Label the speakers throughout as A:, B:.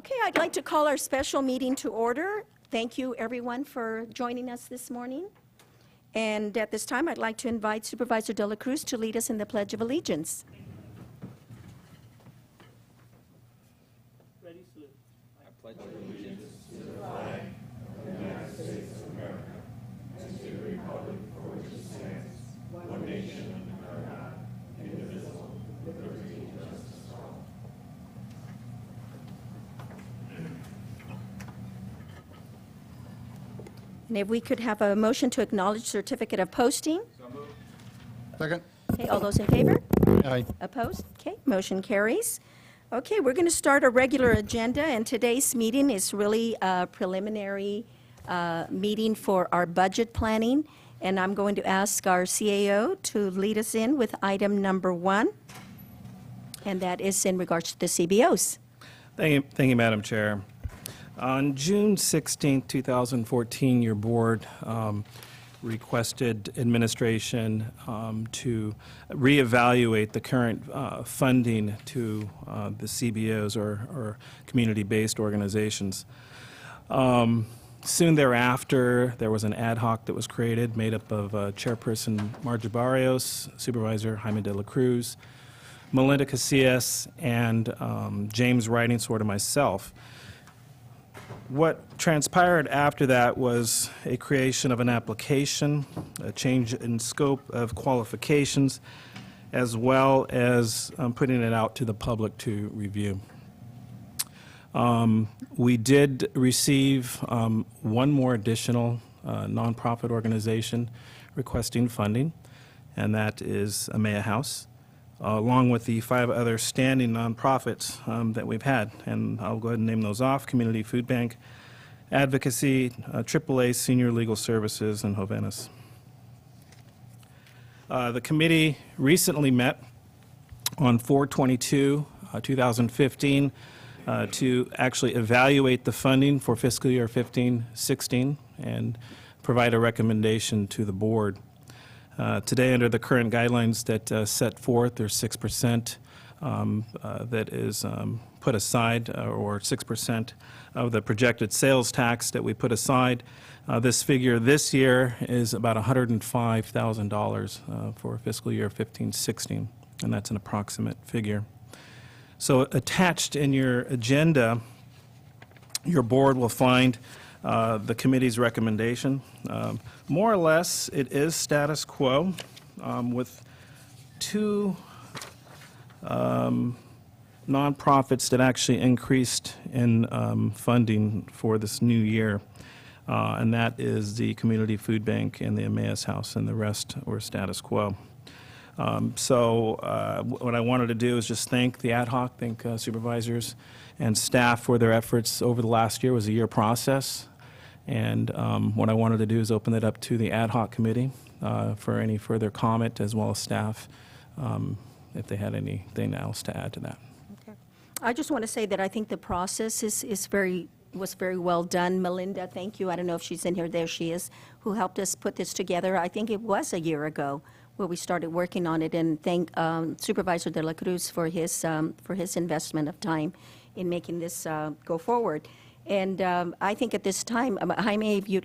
A: Okay, I'd like to call our special meeting to order. Thank you, everyone, for joining us this morning. And at this time, I'd like to invite Supervisor De La Cruz to lead us in the Pledge of Allegiance.
B: Ready, salute.
C: I pledge allegiance to the flag of the United States of America and to the republic for which it stands, one nation under God, indivisible, with liberty and justice for all.
A: And if we could have a motion to acknowledge certificate of posting.
C: So moved.
D: Second.
A: Okay, all those in favor?
D: Aye.
A: Opposed? Okay, motion carries. Okay, we're going to start a regular agenda, and today's meeting is really a preliminary meeting for our budget planning, and I'm going to ask our CAO to lead us in with item number 1, and that is in regards to the CBOs.
B: Thank you, Madam Chair. On June 16, 2014, your board requested administration to reevaluate the current funding to the CBOs or community-based organizations. Soon thereafter, there was an ad hoc that was created made up of Chairperson Margie Barrios, Supervisor Jaime De La Cruz, Melinda Casillas, and James Riding Sword and myself. What transpired after that was a creation of an application, a change in scope of qualifications, as well as putting it out to the public to review. We did receive one more additional nonprofit organization requesting funding, and that is Amaya House, along with the 5 other standing nonprofits that we've had. And I'll go ahead and name those off: Community Food Bank, Advocacy, AAA Senior Legal Services, and Jovenis. The committee recently met on 4/22/2015 to actually evaluate the funding for fiscal year 15-16 and provide a recommendation to the board. Today, under the current guidelines that set forth, there's 6% that is put aside, or 6% of the projected sales tax that we put aside. This figure this year is about $105,000 for fiscal year 15-16, and that's an approximate figure. So attached in your agenda, your board will find the committee's recommendation. More or less, it is status quo with 2 nonprofits that actually increased in funding for this new year, and that is the Community Food Bank and the Emmaus House, and the rest were status quo. What I wanted to do is just thank the ad hoc, thank supervisors and staff for their efforts over the last year. It was a year process, and what I wanted to do is open it up to the ad hoc committee for any further comment, as well as staff, if they had anything else to add to that.
A: Okay. I just want to say that I think the process was very well done. Melinda, thank you. I don't know if she's in here. There she is, who helped us put this together. I think it was a year ago where we started working on it, and thank Supervisor De La Cruz for his investment of time in making this go forward. And I think at this time, Jaime, if you,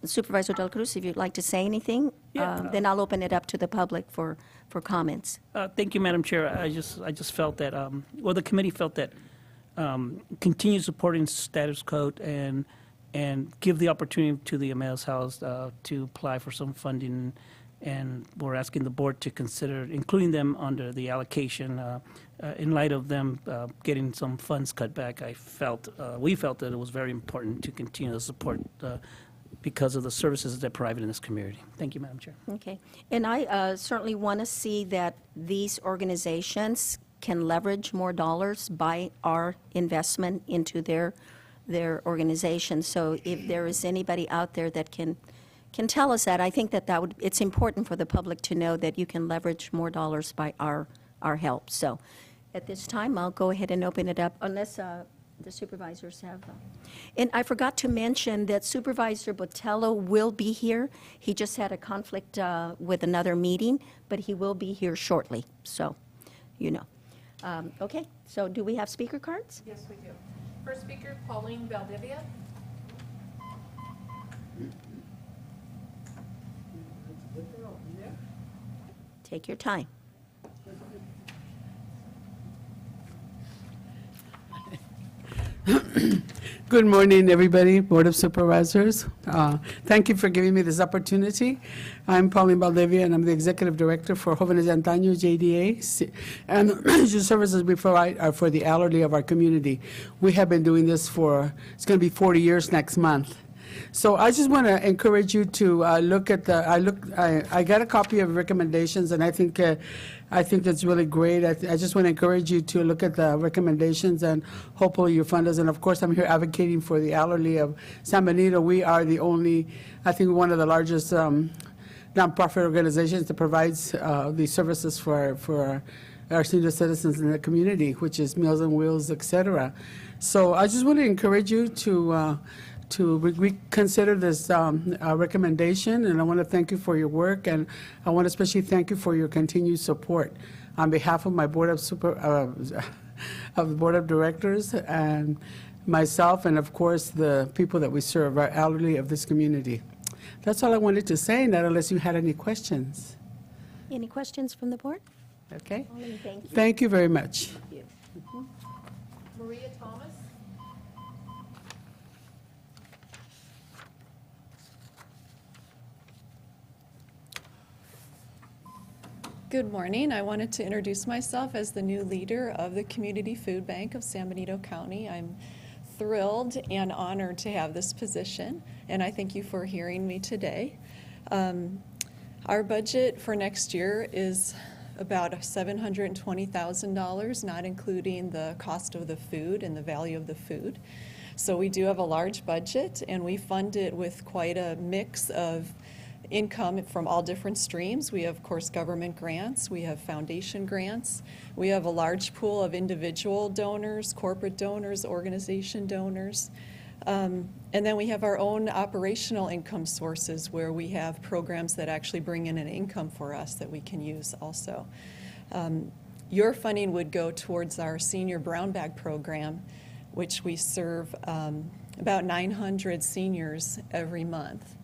A: Supervisor De La Cruz, if you'd like to say anything, then I'll open it up to the public for comments.
E: Thank you, Madam Chair. I just felt that, the committee felt that continue supporting status quo and give the opportunity to the Emmaus House to apply for some funding, and we're asking the board to consider including them under the allocation in light of them getting some funds cut back. We felt that it was very important to continue to support because of the services that they're providing in this community. Thank you, Madam Chair.
A: Okay. And I certainly want to see that these organizations can leverage more dollars by our investment into their organization. So if there is anybody out there that can tell us that, I think that it's important for the public to know that you can leverage more dollars by our help. So at this time, I'll go ahead and open it up, unless the supervisors have. And I forgot to mention that Supervisor Botello will be here. He just had a conflict with another meeting, but he will be here shortly, so you know. Okay, so do we have speaker cards?
F: Yes, we do.
D: First speaker, Pauline Valdivia.
A: Take your time.
F: Good morning, everybody, Board of Supervisors. Thank you for giving me this opportunity. I'm Pauline Valdivia, and I'm the Executive Director for Jóvenes de Antaño, JDA, and the services we provide are for the elderly of our community. We have been doing this for, it's going to be 40 years next month. So I just want to encourage you to look at the, I got a copy of recommendations, and I think that's really great. I just want to encourage you to look at the recommendations, and hopefully you fund us. And of course, I'm here advocating for the elderly of San Benito. We are the only, I think, one of the largest nonprofit organizations that provides these services for our senior citizens in the community, which is Meals on Wheels, et cetera. So I just want to encourage you to reconsider this recommendation, and I want to thank you for your work, and I want to especially thank you for your continued support on behalf of my board of the board of directors and myself, and of course the people that we serve, our elderly of this community. That's all I wanted to say, not unless you had any questions.
A: Any questions from the board?
F: Okay.
A: Pauline, thank you.
F: Thank you very much.
A: Thank you.
D: Maria Thomas.
G: Good morning. I wanted to introduce myself as the new leader of the Community Food Bank of San Benito County. I'm thrilled and honored to have this position, and I thank you for hearing me today. Our budget for next year is about $720,000, not including the cost of the food and the value of the food. So we do have a large budget, and we fund it with quite a mix of income from all different streams. We have, of course, government grants. We have foundation grants. We have a large pool of individual donors, corporate donors, organization donors. And then we have our own operational income sources where we have programs that actually bring in an income for us that we can use also. Your funding would go towards our senior brown bag program, which we serve about 900 seniors every month.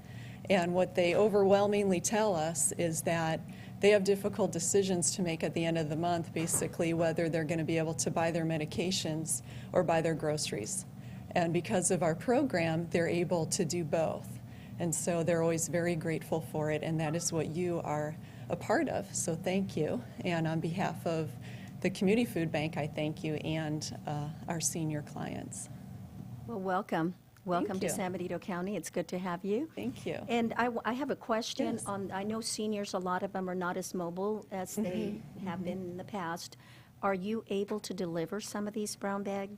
G: And what they overwhelmingly tell us is that they have difficult decisions to make at the end of the month, basically whether they're going to be able to buy their medications or buy their groceries. And because of our program, they're able to do both. And so they're always very grateful for it, and that is what you are a part of. So thank you. And on behalf of the Community Food Bank, I thank you and our senior clients.
A: Well, welcome. Welcome to
G: you.
A: San Benito County. It's good to have you.
G: Thank you.
A: And I have a question
G: Yes.
A: on, I know seniors, a lot of them are not as mobile as they have been in the past. Are you able to deliver some of these brown bag,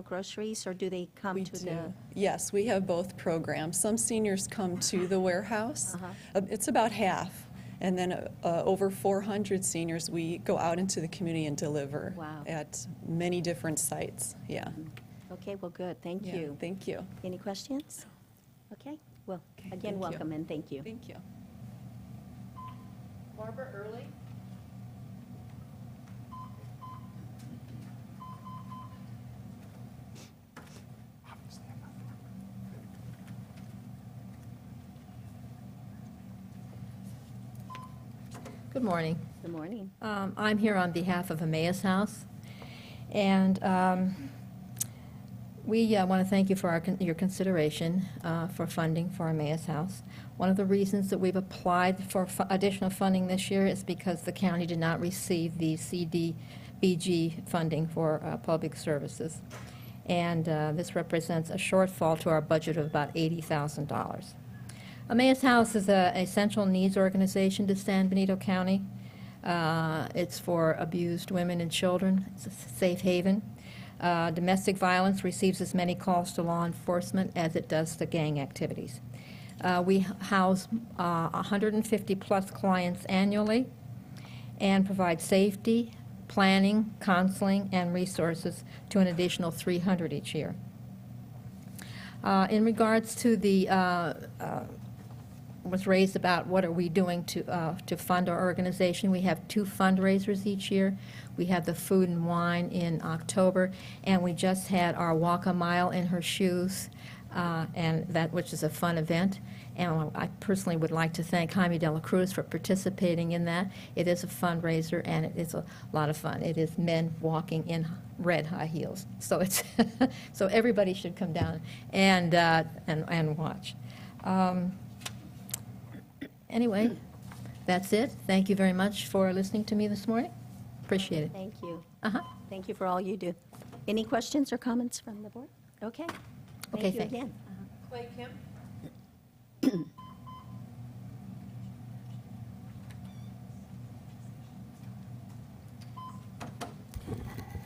A: groceries, or do they come
G: We
A: to
G: do.
A: the?
G: Yes, we have both programs. Some seniors come to the warehouse. It's about half. And then over 400 seniors, we go out into the community and deliver
A: Wow.
G: at many different sites. Yeah.
A: Okay, well, good. Thank
G: Yeah,
A: you.
G: Thank you.
A: Any questions? Okay, well,
G: Okay,
A: again,
G: thank you.
A: welcome and thank you.
G: Thank you.
D: Barbara Early.
H: Good morning.
A: Good morning.
H: I'm here on behalf of Emmaus House, and we want to thank you for your consideration for funding for Emmaus House. One of the reasons that we've applied for additional funding this year is because the county did not receive the CDBG funding for public services, and this represents a shortfall to our budget of about $80,000. Emmaus House is an essential needs organization to San Benito County. It's for abused women and children. It's a safe haven. Domestic violence receives as many calls to law enforcement as it does to gang activities. We house 150-plus clients annually and provide safety, planning, counseling, and resources to an additional 300 each year. In regards to the was raised about what are we doing to fund our organization. We have 2 fundraisers each year. We have the Food and Wine in October, and we just had our Walk a Mile in Her Shoes, which is a fun event. And I personally would like to thank Jaime de la Cruz for participating in that. It is a fundraiser, and it is a lot of fun. It is men walking in red high heels. So it's so everybody should come down and watch. Anyway, that's it. Thank you very much for listening to me this morning. Appreciate it.
A: Thank you.
H: Uh-huh.
A: Thank you for all you do. Any questions or comments from the board? Okay.
H: Okay,
A: Thank you
H: thanks.
A: again.
D: Clay Kemp.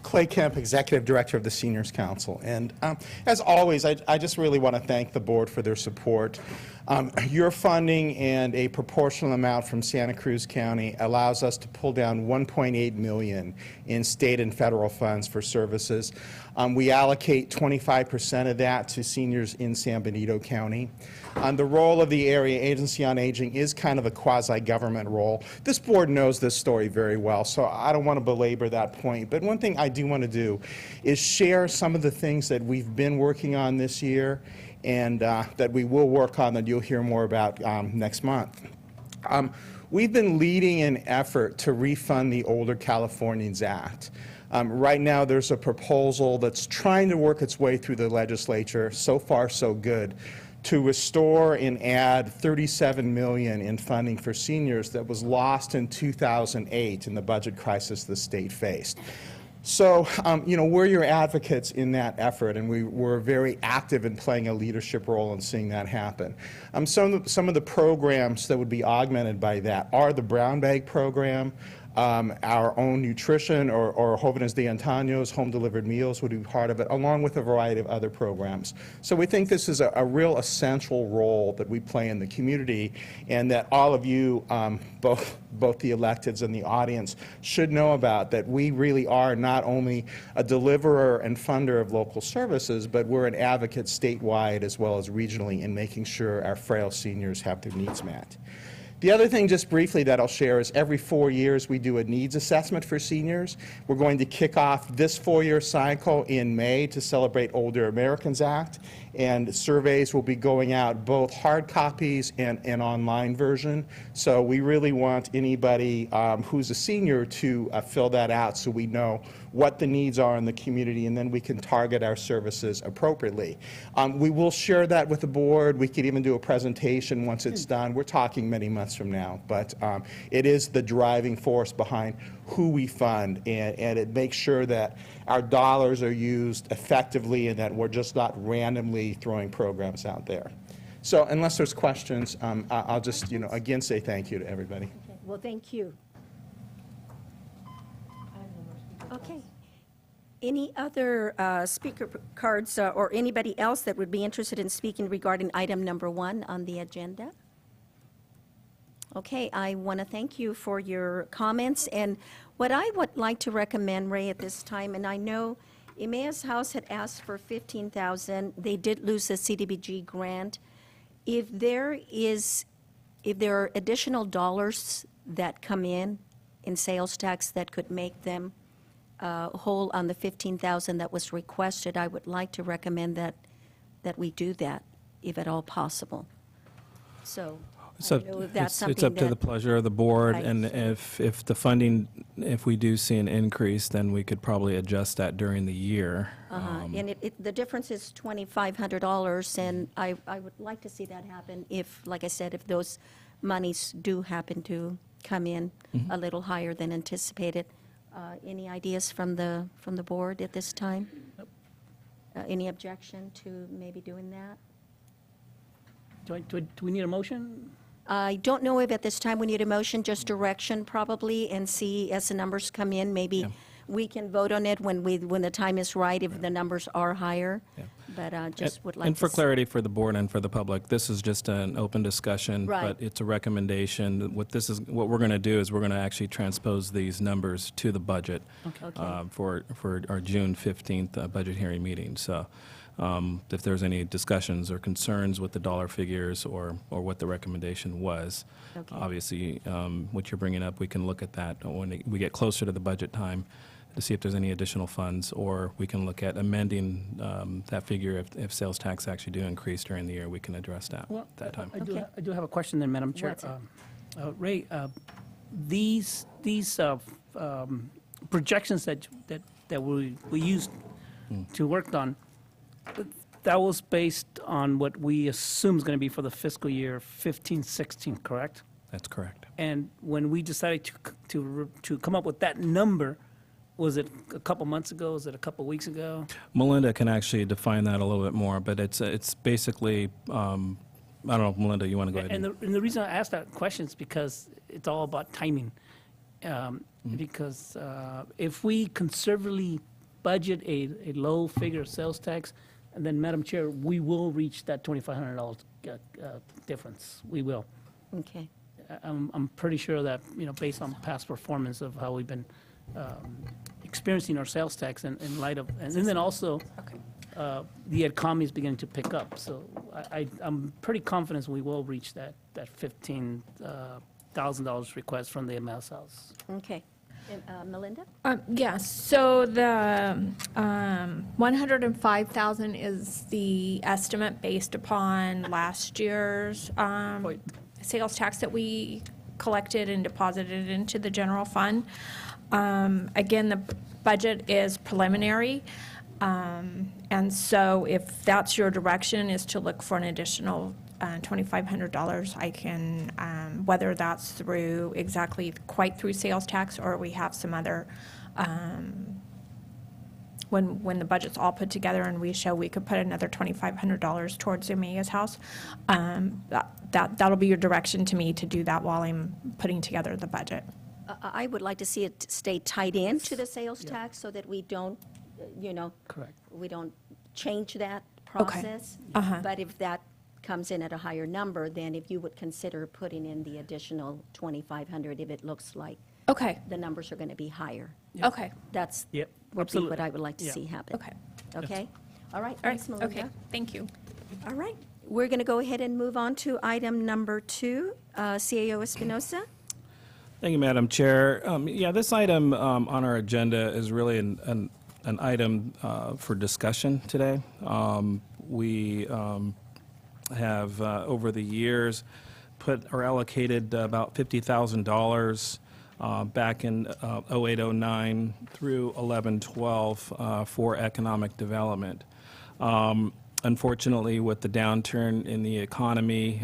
I: Clay Kemp, Executive Director of the Seniors Council. And as always, I just really want to thank the board for their support. Your funding and a proportional amount from Santa Cruz County allows us to pull down $1.8 million in state and federal funds for services. We allocate 25% of that to seniors in San Benito County. The role of the Area Agency on Aging is kind of a quasi-government role. This board knows this story very well, so I don't want to belabor that point. But one thing I do want to do is share some of the things that we've been working on this year and that we will work on that you'll hear more about next month. We've been leading an effort to refund the Older Californians Act. Right now, there's a proposal that's trying to work its way through the legislature. So far, so good, to restore and add $37 million in funding for seniors that was lost in 2008 in the budget crisis the state faced. So, we're your advocates in that effort, and we're very active in playing a leadership role in seeing that happen. Some of the programs that would be augmented by that are the Brown Bag Program, our own nutrition, or Jóvenes de Antaño's home-delivered meals would be part of it, along with a variety of other programs. So we think this is a real essential role that we play in the community, and that all of you, both the electeds and the audience, should know about, that we really are not only a deliverer and funder of local services, but we're an advocate statewide as well as regionally in making sure our frail seniors have their needs met. The other thing, just briefly, that I'll share is every 4 years we do a needs assessment for seniors. We're going to kick off this 4-year cycle in May to celebrate Older Americans Act, and surveys will be going out, both hard copies and an online version. So we really want anybody who's a senior to fill that out so we know what the needs are in the community, and then we can target our services appropriately. We will share that with the board. We could even do a presentation once it's done. We're talking many months from now, but it is the driving force behind who we fund, and it makes sure that our dollars are used effectively and that we're just not randomly throwing programs out there. So unless there's questions, I'll just, again say thank you to everybody.
A: Okay. Well, thank you. Okay. Any other speaker cards or anybody else that would be interested in speaking regarding item number 1 on the agenda? Okay, I want to thank you for your comments. And what I would like to recommend, Ray, at this time, and I know Emmaus House had asked for $15,000. They did lose the CDBG grant. If there are additional dollars that come in sales tax that could make them whole on the $15,000 that was requested, I would like to recommend that we do that, if at all possible. So I don't know if that's
B: It's
A: something
B: up to the pleasure of the board,
A: Right.
B: and if the funding, if we do see an increase, then we could probably adjust that during the year.
A: And the difference is $2,500, and I would like to see that happen if, like I said, if those monies do happen to come in a little higher than anticipated. Any ideas from the board at this time? Any objection to maybe doing that?
E: Do we need a motion?
A: I don't know if at this time we need a motion, just direction probably, and see as the numbers come in, maybe we can vote on it when the time is right, if the numbers are higher.
B: Yeah.
A: But just would like to.
B: And for clarity for the board and for the public, this is just an open discussion,
A: Right.
B: but it's a recommendation. What we're going to do is we're going to actually transpose these numbers to the budget
A: Okay.
B: for our June 15th budget hearing meeting. So if there's any discussions or concerns with the dollar figures or what the recommendation was.
A: Okay.
B: Obviously, what you're bringing up, we can look at that when we get closer to the budget time to see if there's any additional funds, or we can look at amending that figure if sales tax actually do increase during the year. We can address that
E: Well,
B: that time.
A: Okay.
E: I do have a question then, Madam Chair.
A: What's it?
E: Ray, these projections that we used to work on, that was based on what we assume is going to be for the fiscal year 15-16, correct?
B: That's correct.
E: And when we decided to come up with that number, was it a couple months ago? Was it a couple weeks ago?
B: Melinda can actually define that a little bit more, but it's basically, I don't know, Melinda, you want to go ahead?
E: And the reason I asked that question is because it's all about timing. Because if we conservatively budget a low figure of sales tax, and then, Madam Chair, we will reach that $2,500 difference. We will.
A: Okay.
E: I'm pretty sure that, based on past performance of how we've been experiencing our sales tax in light of, and then also the economy is beginning to pick up. So I'm pretty confident we will reach that $15,000 request from the MLS House.
A: Okay. And, Melinda?
J: Yes, so the 105,000 is the estimate based upon last year's sales tax that we collected and deposited into the general fund. Again, the budget is preliminary, and so if that's your direction, is to look for an additional $2,500, I can, whether that's through quite through sales tax, or we have some other, when the budget's all put together and we show we could put another $2,500 towards Amia's house, that'll be your direction to me to do that while I'm putting together the budget.
A: I would like to see it stay tied in to the sales tax so that we don't,
E: Correct.
A: we don't change that process. But if that comes in at a higher number, then if you would consider putting in the additional 2,500 if it looks like
J: Okay,
A: the numbers are going to be higher.
J: okay,
A: That's
E: Yep,
A: would be
E: absolutely.
A: what I would like to
E: Yeah.
A: see happen.
J: okay.
A: Okay? All right,
J: All right,
A: thanks, Melinda.
J: okay, thank you.
A: All right, we're going to go ahead and move on to item number 2, CAO Espinosa.
B: Thank you, Madam Chair. This item on our agenda is really an item for discussion today. We have, over the years, allocated about $50,000 back in 08-09 through 11-12 for economic development. Unfortunately, with the downturn in the economy,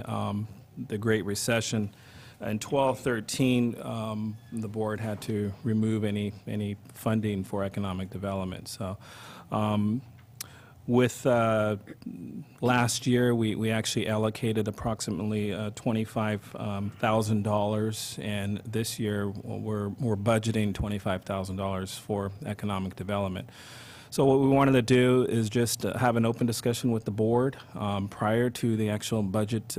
B: the Great Recession, in 12-13, the board had to remove any funding for economic development. So, with last year, we actually allocated approximately $25,000, and this year we're budgeting $25,000 for economic development. So what we wanted to do is just have an open discussion with the board prior to the actual budget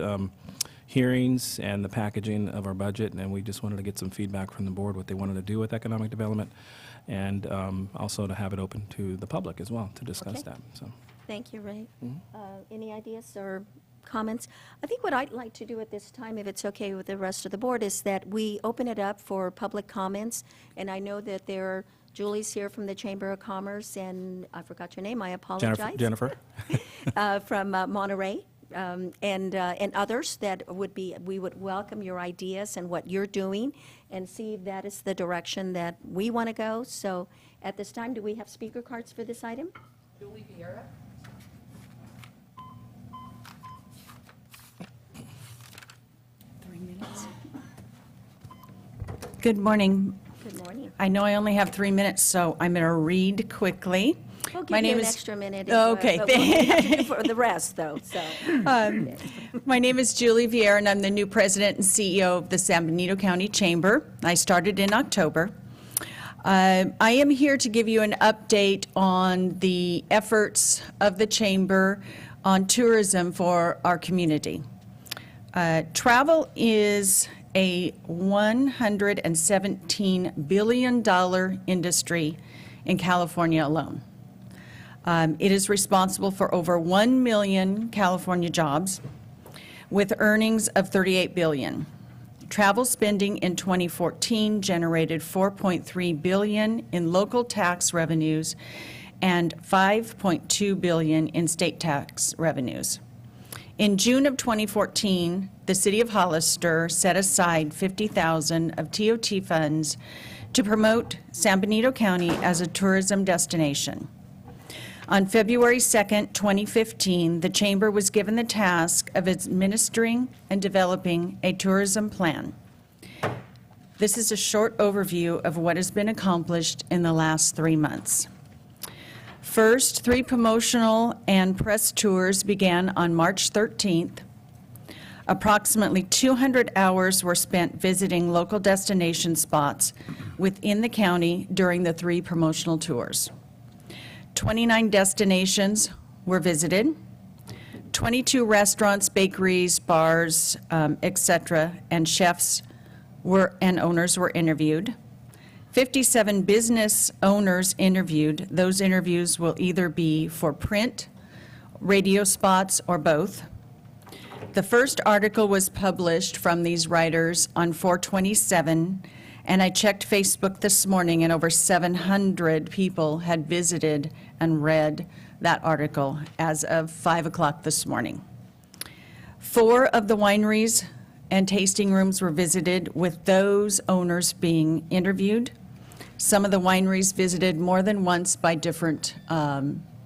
B: hearings and the packaging of our budget, and we just wanted to get some feedback from the board, what they wanted to do with economic development, and also to have it open to the public as well to discuss
A: Okay.
B: that. So,
A: Thank you, Ray. Any ideas or comments? I think what I'd like to do at this time, if it's okay with the rest of the board, is that we open it up for public comments, and I know that Julie's here from the Chamber of Commerce, and I forgot your name, I apologize.
B: Jennifer?
A: From Monterey, and others that we would welcome your ideas and what you're doing, and see if that is the direction that we want to go. So at this time, do we have speaker cards for this item?
D: Julie Vieira.
K: Good morning.
A: Good morning.
K: I know I only have 3 minutes, so I'm going to read quickly.
A: We'll give
K: My
A: you
K: name
A: an
K: is-
A: extra minute.
K: Okay,
A: but we'll have to do for the rest, though, so.
K: My name is Julie Vieira, and I'm the new president and CEO of the San Benito County Chamber. I started in October. I am here to give you an update on the efforts of the Chamber on tourism for our community. Travel is a $117 billion industry in California alone. It is responsible for over 1 million California jobs with earnings of $38 billion. Travel spending in 2014 generated $4.3 billion in local tax revenues and $5.2 billion in state tax revenues. In June of 2014, the City of Hollister set aside $50,000 of TOT funds to promote San Benito County as a tourism destination. On February 2nd, 2015, the Chamber was given the task of administering and developing a tourism plan. This is a short overview of what has been accomplished in the last 3 months. First, 3 promotional and press tours began on March 13th. Approximately 200 hours were spent visiting local destination spots within the county during the 3 promotional tours. 29 destinations were visited. 22 restaurants, bakeries, bars, etc., and chefs and owners were interviewed. 57 business owners interviewed. Those interviews will either be for print, radio spots, or both. The first article was published from these writers on 4/27, and I checked Facebook this morning, and over 700 people had visited and read that article as of 5 o'clock this morning. 4 of the wineries and tasting rooms were visited, with those owners being interviewed. Some of the wineries visited more than once by different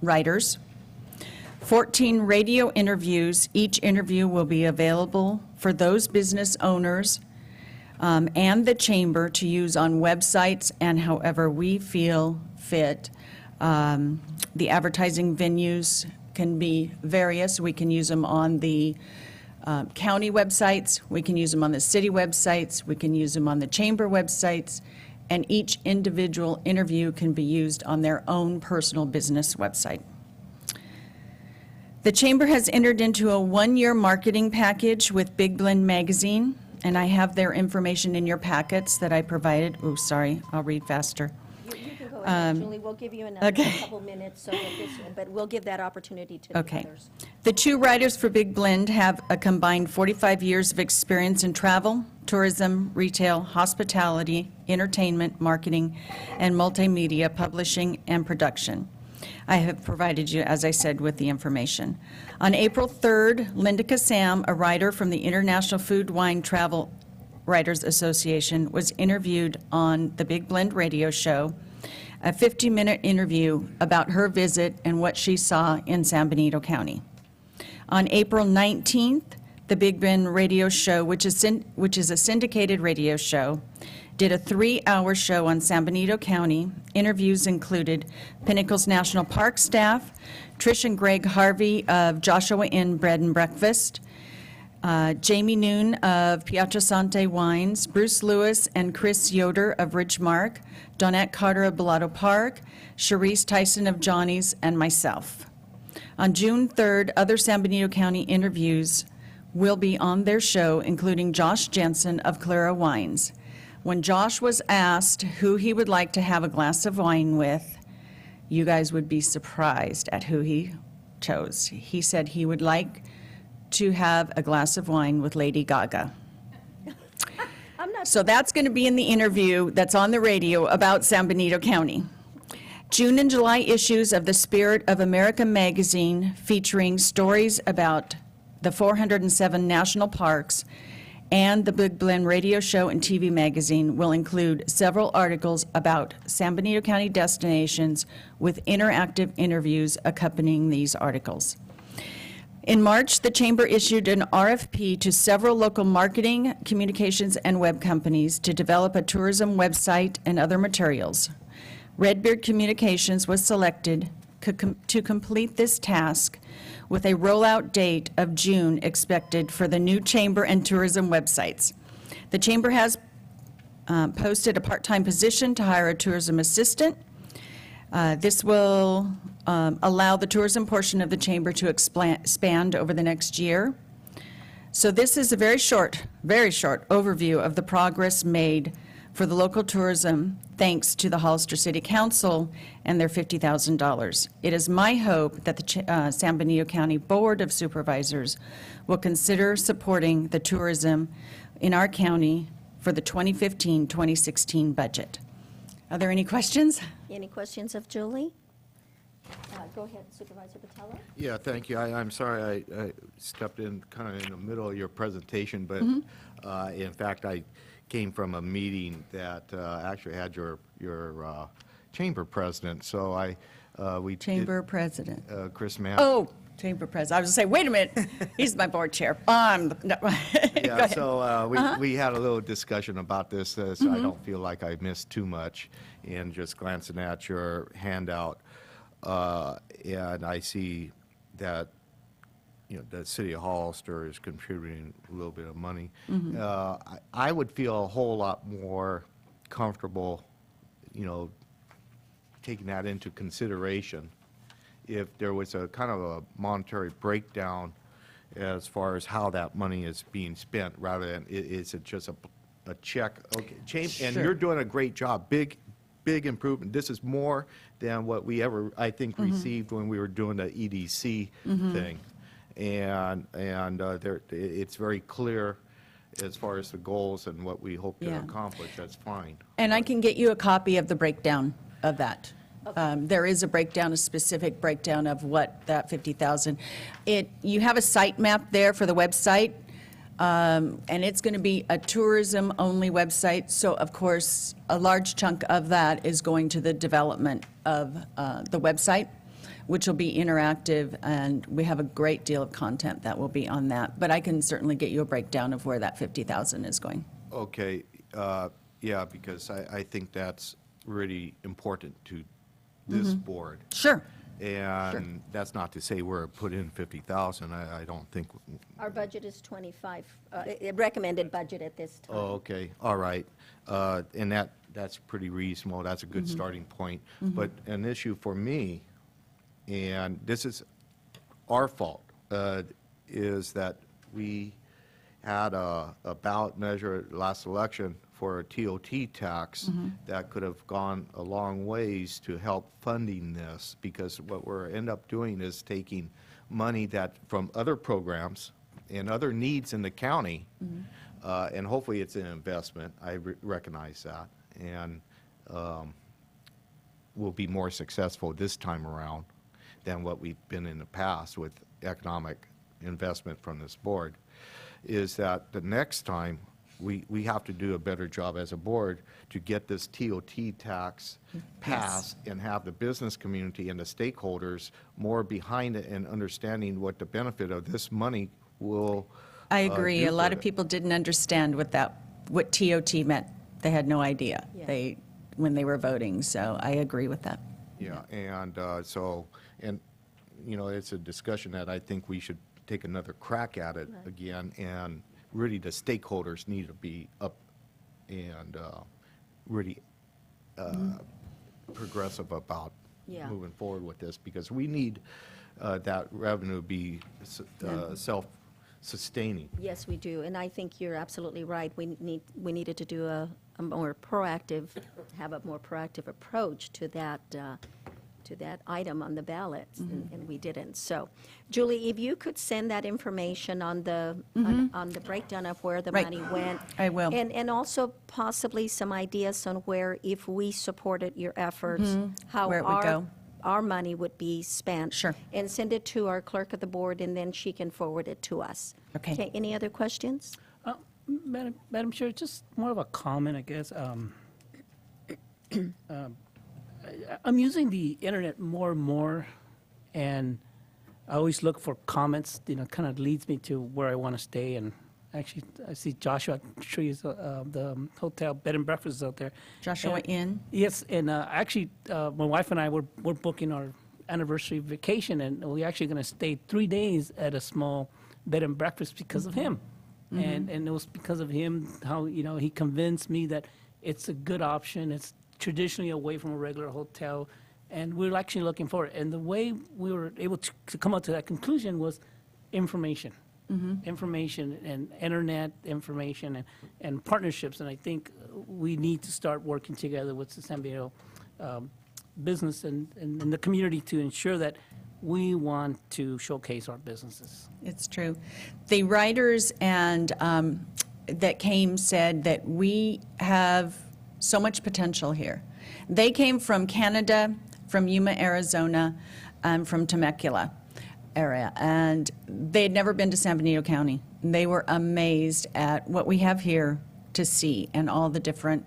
K: writers. 14 radio interviews. Each interview will be available for those business owners and the Chamber to use on websites and however we feel fit. The advertising venues can be various. We can use them on the county websites, we can use them on the city websites, we can use them on the Chamber websites, and each individual interview can be used on their own personal business website. The Chamber has entered into a 1-year marketing package with Big Blend magazine, and I have their information in your packets that I provided. Oh, sorry, I'll read faster.
A: You can go ahead, Julie. We'll give you another
K: okay.
A: couple minutes, so that this, but we'll give that opportunity to the
K: Okay.
A: others.
K: The 2 writers for Big Blend have a combined 45 years of experience in travel, tourism, retail, hospitality, entertainment, marketing, and multimedia publishing and production. I have provided you, as I said, with the information. On April 3rd, Linda Kassam, a writer from the International Food, Wine, Travel Writers Association, was interviewed on the Big Blend radio show, a 50-minute interview about her visit and what she saw in San Benito County. On April 19th, the Big Blend radio show, which is a syndicated radio show, did a 3-hour show on San Benito County. Interviews included Pinnacles National Park staff, Trish and Greg Harvey of Joshua Inn Bread and Breakfast, Jamie Noon of Pietrasante Wines, Bruce Lewis and Chris Yoder of Ridgemark, Donette Carter of Bellato Park, Cherise Tyson of Johnny's, and myself. On June 3rd, other San Benito County interviews will be on their show, including Josh Jensen of Clara Wines. When Josh was asked who he would like to have a glass of wine with, you guys would be surprised at who he chose. He said he would like to have a glass of wine with Lady Gaga. So that's going to be in the interview that's on the radio about San Benito County. June and July issues of the Spirit of America magazine, featuring stories about the 407 national parks, and the Big Blend radio show and TV magazine will include several articles about San Benito County destinations with interactive interviews accompanying these articles. In March, the Chamber issued an RFP to several local marketing, communications, and web companies to develop a tourism website and other materials. Redbeard Communications was selected to complete this task, with a rollout date of June expected for the new Chamber and tourism websites. The Chamber has posted a part-time position to hire a tourism assistant. This will allow the tourism portion of the Chamber to expand over the next year. So this is a very short overview of the progress made for the local tourism, thanks to the Hollister City Council and their $50,000. It is my hope that the San Benito County Board of Supervisors will consider supporting the tourism in our county for the 2015-2016 budget. Are there any questions?
A: Any questions of Julie? Go ahead, Supervisor Botello.
C: Yeah, thank you. I'm sorry I stepped in kind of in the middle of your presentation, but in fact, I came from a meeting that actually had your chamber president, so we
K: Chamber President.
C: Chris Mann.
K: Oh, Chamber President. I was going to say, wait a minute, he's my board chair. No. Go
C: Yeah,
K: ahead.
C: so we had a little discussion about this, so I don't feel like I missed too much. And just glancing at your handout, and I see that, you know, the city of Hollister is contributing a little bit of money. I would feel a whole lot more comfortable, you know, taking that into consideration if there was a kind of a monetary breakdown as far as how that money is being spent, rather than is it just a check? Okay, and
K: Sure.
C: you're doing a great job. Big improvement. This is more than what we ever, I think, received when we were doing the EDC thing. And it's very clear as far as the goals and what we hope to
K: Yeah.
C: accomplish. That's fine.
K: And I can get you a copy of the breakdown of that. There is a breakdown, a specific breakdown of what that 50,000. You have a site map there for the website, and it's going to be a tourism-only website. So, of course, a large chunk of that is going to the development of the website, which will be interactive, and we have a great deal of content that will be on that. But I can certainly get you a breakdown of where that 50,000 is going.
C: Okay, yeah, because I think that's really important to this board.
K: Sure.
C: And that's not to say we're put in 50,000. I don't think.
A: Our budget is 25, recommended budget at this time.
C: Oh, okay, all right. And that's pretty reasonable. That's a good starting point. But an issue for me, and this is our fault, is that we had a ballot measure at last election for a TOT tax that could have gone a long ways to help funding this, because what we're end up doing is taking money that from other programs and other needs in the county, and hopefully it's an investment. I recognize that, and we'll be more successful this time around than what we've been in the past with economic investment from this board, is that the next time we have to do a better job as a board to get this TOT tax passed and have the business community and the stakeholders more behind it and understanding what the benefit of this money will
K: I agree.
C: do
K: A lot
C: for
K: of
C: it.
K: people didn't understand what TOT meant. They had no idea.
A: Yeah.
K: When they were voting. So I agree with that.
C: Yeah, and you know, it's a discussion that I think we should take another crack at it again, and really the stakeholders need to be up and really progressive about
A: Yeah.
C: moving forward with this, because we need that revenue to be self-sustaining.
A: Yes, we do, and I think you're absolutely right. We needed to do a more proactive, have a more proactive approach to that item on the ballot, and we didn't. So, Julie, if you could send that information on the on the breakdown of where the
K: Right.
A: money went,
K: I will.
A: and also possibly some ideas on where, if we supported your efforts, how
K: Where it would go.
A: our money would be spent.
K: Sure.
A: And send it to our clerk of the board, and then she can forward it to us.
K: Okay.
A: Any other questions?
E: Madam Chair, just more of a comment, I guess. I'm using the internet more and more, and I always look for comments, kind of leads me to where I want to stay. And actually, I see Joshua, I'm sure he's the hotel bed and breakfast out there.
K: Joshua
E: And-
K: Inn?
E: Yes, and actually, my wife and I, we're booking our anniversary vacation, and we're actually going to stay 3 days at a small bed and breakfast because of him. And it was because of him, how, he convinced me that it's a good option. It's traditionally away from a regular hotel, and we're actually looking for it. And the way we were able to come up to that conclusion was information. information and internet information and partnerships. And I think we need to start working together with the San Bernardino business and the community to ensure that we want to showcase our businesses.
K: It's true. The writers and that came said that we have so much potential here. They came from Canada, from Yuma, Arizona, and from Temecula area, and they had never been to San Benito County. They were amazed at what we have here to see and all the different.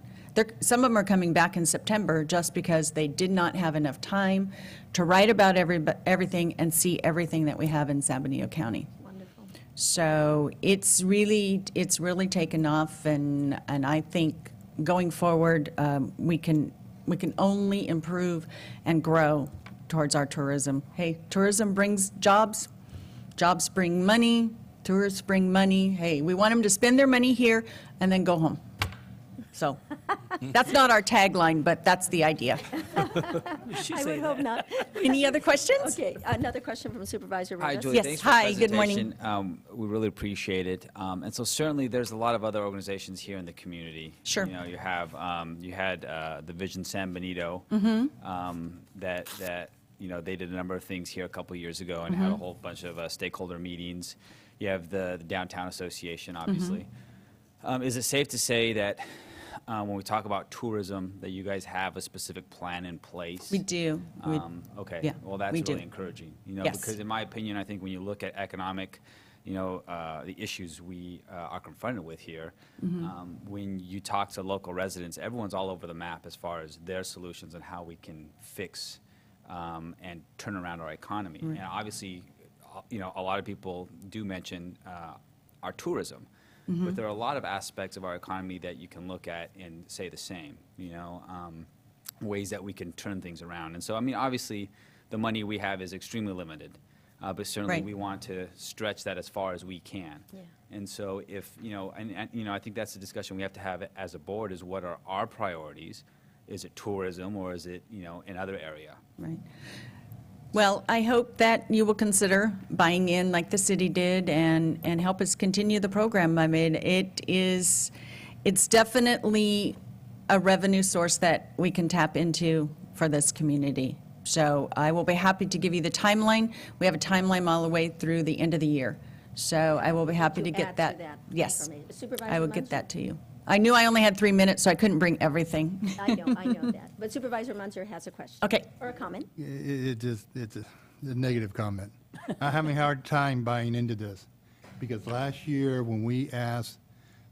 K: Some of them are coming back in September just because they did not have enough time to write about everything and see everything that we have in San Benito County.
A: Wonderful.
K: So it's really taken off, and I think going forward we can only improve and grow towards our tourism. Hey, tourism brings jobs, jobs bring money, tourists bring money. Hey, we want them to spend their money here and then go home. So that's not our tagline, but that's the idea.
A: I would hope not.
K: Any other questions?
A: Okay, another question from Supervisor
L: Hi,
A: Rivas.
L: Julie.
K: Yes,
L: Thanks for
K: hi,
L: the
K: good morning.
L: presentation. We really appreciate it. And so certainly there's a lot of other organizations here in the community.
K: Sure.
L: You know, you have, you had the Vision San Benito that, you know, they did a number of things here a couple years ago and had a whole bunch of stakeholder meetings. You have the Downtown Association, obviously. Is it safe to say that when we talk about tourism, that you guys have a specific plan in place?
K: We do.
L: Okay.
K: Yeah,
L: Well, that's
K: we
L: really
K: do.
L: encouraging. You know,
K: Yes.
L: because in my opinion, I think when you look at economic, you know, the issues we are confronted with here, when you talk to local residents, everyone's all over the map as far as their solutions and how we can fix and turn around our economy. And obviously, you know, a lot of people do mention our tourism. But there are a lot of aspects of our economy that you can look at and say the same, you know, ways that we can turn things around. And so, I mean, obviously, the money we have is extremely limited, but certainly
K: Right.
L: we want to stretch that as far as we can.
A: Yeah.
L: And so if, you know, and, you know, I think that's the discussion we have to have as a board is what are our priorities? Is it tourism or is it, you know, another area?
K: Right. Well, I hope that you will consider buying in like the city did and help us continue the program. I mean, it's definitely a revenue source that we can tap into for this community. So I will be happy to give you the timeline. We have a timeline all the way through the end of the year. So I will be happy to
A: To
K: get
A: add
K: that.
A: to that
K: Yes,
A: information. Supervisor
K: I will get
A: Munson?
K: that to you. I knew I only had 3 minutes, so I couldn't bring everything.
A: I know that. But Supervisor Munzer has a question.
K: Okay.
A: Or a comment.
C: It's a negative comment. I'm having a hard time buying into this, because last year, when we asked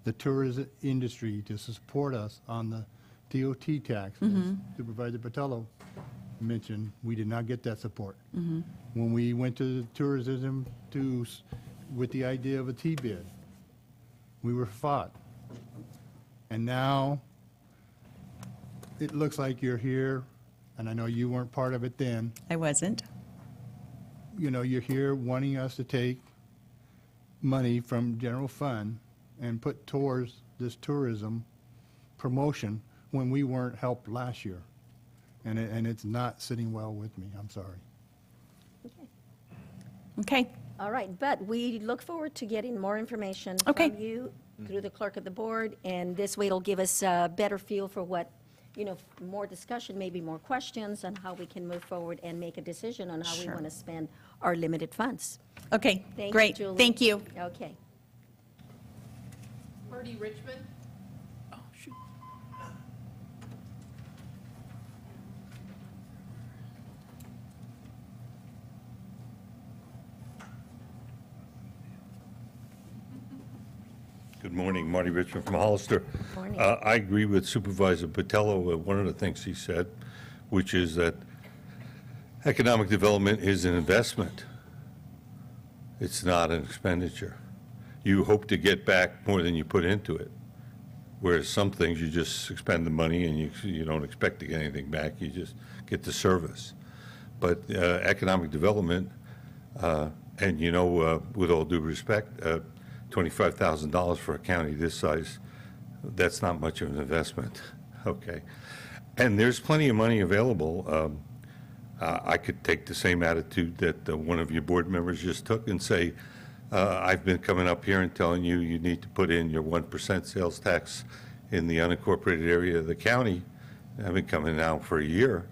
C: the tourism industry to support us on the DOT tax, as Supervisor Patello mentioned, we did not get that support. When we went to the tourism with the idea of a T-bid, we were fought. And now, it looks like you're here, and I know you weren't part of it then.
K: I wasn't.
C: You know, you're here wanting us to take money from general fund and put towards this tourism promotion when we weren't helped last year. And it's not sitting well with me, I'm sorry.
K: Okay.
A: All right, but we look forward to getting more information
K: Okay.
A: from you through the clerk of the board, and this way it'll give us a better feel for what, you know, more discussion, maybe more questions on how we can move forward and make a decision on how we
K: Sure.
A: want to spend our limited funds.
K: Okay,
A: Thank you,
K: great.
A: Julie.
K: Thank you.
A: Okay.
D: Marty Richmond.
E: Oh, shoot.
M: Good morning, Marty Richmond from Hollister.
A: Morning.
M: I agree with Supervisor Patello, one of the things he said, which is that economic development is an investment. It's not an expenditure. You hope to get back more than you put into it, whereas some things you just expend the money and you don't expect to get anything back, you just get the service. But economic development, and you know, with all due respect, $25,000 for a county this size, that's not much of an investment, okay? And there's plenty of money available. I could take the same attitude that one of your board members just took and say, I've been coming up here and telling you you need to put in your 1% sales tax in the unincorporated area of the county. I've been coming now for a year,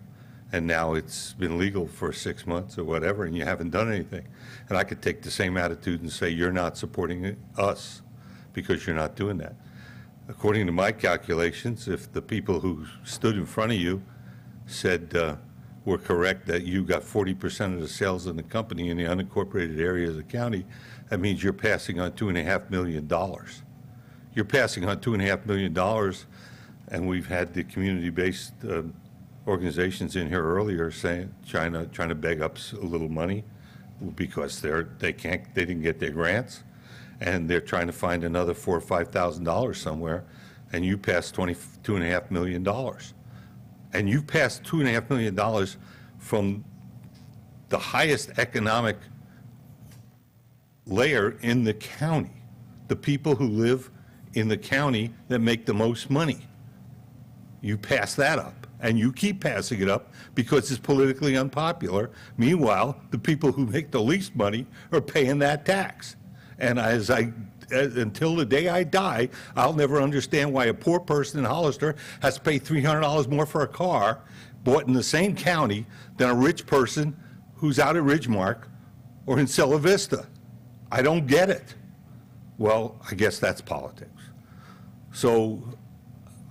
M: and now it's been legal for 6 months or whatever, and you haven't done anything. And I could take the same attitude and say you're not supporting us because you're not doing that. According to my calculations, if the people who stood in front of you said were correct that you got 40% of the sales in the company in the unincorporated area of the county, that means you're passing on $2.5 million. You're passing on $2.5 million, and we've had the community-based organizations in here earlier saying, trying to beg up a little money because they didn't get their grants, and they're trying to find another $4,000 or $5,000 somewhere, and you passed $2.5 million. And you've passed $2.5 million from the highest economic layer in the county, the people who live in the county that make the most money. You pass that up, and you keep passing it up because it's politically unpopular. Meanwhile, the people who make the least money are paying that tax. And until the day I die, I'll never understand why a poor person in Hollister has to pay $300 more for a car bought in the same county than a rich person who's out at Ridgemark or in Cella Vista. I don't get it. Well, I guess that's politics. So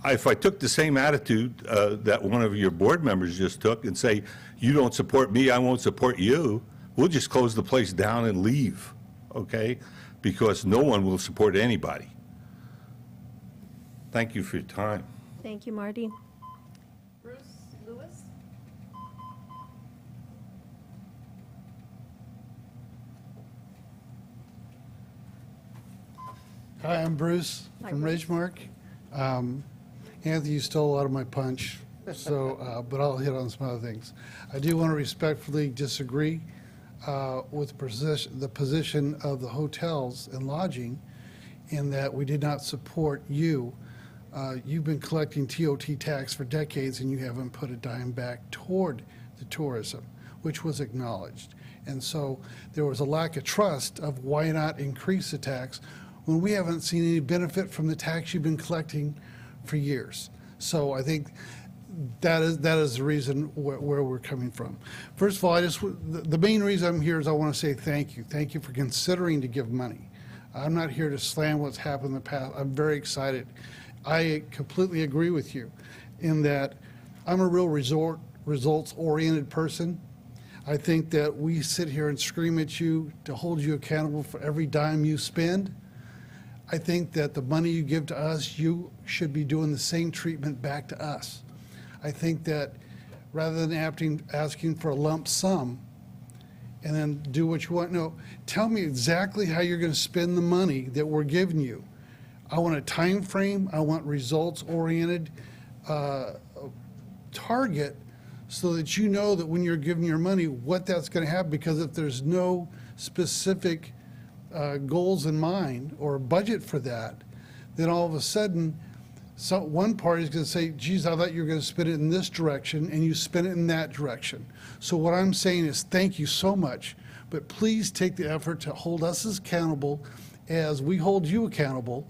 M: if I took the same attitude that one of your board members just took and say, you don't support me, I won't support you, we'll just close the place down and leave, okay? Because no one will support anybody. Thank you for your time.
A: Thank you, Marty.
D: Bruce Lewis.
N: Hi, I'm Bruce from Ridgemark. Anthony, you stole a lot of my punch, so but I'll hit on some other things. I do want to respectfully disagree with the position of the hotels and lodging in that we did not support you. You've been collecting TOT tax for decades and you haven't put a dime back toward the tourism, which was acknowledged. And so there was a lack of trust of why not increase the tax when we haven't seen any benefit from the tax you've been collecting for years. So I think that is the reason where we're coming from. First of all, the main reason I'm here is I want to say thank you. Thank you for considering to give money. I'm not here to slam what's happened in the past. I'm very excited. I completely agree with you in that I'm a real results-oriented person. I think that we sit here and scream at you to hold you accountable for every dime you spend. I think that the money you give to us, you should be doing the same treatment back to us. I think that rather than asking for a lump sum and then do what you want, no, tell me exactly how you're going to spend the money that we're giving you. I want a time frame. I want results-oriented target so that you know that when you're giving your money, what that's going to have, because if there's no specific goals in mind or a budget for that, then all of a sudden, one party is going to say, geez, I thought you were going to spend it in this direction, and you spend it in that direction. So what I'm saying is thank you so much, but please take the effort to hold us as accountable as we hold you accountable,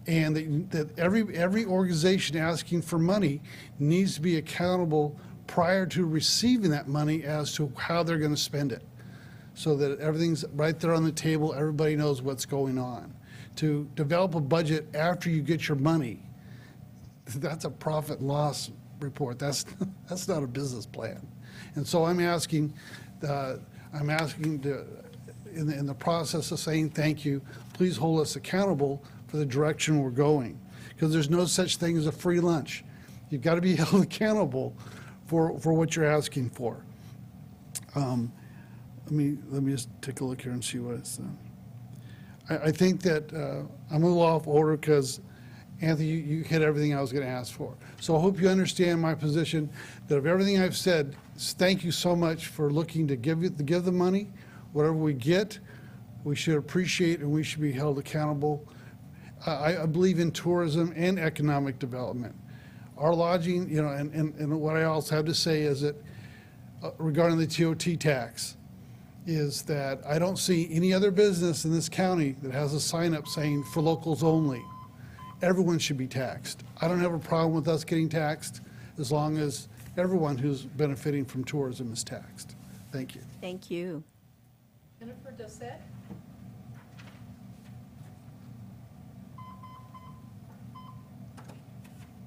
N: and that every organization asking for money needs to be accountable prior to receiving that money as to how they're going to spend it, so that everything's right there on the table, everybody knows what's going on. To develop a budget after you get your money, that's a profit and loss report. That's not a business plan. And so I'm asking in the process of saying thank you, please hold us accountable for the direction we're going, because there's no such thing as a free lunch. You've got to be held accountable for what you're asking for. Let me just take a look here and see what it's. I think that I'm a little off order because, Anthony, you hit everything I was going to ask for. So I hope you understand my position, that of everything I've said, thank you so much for looking to give the money. Whatever we get, we should appreciate and we should be held accountable. I believe in tourism and economic development. Our lodging, and what I also have to say is that regarding the TOT tax, is that I don't see any other business in this county that has a sign up saying for locals only. Everyone should be taxed. I don't have a problem with us getting taxed as long as everyone who's benefiting from tourism is taxed. Thank you.
A: Thank you.
D: Jennifer Dossett.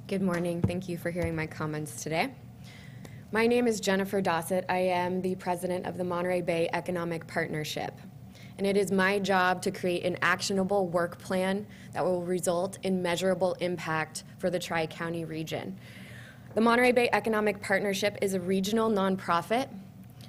O: Good morning. Thank you for hearing my comments today. My name is Jennifer Dossett. I am the president of the Monterey Bay Economic Partnership. And it is my job to create an actionable work plan that will result in measurable impact for the Tri-County region. The Monterey Bay Economic Partnership is a regional nonprofit.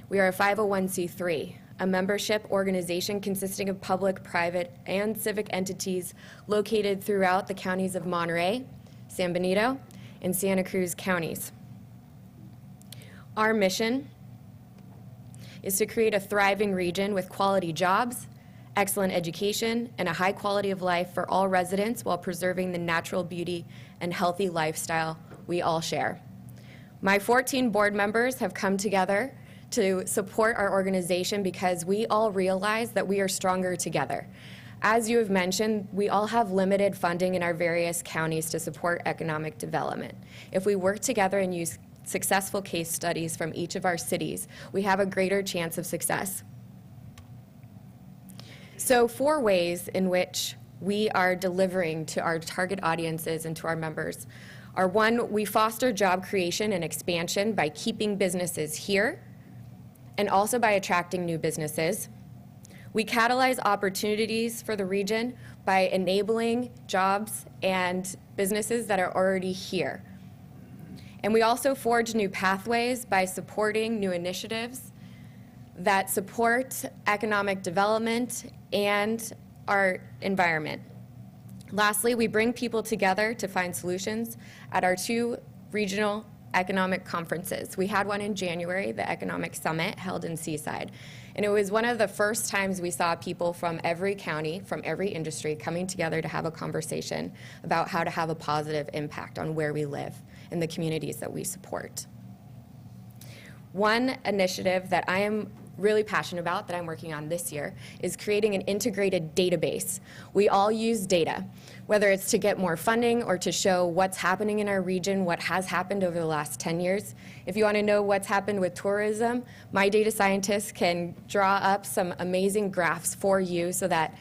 O: We are a 501c3, a membership organization consisting of public, private, and civic entities located throughout the counties of Monterey, San Benito, and Santa Cruz counties. Our mission is to create a thriving region with quality jobs, excellent education, and a high quality of life for all residents while preserving the natural beauty and healthy lifestyle we all share. My 14 board members have come together to support our organization because we all realize that we are stronger together. As you have mentioned, we all have limited funding in our various counties to support economic development. If we work together and use successful case studies from each of our cities, we have a greater chance of success. So 4 ways in which we are delivering to our target audiences and to our members are: 1, we foster job creation and expansion by keeping businesses here and also by attracting new businesses. We catalyze opportunities for the region by enabling jobs and businesses that are already here. And we also forge new pathways by supporting new initiatives that support economic development and our environment. Lastly, we bring people together to find solutions at our 2 regional economic conferences. We had one in January, the Economic Summit held in Seaside. And it was one of the first times we saw people from every county, from every industry, coming together to have a conversation about how to have a positive impact on where we live and the communities that we support. One initiative that I am really passionate about that I'm working on this year is creating an integrated database. We all use data, whether it's to get more funding or to show what's happening in our region, what has happened over the last 10 years. If you want to know what's happened with tourism, my data scientists can draw up some amazing graphs for you so that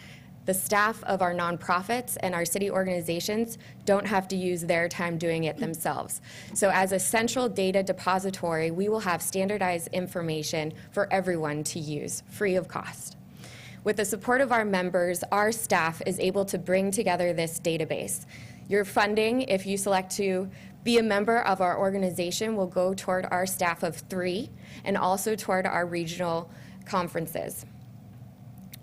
O: the staff of our nonprofits and our city organizations don't have to use their time doing it themselves. So as a central data depository, we will have standardized information for everyone to use, free of cost. With the support of our members, our staff is able to bring together this database. Your funding, if you select to be a member of our organization, will go toward our staff of 3 and also toward our regional conferences.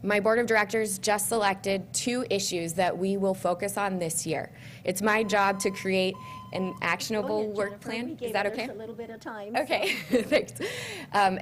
O: My board of directors just selected 2 issues that we will focus on this year. It's my job to create an actionable work plan. Is that okay?
A: A little bit of time.
O: Okay, thanks.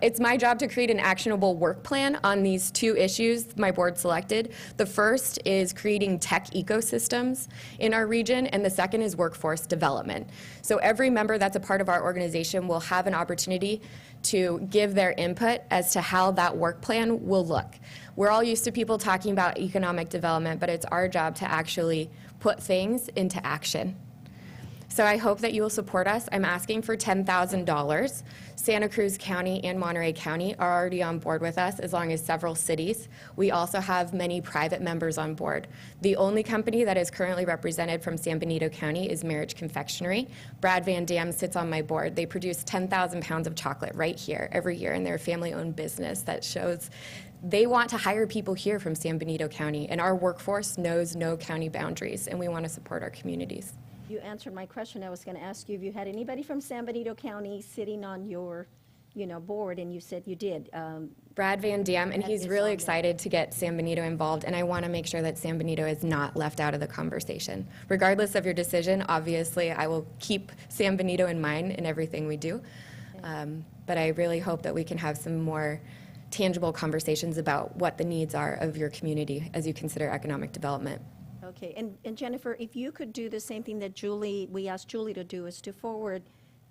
O: It's my job to create an actionable work plan on these 2 issues my board selected. The first is creating tech ecosystems in our region, and the second is workforce development. So every member that's a part of our organization will have an opportunity to give their input as to how that work plan will look. We're all used to people talking about economic development, but it's our job to actually put things into action. So I hope that you will support us. I'm asking for $10,000. Santa Cruz County and Monterey County are already on board with us, as long as several cities. We also have many private members on board. The only company that is currently represented from San Benito County is Marriage Confectionery. Brad Van Dam sits on my board. They produce 10,000 pounds of chocolate right here every year, and they're a family-owned business that shows they want to hire people here from San Benito County, and our workforce knows no county boundaries, and we want to support our communities.
A: You answered my question. I was going to ask you if you had anybody from San Benito County sitting on your, board, and you said you did.
O: Brad Van Dam, and he's
A: is
O: really
A: on there.
O: excited to get San Benito involved, and I want to make sure that San Benito is not left out of the conversation. Regardless of your decision, obviously, I will keep San Benito in mind in everything we do, but I really hope that we can have some more tangible conversations about what the needs are of your community as you consider economic development.
A: Okay, and Jennifer, if you could do the same thing that we asked Julie to do, is to forward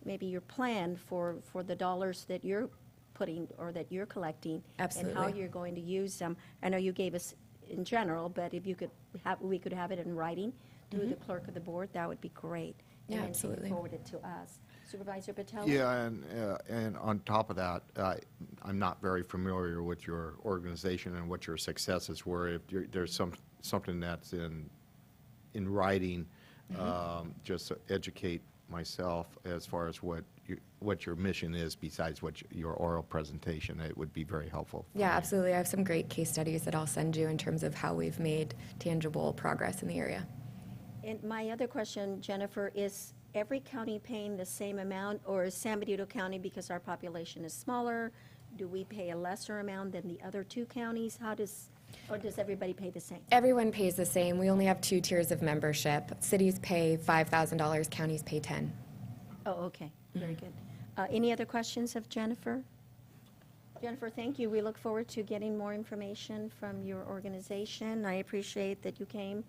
A: maybe your plan for the dollars that you're putting, or that you're collecting. And how
O: Absolutely.
A: you're going to use them. I know you gave us in general, but if you could have, we could have it in writing through the clerk of the board, that would be great.
O: Yeah,
A: And then
O: absolutely.
A: she could forward it to us. Supervisor Patel?
C: Yeah, and on top of that, I'm not very familiar with your organization and what your successes were. If there's something that's in writing, just to educate myself as far as what your mission is besides what your oral presentation, it would be very helpful.
O: Yeah, absolutely. I have some great case studies that I'll send you in terms of how we've made tangible progress in the area.
A: And my other question, Jennifer, is every county paying the same amount, or is San Benito County, because our population is smaller, do we pay a lesser amount than the other two counties? Or does everybody pay the same?
O: Everyone pays the same. We only have 2 tiers of membership. Cities pay $5,000, counties pay $10,000.
A: Oh, okay, very good. Any other questions of Jennifer? Jennifer, thank you. We look forward to getting more information from your organization. I appreciate that you came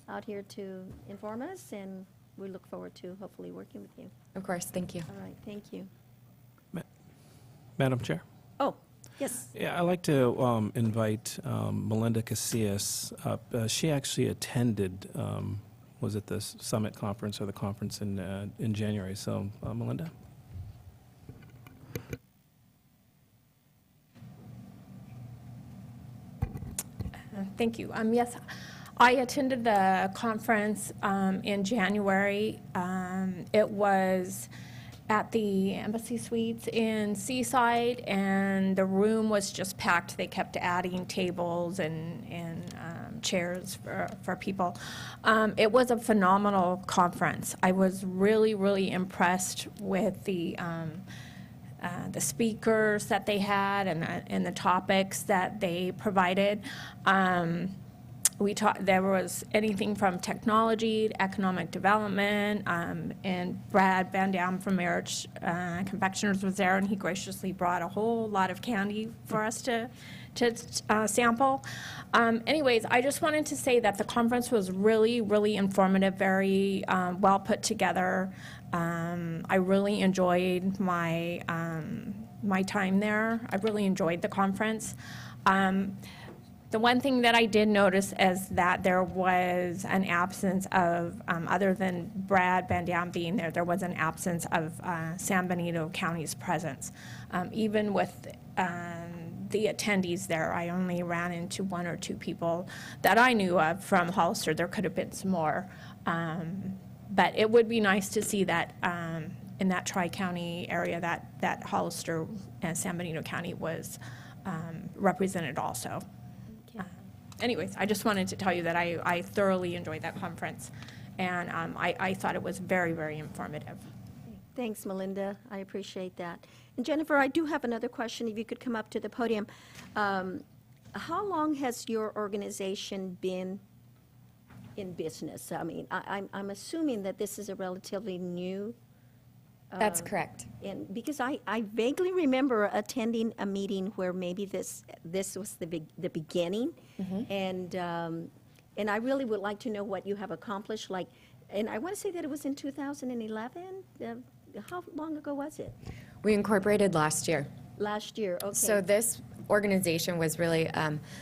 A: out here to inform us, and we look forward to hopefully working with you.
O: Of course, thank you.
A: All right, thank you.
B: Madam Chair?
A: Oh, yes.
B: Yeah, I'd like to invite Melinda Casillas up. She actually attended, was it the summit conference or the conference in January? So, Melinda?
J: Thank you. Yes, I attended the conference in January. It was at the Embassy Suites in Seaside, and the room was just packed. They kept adding tables and chairs for people. It was a phenomenal conference. I was really, really impressed with the speakers that they had and the topics that they provided. There was anything from technology to economic development, and Brad Van Dam from Marriage Confectioners was there, and he graciously brought a whole lot of candy for us to sample. Anyways, I just wanted to say that the conference was really, really informative, very well put together. I really enjoyed my time there. I really enjoyed the conference. The one thing that I did notice is that there was an absence of, other than Brad Van Dam being there, there was an absence of San Benito County's presence. Even with the attendees there, I only ran into 1 or 2 people that I knew of from Hollister. There could have been some more. But it would be nice to see that in that Tri-County area that Hollister and San Benito County was represented also. Anyways, I just wanted to tell you that I thoroughly enjoyed that conference, and I thought it was very, very informative.
A: Thanks, Melinda. I appreciate that. And Jennifer, I do have another question, if you could come up to the podium. How long has your organization been in business? I mean, I'm assuming that this is a relatively new.
O: That's correct.
A: And because I vaguely remember attending a meeting where maybe this was the beginning, and I really would like to know what you have accomplished. Like, and I want to say that it was in 2011. How long ago was it?
O: We incorporated last year.
A: Last year, okay.
O: So this organization was really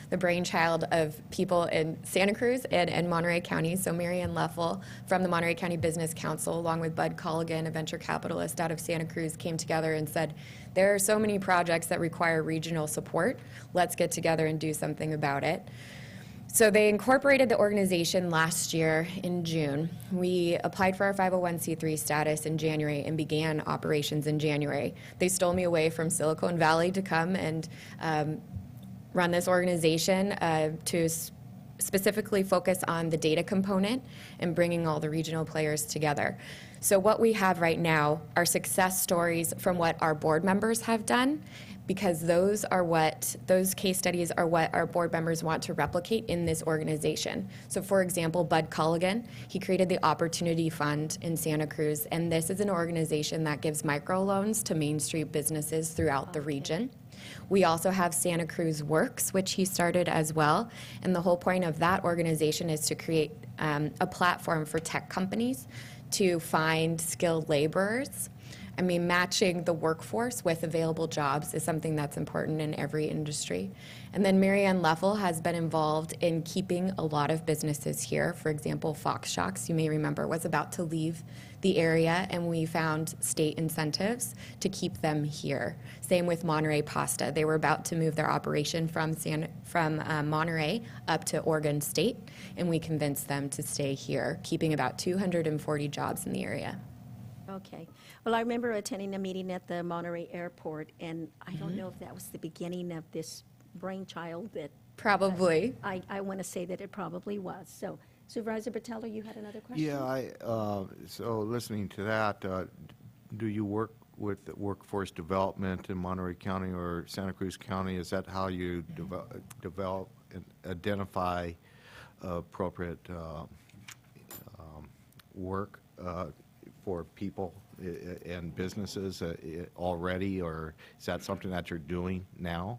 O: the brainchild of people in Santa Cruz and Monterey County. So Mary Ann Leffel from the Monterey County Business Council, along with Bud Colligan, a venture capitalist out of Santa Cruz, came together and said, there are so many projects that require regional support. Let's get together and do something about it. So they incorporated the organization last year in June. We applied for our 501c3 status in January and began operations in January. They stole me away from Silicon Valley to come and run this organization to specifically focus on the data component and bringing all the regional players together. So what we have right now are success stories from what our board members have done, because those case studies are what our board members want to replicate in this organization. So for example, Bud Colligan, he created the Opportunity Fund in Santa Cruz, and this is an organization that gives microloans to Main Street businesses throughout the region. We also have Santa Cruz Works, which he started as well, and the whole point of that organization is to create a platform for tech companies to find skilled laborers I mean, matching the workforce with available jobs is something that's important in every industry. And then Mary Ann Leffel has been involved in keeping a lot of businesses here. For example, Fox Shocks, you may remember, was about to leave the area, and we found state incentives to keep them here. Same with Monterey Pasta. They were about to move their operation from Monterey up to Oregon State, and we convinced them to stay here, keeping about 240 jobs in the area.
A: Okay. Well, I remember attending a meeting at the Monterey Airport, and I don't know if that was the beginning of this brainchild that.
O: Probably.
A: I want to say that it probably was. So Supervisor Botello, you had another question?
C: Yeah, so listening to that, do you work with workforce development in Monterey County or Santa Cruz County? Is that how you develop and identify appropriate work for people and businesses already, or is that something that you're doing now?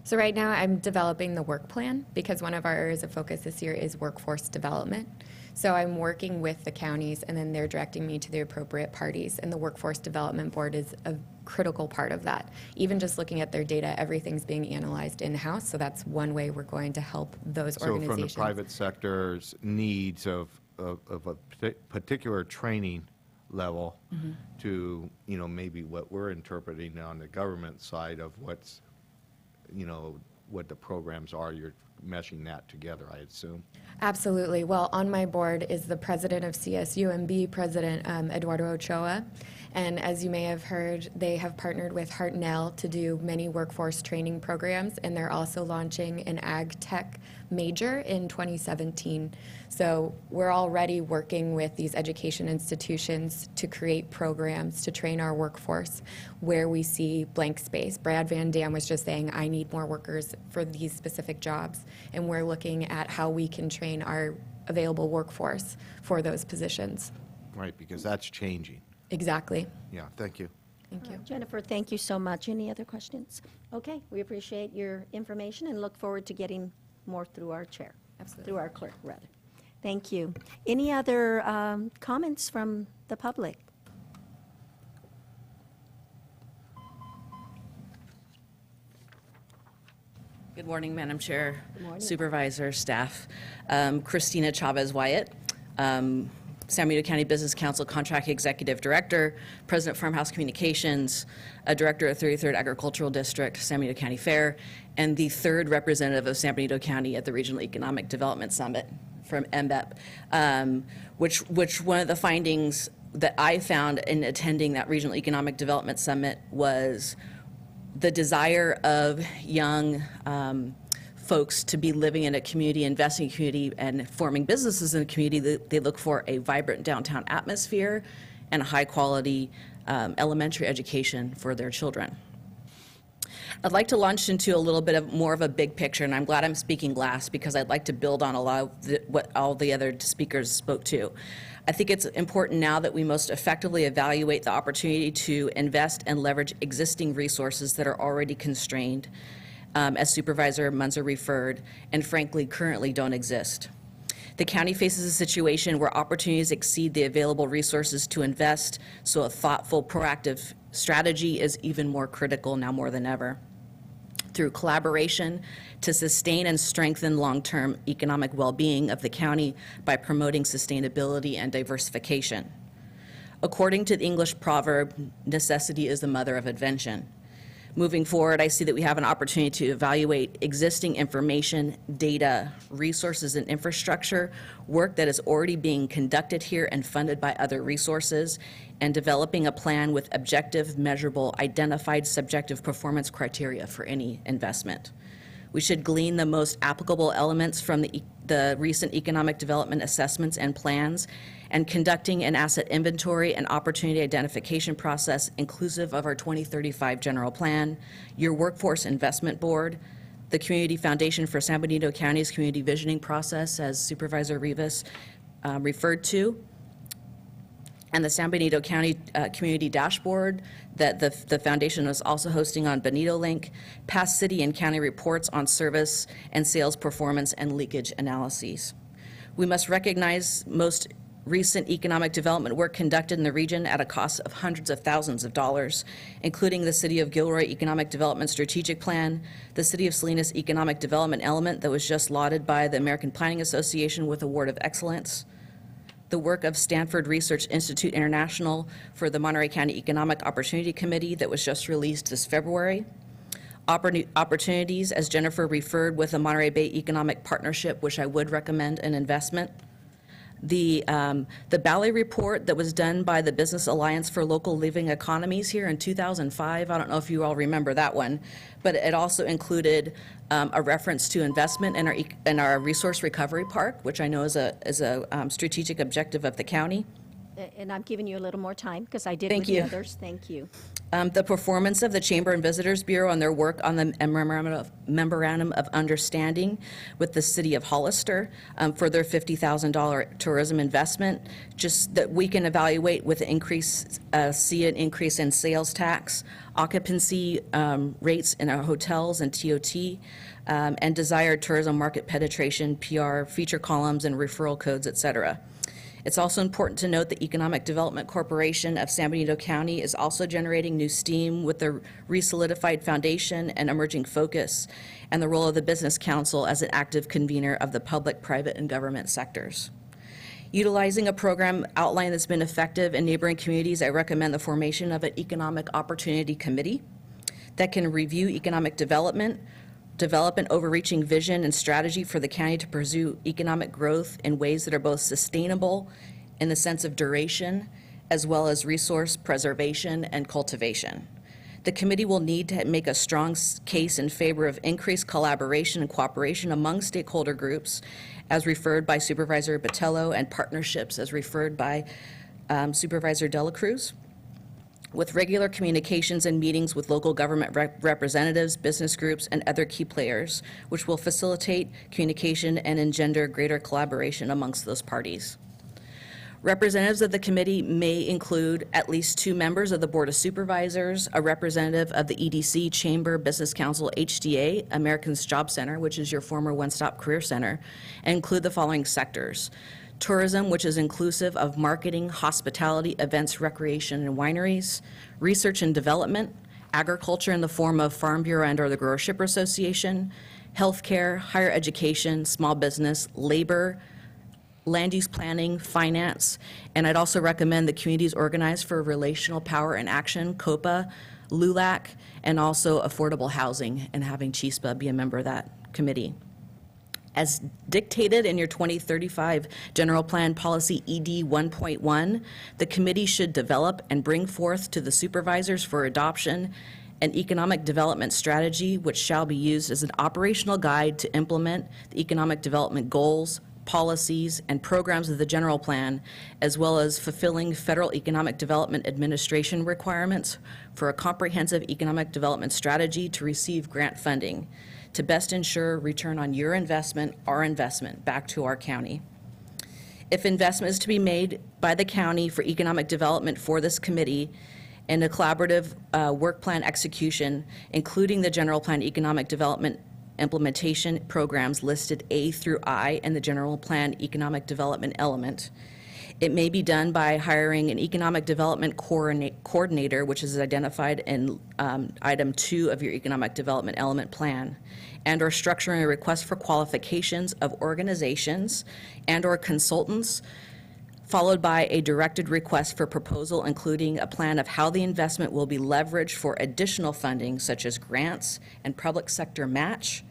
O: So right now I'm developing the work plan because one of our areas of focus this year is workforce development. So I'm working with the counties, and then they're directing me to the appropriate parties, and the Workforce Development Board is a critical part of that. Even just looking at their data, everything's being analyzed in-house, so that's one way we're going to help those organizations.
C: So from the private sector's needs of a particular training level to, maybe what we're interpreting on the government side of what's, what the programs are, you're meshing that together, I assume?
O: Absolutely. Well, on my board is the president of CSUMB, President Eduardo Ochoa. And as you may have heard, they have partnered with Hartnell to do many workforce training programs, and they're also launching an ag tech major in 2017. So we're already working with these education institutions to create programs to train our workforce where we see blank space. Brad Van Dam was just saying, I need more workers for these specific jobs, and we're looking at how we can train our available workforce for those positions.
C: Right, because that's changing.
O: Exactly.
C: Yeah, thank you.
O: Thank you.
A: Jennifer, thank you so much. Any other questions? Okay, we appreciate your information and look forward to getting more through our chair.
O: Absolutely.
A: Through our clerk, rather. Thank you. Any other comments from the public?
P: Good morning, Madam Chair,
A: Good morning.
P: Supervisor, staff. Christina Chavez Wyatt, San Benito County Business Council Contract Executive Director, President Farmhouse Communications, a Director of 33rd Agricultural District, San Benito County Fair, and the third representative of San Benito County at the Regional Economic Development Summit from MBEP, which one of the findings that I found in attending that Regional Economic Development Summit was the desire of young folks to be living in a community, investing in a community, and forming businesses in a community. They look for a vibrant downtown atmosphere and a high-quality elementary education for their children. I'd like to launch into a little bit of more of a big picture, and I'm glad I'm speaking last because I'd like to build on a lot of what all the other speakers spoke to. I think it's important now that we most effectively evaluate the opportunity to invest and leverage existing resources that are already constrained, as Supervisor Munzer referred, and frankly currently don't exist. The county faces a situation where opportunities exceed the available resources to invest, so a thoughtful, proactive strategy is even more critical now more than ever. Through collaboration to sustain and strengthen long-term economic well-being of the county by promoting sustainability and diversification. According to the English proverb, necessity is the mother of invention. Moving forward, I see that we have an opportunity to evaluate existing information, data, resources, and infrastructure, work that is already being conducted here and funded by other resources, and developing a plan with objective, measurable, identified subjective performance criteria for any investment. We should glean the most applicable elements from the recent economic development assessments and plans, and conducting an asset inventory and opportunity identification process inclusive of our 2035 general plan, your workforce investment board, the Community Foundation for San Benito County's community visioning process, as Supervisor Rivas referred to, and the San Benito County Community Dashboard that the foundation is also hosting on Benito Link, past city and county reports on service and sales performance and leakage analyses. We must recognize most recent economic development work conducted in the region at a cost of hundreds of thousands of dollars, including the City of Gilroy Economic Development Strategic Plan, the City of Salinas Economic Development Element that was just lauded by the American Planning Association with Award of Excellence, the work of Stanford Research Institute International for the Monterey County Economic Opportunity Committee that was just released this February, opportunities, as Jennifer referred, with the Monterey Bay Economic Partnership, which I would recommend an investment. The Ballet report that was done by the Business Alliance for Local Living Economies here in 2005. I don't know if you all remember that one, but it also included a reference to investment in our resource recovery park, which I know is a strategic objective of the county.
A: And I'm giving you a little more time because I did
P: Thank
A: with
P: you.
A: the others. Thank you.
P: The performance of the Chamber and Visitors Bureau on their work on the Memorandum of Understanding with the City of Hollister for their $50,000 tourism investment, just that we can evaluate with an increase, see an increase in sales tax, occupancy rates in our hotels and TOT, and desired tourism market penetration, PR, feature columns, and referral codes, et cetera. It's also important to note the Economic Development Corporation of San Benito County is also generating new steam with the resolidified foundation and emerging focus, and the role of the Business Council as an active convener of the public, private, and government sectors. Utilizing a program outline that's been effective in neighboring communities, I recommend the formation of an Economic Opportunity Committee that can review economic development, develop an overreaching vision and strategy for the county to pursue economic growth in ways that are both sustainable in the sense of duration, as well as resource preservation and cultivation. The committee will need to make a strong case in favor of increased collaboration and cooperation among stakeholder groups, as referred by Supervisor Botello, and partnerships, as referred by Supervisor Dela Cruz, with regular communications and meetings with local government representatives, business groups, and other key players, which will facilitate communication and engender greater collaboration amongst those parties. Representatives of the committee may include at least 2 members of the Board of Supervisors, a representative of the EDC, Chamber, Business Council, HDA, Americans Job Center, which is your former One-Stop Career Center, and include the following sectors: tourism, which is inclusive of marketing, hospitality, events, recreation, and wineries; research and development; agriculture in the form of Farm Bureau and/or the Grower Shipper Association; healthcare; higher education; small business; labor; land use planning; finance. And I'd also recommend the Communities Organized for Relational Power and Action, COPA, LULAC, and also affordable housing, and having CHISPA be a member of that committee. As dictated in your 2035 General Plan Policy ED 1.1, the committee should develop and bring forth to the supervisors for adoption an economic development strategy which shall be used as an operational guide to implement the economic development goals, policies, and programs of the general plan, as well as fulfilling federal economic development administration requirements for a comprehensive economic development strategy to receive grant funding, to best ensure return on your investment, our investment, back to our county. If investment is to be made by the county for economic development for this committee and a collaborative work plan execution, including the general plan economic development implementation programs listed A through I in the general plan economic development element, it may be done by hiring an economic development coordinator, which is identified in item 2 of your economic development element plan, and or structuring a request for qualifications of organizations and or consultants, followed by a directed request for proposal, including a plan of how the investment will be leveraged for additional funding, such as grants and public sector match,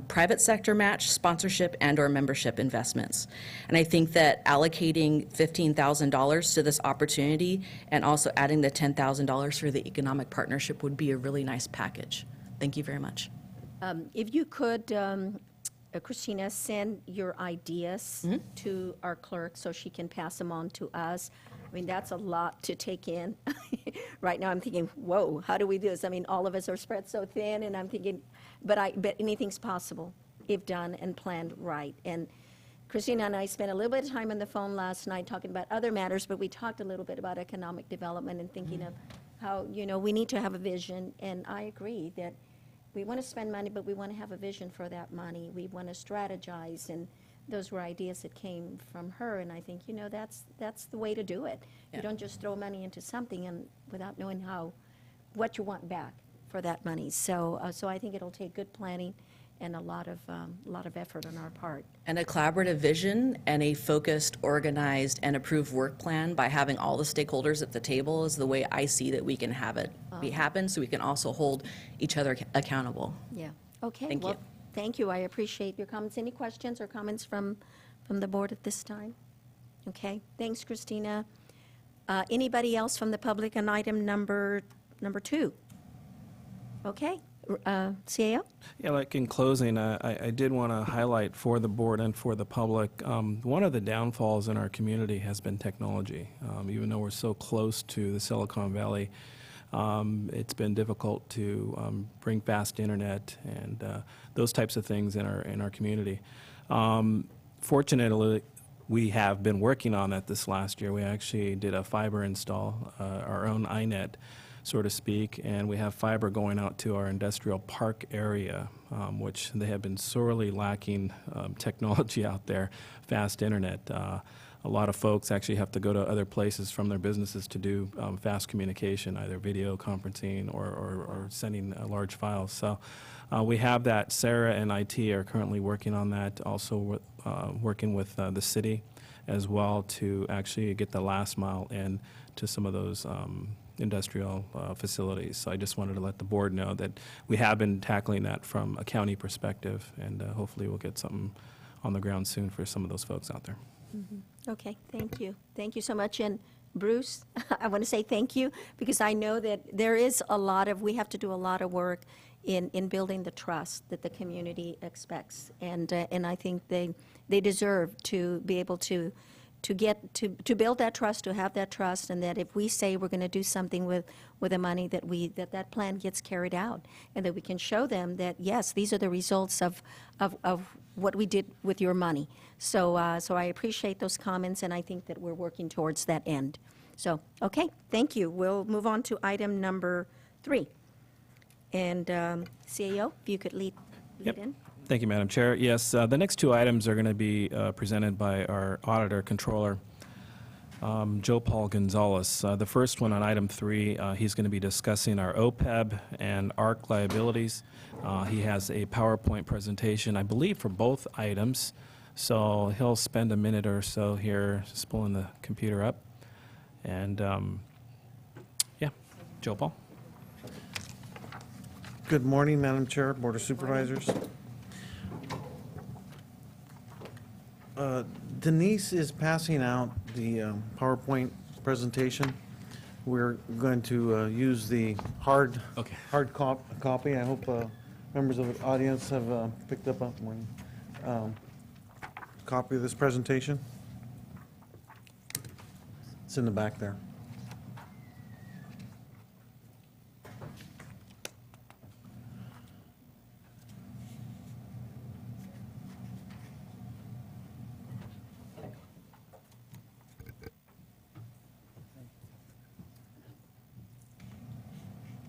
P: private sector match, sponsorship, and or membership investments. And I think that allocating $15,000 to this opportunity and also adding the $10,000 for the economic partnership would be a really nice package. Thank you very much.
A: If you could, Christina, send your ideas to our clerk so she can pass them on to us. I mean, that's a lot to take in. Right now I'm thinking, whoa, how do we do this? I mean, all of us are spread so thin, and I'm thinking, but anything's possible if done and planned right. And Christina and I spent a little bit of time on the phone last night talking about other matters, but we talked a little bit about economic development and thinking of how, we need to have a vision. And I agree that we want to spend money, but we want to have a vision for that money. We want to strategize, and those were ideas that came from her, and I think, that's the way to do it.
P: Yeah.
A: You don't just throw money into something and without knowing what you want back for that money. So I think it'll take good planning and a lot of effort on our part.
P: And a collaborative vision and a focused, organized, and approved work plan by having all the stakeholders at the table is the way I see that we can have it happen, so we can also hold each other accountable.
A: Yeah. Okay.
P: Thank
A: well,
P: you.
A: Thank you. I appreciate your comments. Any questions or comments from the board at this time? Okay. Thanks, Christina. Anybody else from the public on item number 2? Okay. CAO?
B: Yeah, like in closing, I did want to highlight for the board and for the public, one of the downfalls in our community has been technology. Even though we're so close to the Silicon Valley, it's been difficult to bring fast internet and those types of things in our community. Fortunately, we have been working on that this last year. We actually did a fiber install, our own iNet, so to speak, and we have fiber going out to our industrial park area, which they have been sorely lacking technology out there, fast internet. A lot of folks actually have to go to other places from their businesses to do fast communication, either video conferencing or sending large files. So we have that. Sarah and IT are currently working on that, also working with the city as well to actually get the last mile in to some of those industrial facilities. So I just wanted to let the board know that we have been tackling that from a county perspective, and hopefully we'll get something on the ground soon for some of those folks out there.
A: Mm-hmm. Okay, thank you. Thank you so much. And Bruce, I want to say thank you because I know that there is we have to do a lot of work in building the trust that the community expects. And I think they deserve to be able to build that trust, to have that trust, and that if we say we're going to do something with the money, that plan gets carried out, and that we can show them that, yes, these are the results of what we did with your money. So I appreciate those comments, and I think that we're working towards that end. So, okay, thank you. We'll move on to item number 3. And CAO, if you could lead in.
B: Thank you, Madam Chair. Yes, the next 2 items are going to be presented by our auditor controller, Joe Paul Gonzalez. The first one on item 3, he's going to be discussing our OPEB and ARC liabilities. He has a PowerPoint presentation, I believe, for both items. So he'll spend a minute or so here just pulling the computer up. And yeah, Joe Paul.
Q: Good morning, Madam Chair, Board of Supervisors. Denise is passing out the PowerPoint presentation. We're going to use the hard copy. I hope members of the audience have picked up a copy of this presentation. It's in the back there.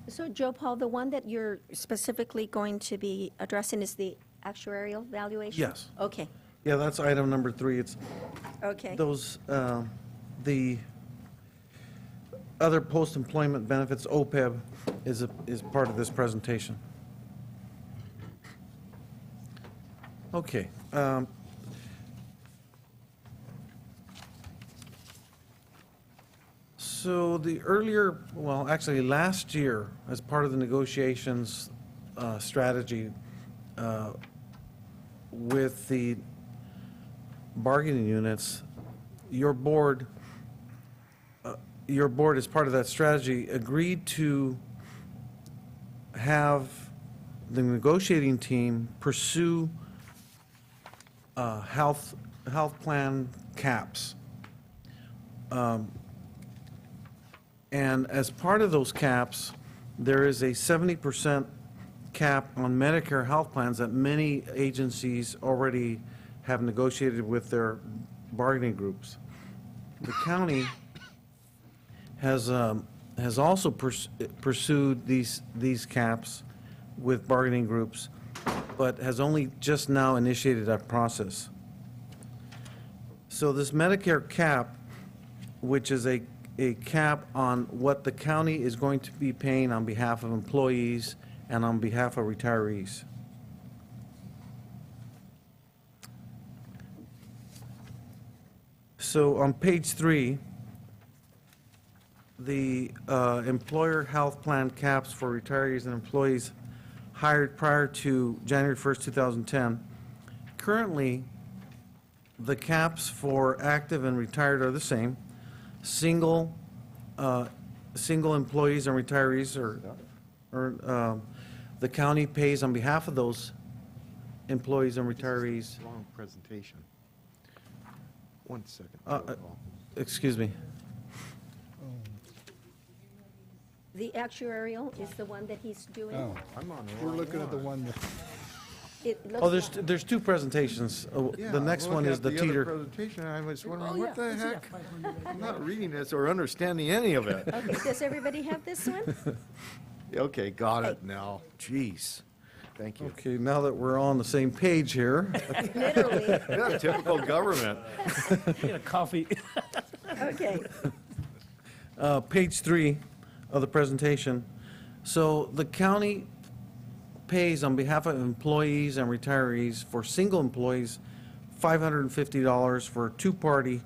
A: So, Joe Paul, the one that you're specifically going to be addressing is the actuarial valuation?
Q: Yes.
A: Okay.
Q: Yeah, that's item number 3. It's
A: Okay.
Q: those, the other post-employment benefits, OPEB, is part of this presentation. Okay. So the earlier, well, actually last year, as part of the negotiations strategy with the bargaining units, your board, as part of that strategy, agreed to have the negotiating team pursue health plan caps. And as part of those caps, there is a 70% cap on Medicare health plans that many agencies already have negotiated with their bargaining groups. The county has also pursued these caps with bargaining groups, but has only just now initiated that process. So this Medicare cap, which is a cap on what the county is going to be paying on behalf of employees and on behalf of retirees. So on page 3, the employer health plan caps for retirees and employees hired prior to January 1st, 2010. Currently, the caps for active and retired are the same. Single employees and retirees the county pays on behalf of those employees and retirees.
C: Wrong presentation. 1 second.
Q: Excuse me.
A: The actuarial is the one that he's doing.
C: Oh, I'm on the We're looking at the one that.
A: It looks
Q: Oh,
A: like-
Q: there's two presentations. The next one is the
C: other
Q: teeter.
C: presentation, and I was wondering, what the heck? I'm not reading this or understanding any of it.
A: Okay, does everybody have this one?
C: Okay, got it now. Jeez. Thank you.
Q: Okay, now that we're on the same page here.
A: Literally.
C: Yeah, typical government.
E: Get a coffee.
A: Okay.
Q: Page 3 of the presentation. So the county pays on behalf of employees and retirees, for single employees, $550, for two-party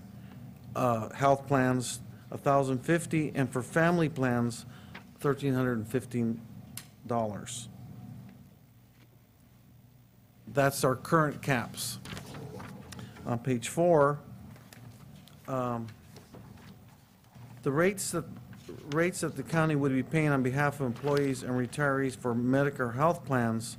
Q: health plans, $1,050, and for family plans, $1,315. That's our current caps. On page 4, the rates that the county would be paying on behalf of employees and retirees for Medicare health plans,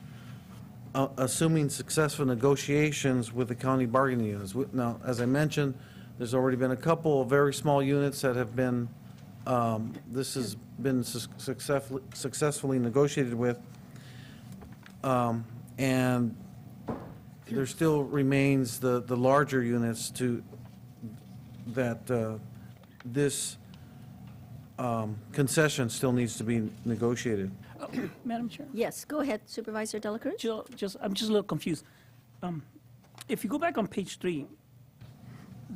Q: assuming successful negotiations with the county bargaining units. Now, as I mentioned, there's already been a couple of very small units that have been, this has been successfully negotiated with, and there still remains the larger units that this concession still needs to be negotiated.
E: Madam Chair?
A: Yes, go ahead, Supervisor Delacruz.
E: I'm just a little confused. If you go back on page 3,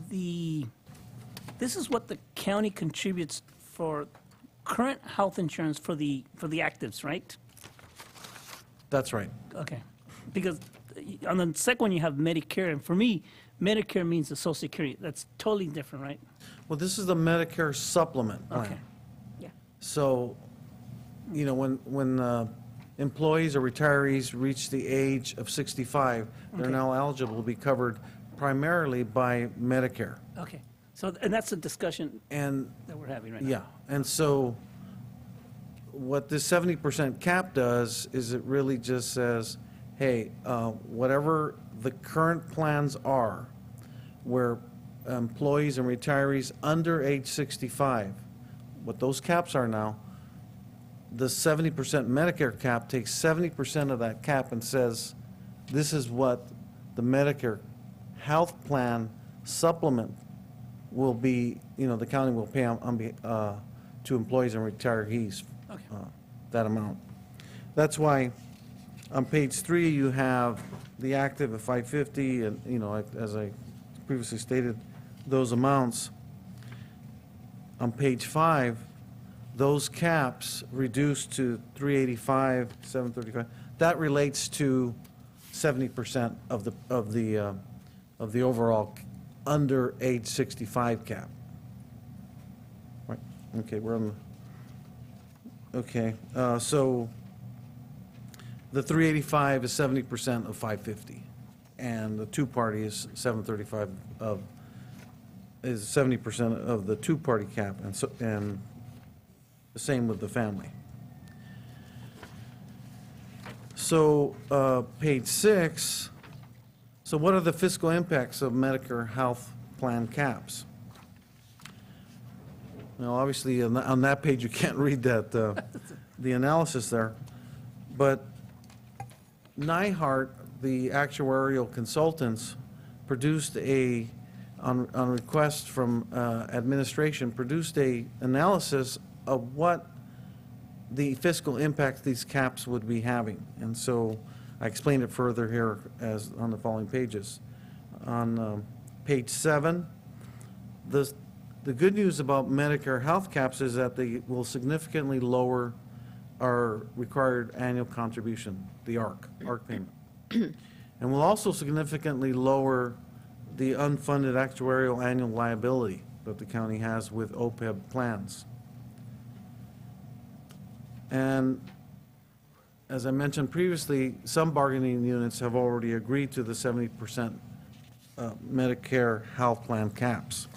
E: this is what the county contributes for current health insurance for the actives, right?
Q: That's right.
E: Okay. Because on the second one, you have Medicare, and for me, Medicare means the Social Security. That's totally different, right?
Q: Well, this is the Medicare supplement plan.
E: Okay.
A: Yeah.
Q: So, you know, when employees or retirees reach the age of 65, they're
E: Okay.
Q: now eligible to be covered primarily by Medicare.
E: Okay. So, and that's the discussion
Q: And,
E: that we're having right now.
Q: yeah, and so what this 70% cap does is it really just says, hey, whatever the current plans are, where employees and retirees under age 65, what those caps are now, the 70% Medicare cap takes 70% of that cap and says, this is what the Medicare health plan supplement will be, you know, the county will pay to employees and retirees,
E: Okay.
Q: that amount. That's why on page 3, you have the active at 550, and, you know, as I previously stated, those amounts. On page 5, those caps reduced to 385, 735. That relates to 70% of the overall under age 65 cap. Right, okay, we're on the, okay, so the 385 is 70% of 550, and the two-party is 735 is 70% of the two-party cap, and the same with the family. So, page 6, so what are the fiscal impacts of Medicare health plan caps? Now, obviously, on that page, you can't read that, the analysis there, but Nyhart, the actuarial consultants, produced on request from administration, produced a analysis of what the fiscal impact these caps would be having. And so I explained it further here as on the following pages. On page 7. The good news about Medicare health caps is that they will significantly lower our required annual contribution, the ARC payment. And will also significantly lower the unfunded actuarial annual liability that the county has with OPEB plans. And as I mentioned previously, some bargaining units have already agreed to the 70% Medicare health plan caps.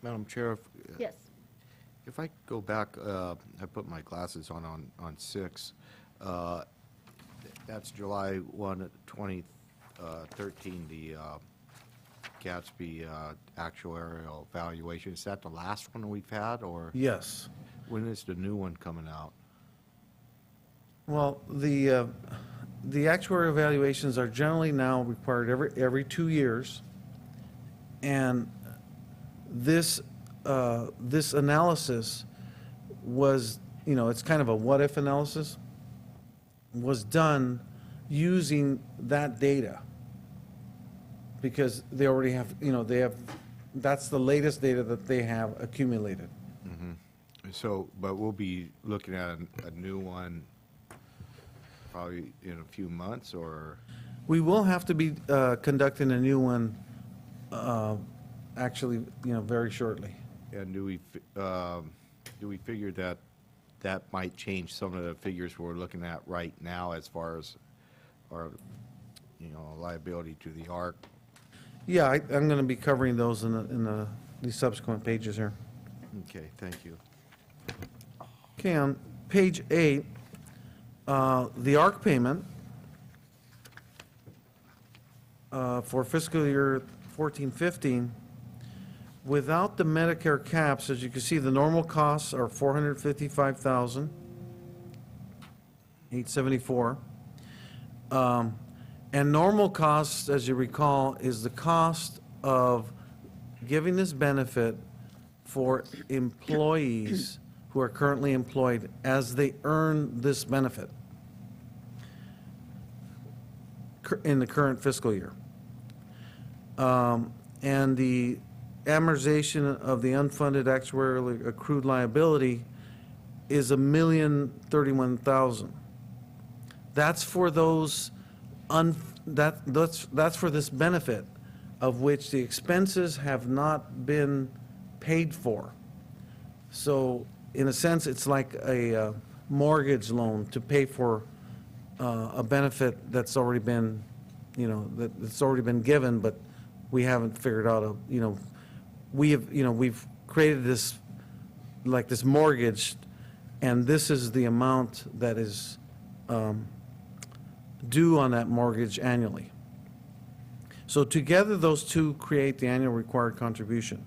C: Madam Chair,
H: Yes.
C: if I go back, I put my glasses on 6. That's July 1, 2013, the Gatsby actuarial valuation. Is that the last one we've had, or?
Q: Yes.
C: When is the new one coming out?
Q: Well, the actuarial evaluations are generally now required every 2 years. And this analysis was, it's kind of a what-if analysis, was done using that data. Because they already have, that's the latest data that they have accumulated.
C: So, but we'll be looking at a new one probably in a few months, or?
Q: We will have to be conducting a new one, actually, very shortly.
C: And do we figure that might change some of the figures we're looking at right now as far as our, liability to the ARC?
Q: Yeah, I'm going to be covering those in the subsequent pages here.
C: Okay, thank you.
Q: Okay, on page 8, the ARC payment for fiscal year 14-15, without the Medicare caps, as you can see, the normal costs are $455,874. And normal costs, as you recall, is the cost of giving this benefit for employees who are currently employed as they earn this benefit in the current fiscal year. And the amortization of the unfunded actuarially accrued liability is $1,031,000. That's for those that's for this benefit of which the expenses have not been paid for. So in a sense, it's like a mortgage loan to pay for a benefit that's already been, that's already been given, but we haven't figured out we've created this, like this mortgage, and this is the amount that is due on that mortgage annually. So together, those two create the annual required contribution,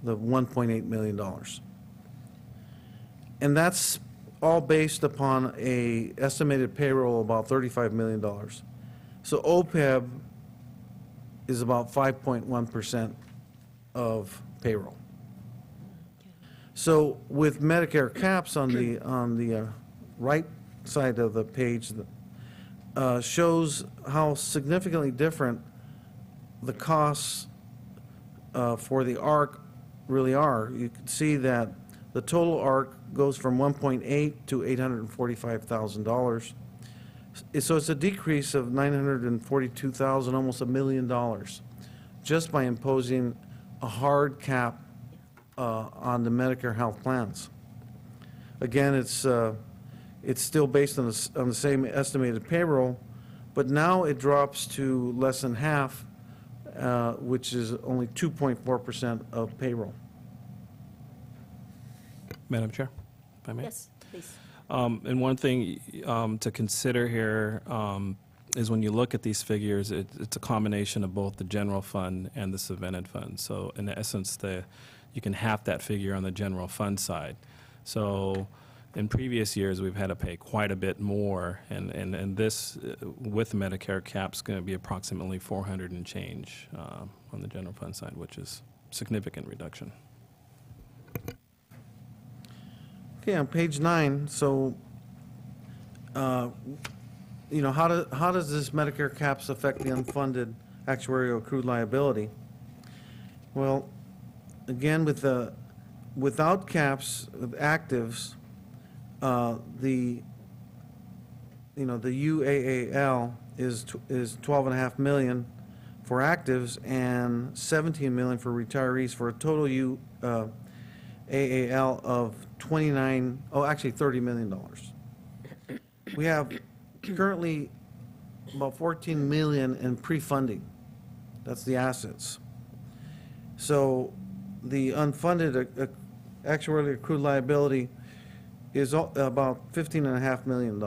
Q: the $1.8 million. And that's all based upon a estimated payroll of about $35 million. So OPEB is about 5.1% of payroll. So with Medicare caps on the right side of the page, shows how significantly different the costs for the ARC really are. You can see that the total ARC goes from $1.8 to $845,000. So it's a decrease of $942,000, almost $1 million, just by imposing a hard cap on the Medicare health plans. Again, it's still based on the same estimated payroll, but now it drops to less than half, which is only 2.4% of payroll.
B: Madam Chair, if I may?
A: Yes, please.
B: And one thing to consider here is when you look at these figures, it's a combination of both the general fund and the subvented fund. So in essence, you can half that figure on the general fund side. So in previous years, we've had to pay quite a bit more, and this, with Medicare caps, going to be approximately 400 and change on the general fund side, which is significant reduction.
Q: Okay, on page 9, so how does this Medicare caps affect the unfunded actuarial accrued liability? Well, again, without caps, with actives, the UAAL is 12.5 million for actives and 17 million for retirees, for a total UAAL of $30 million. We have currently about 14 million in pre-funding. That's the assets. So the unfunded actuarially accrued liability is about $15.5 million.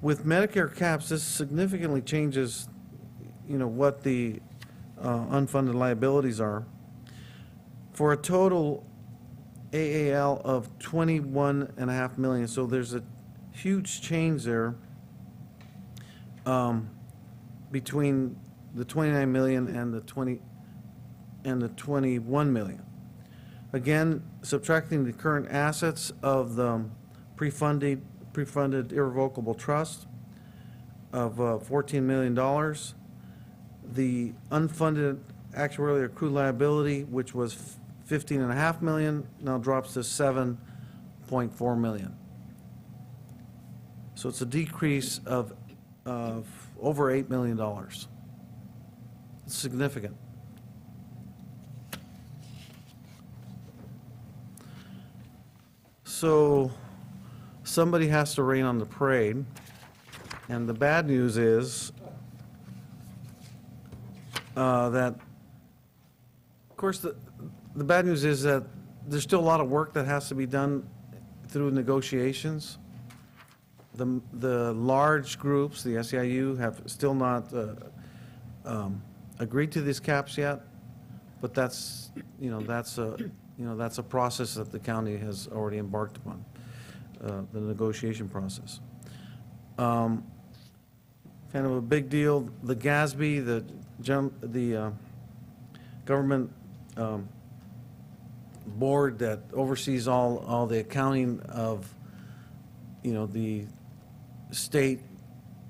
Q: With Medicare caps, this significantly changes, what the unfunded liabilities are. For a total AAL of 21.5 million, so there's a huge change there between the 29 million and the 21 million. Again, subtracting the current assets of the pre-funded irrevocable trust of $14 million, the unfunded actuarially accrued liability, which was 15.5 million, now drops to 7.4 million. So it's a decrease of over $8 million. It's significant. So somebody has to rain on the parade, and the bad news is that, of course, the bad news is that there's still a lot of work that has to be done through negotiations. The large groups, the SEIU, have still not agreed to these caps yet, but that's a process that the county has already embarked upon, the negotiation process. Kind of a big deal, the GASB, the government board that oversees all the accounting of, the state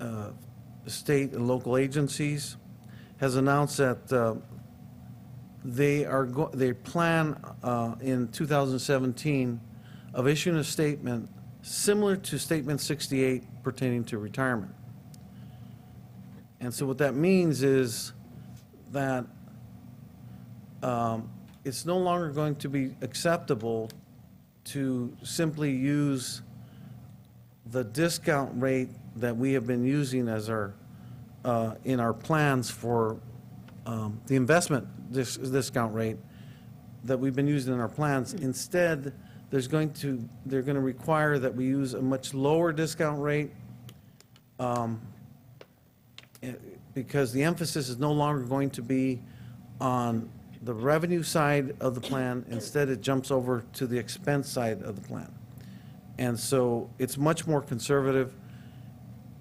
Q: and local agencies, has announced that they plan in 2017 of issuing a statement similar to Statement 68 pertaining to retirement. And so what that means is that it's no longer going to be acceptable to simply use the discount rate that we have been using as our in our plans for the investment discount rate that we've been using in our plans. Instead, they're going to require that we use a much lower discount rate because the emphasis is no longer going to be on the revenue side of the plan. Instead, it jumps over to the expense side of the plan. And so it's much more conservative.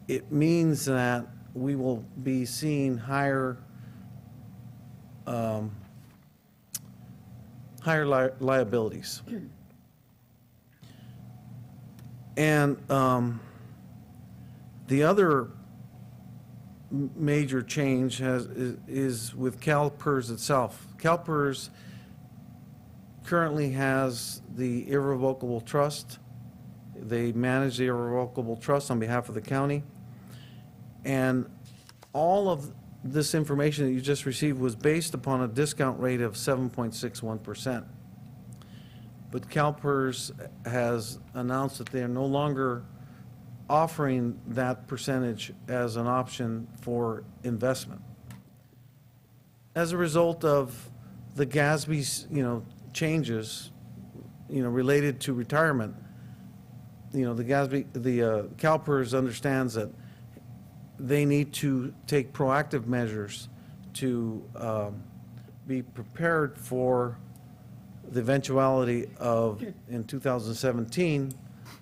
Q: It means that we will be seeing higher liabilities. And the other major change is with CalPERS itself. CalPERS currently has the irrevocable trust. They manage the irrevocable trust on behalf of the county. And all of this information that you just received was based upon a discount rate of 7.61%. But CalPERS has announced that they are no longer offering that percentage as an option for investment. As a result of the GASB's, changes, related to retirement, the CalPERS understands that they need to take proactive measures to be prepared for the eventuality of, in 2017,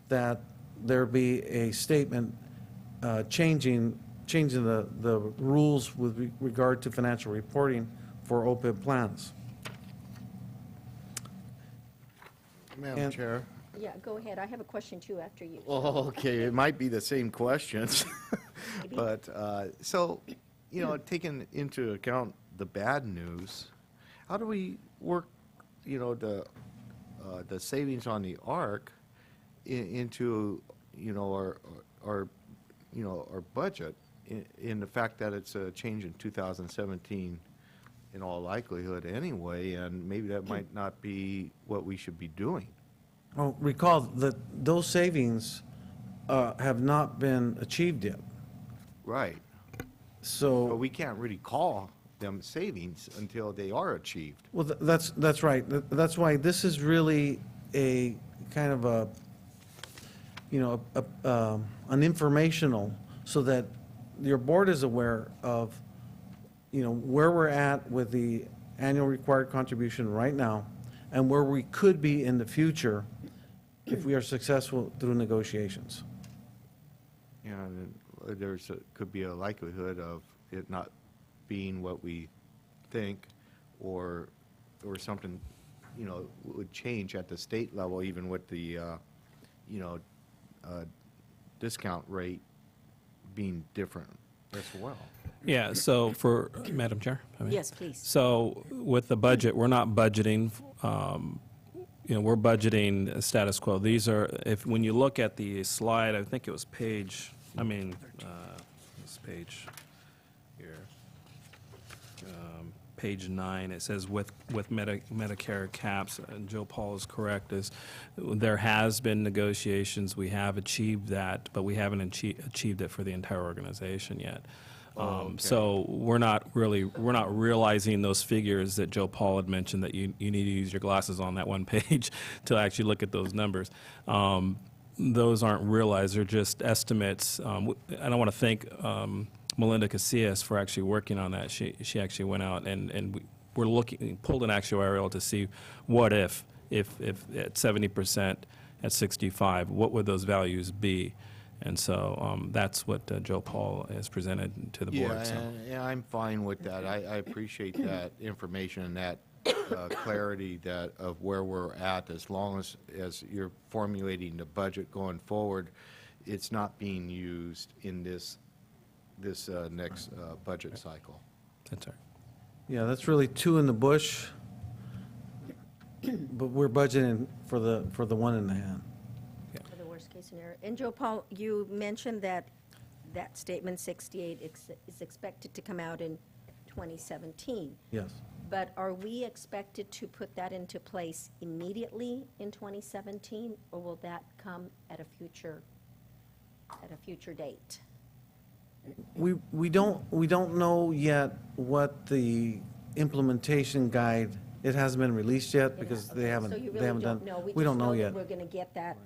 Q: that there be a statement changing the rules with regard to financial reporting for OPEB plans.
N: Madam Chair,
A: Yeah, go ahead. I have a question too after you.
C: Oh, okay, it might be the same questions. But, so, you know, taking into account the bad news, how do we work, you know, the savings on the ARC into, you know, our you know, our budget in the fact that it's a change in 2017 in all likelihood anyway, and maybe that might not be what we should be doing.
Q: Well, recall that those savings have not been achieved yet.
C: Right.
Q: So.
C: But we can't really call them savings until they are achieved.
Q: Well, that's right. That's why this is really a kind of a, you know, an informational, so that your board is aware of, you know, where we're at with the annual required contribution right now, and where we could be in the future if we are successful through negotiations.
C: Yeah, and could be a likelihood of it not being what we think, or something, you know, would change at the state level, even with the, you know, discount rate being different as well.
B: Yeah, so for, Madam Chair? I mean,
A: Yes, please.
B: So with the budget, we're not budgeting, you know, we're budgeting status quo. These are, when you look at the slide, I think it was page, this page here, page 9, it says with Medicare caps, and Joe Paul is correct, is there has been negotiations, we have achieved that, but we haven't achieved it for the entire organization yet.
C: Okay.
B: So we're not realizing those figures that Joe Paul had mentioned, that you need to use your glasses on that one page to actually look at those numbers. Those aren't realized, they're just estimates. And I want to thank Melinda Casillas for actually working on that. She actually went out and we're pulled an actuarial to see what if at 70%, at 65, what would those values be? And so that's what Joe Paul has presented to the board.
C: Yeah,
B: So.
C: and I'm fine with that. I appreciate that information and that clarity that of where we're at, as long as you're formulating the budget going forward, it's not being used in this next budget cycle.
B: That's right.
Q: Yeah, that's really two in the bush, but we're budgeting for the one in the hand.
A: For the worst-case scenario. And Joe Paul, you mentioned that statement 68 is expected to come out in 2017.
Q: Yes.
A: But are we expected to put that into place immediately in 2017, or will that come at a future date?
Q: We don't know yet what the implementation guide, it hasn't been released yet because they haven't
A: So you
Q: done.
A: really don't know?
Q: We don't know
A: just know
Q: yet.
A: that we're going to get that?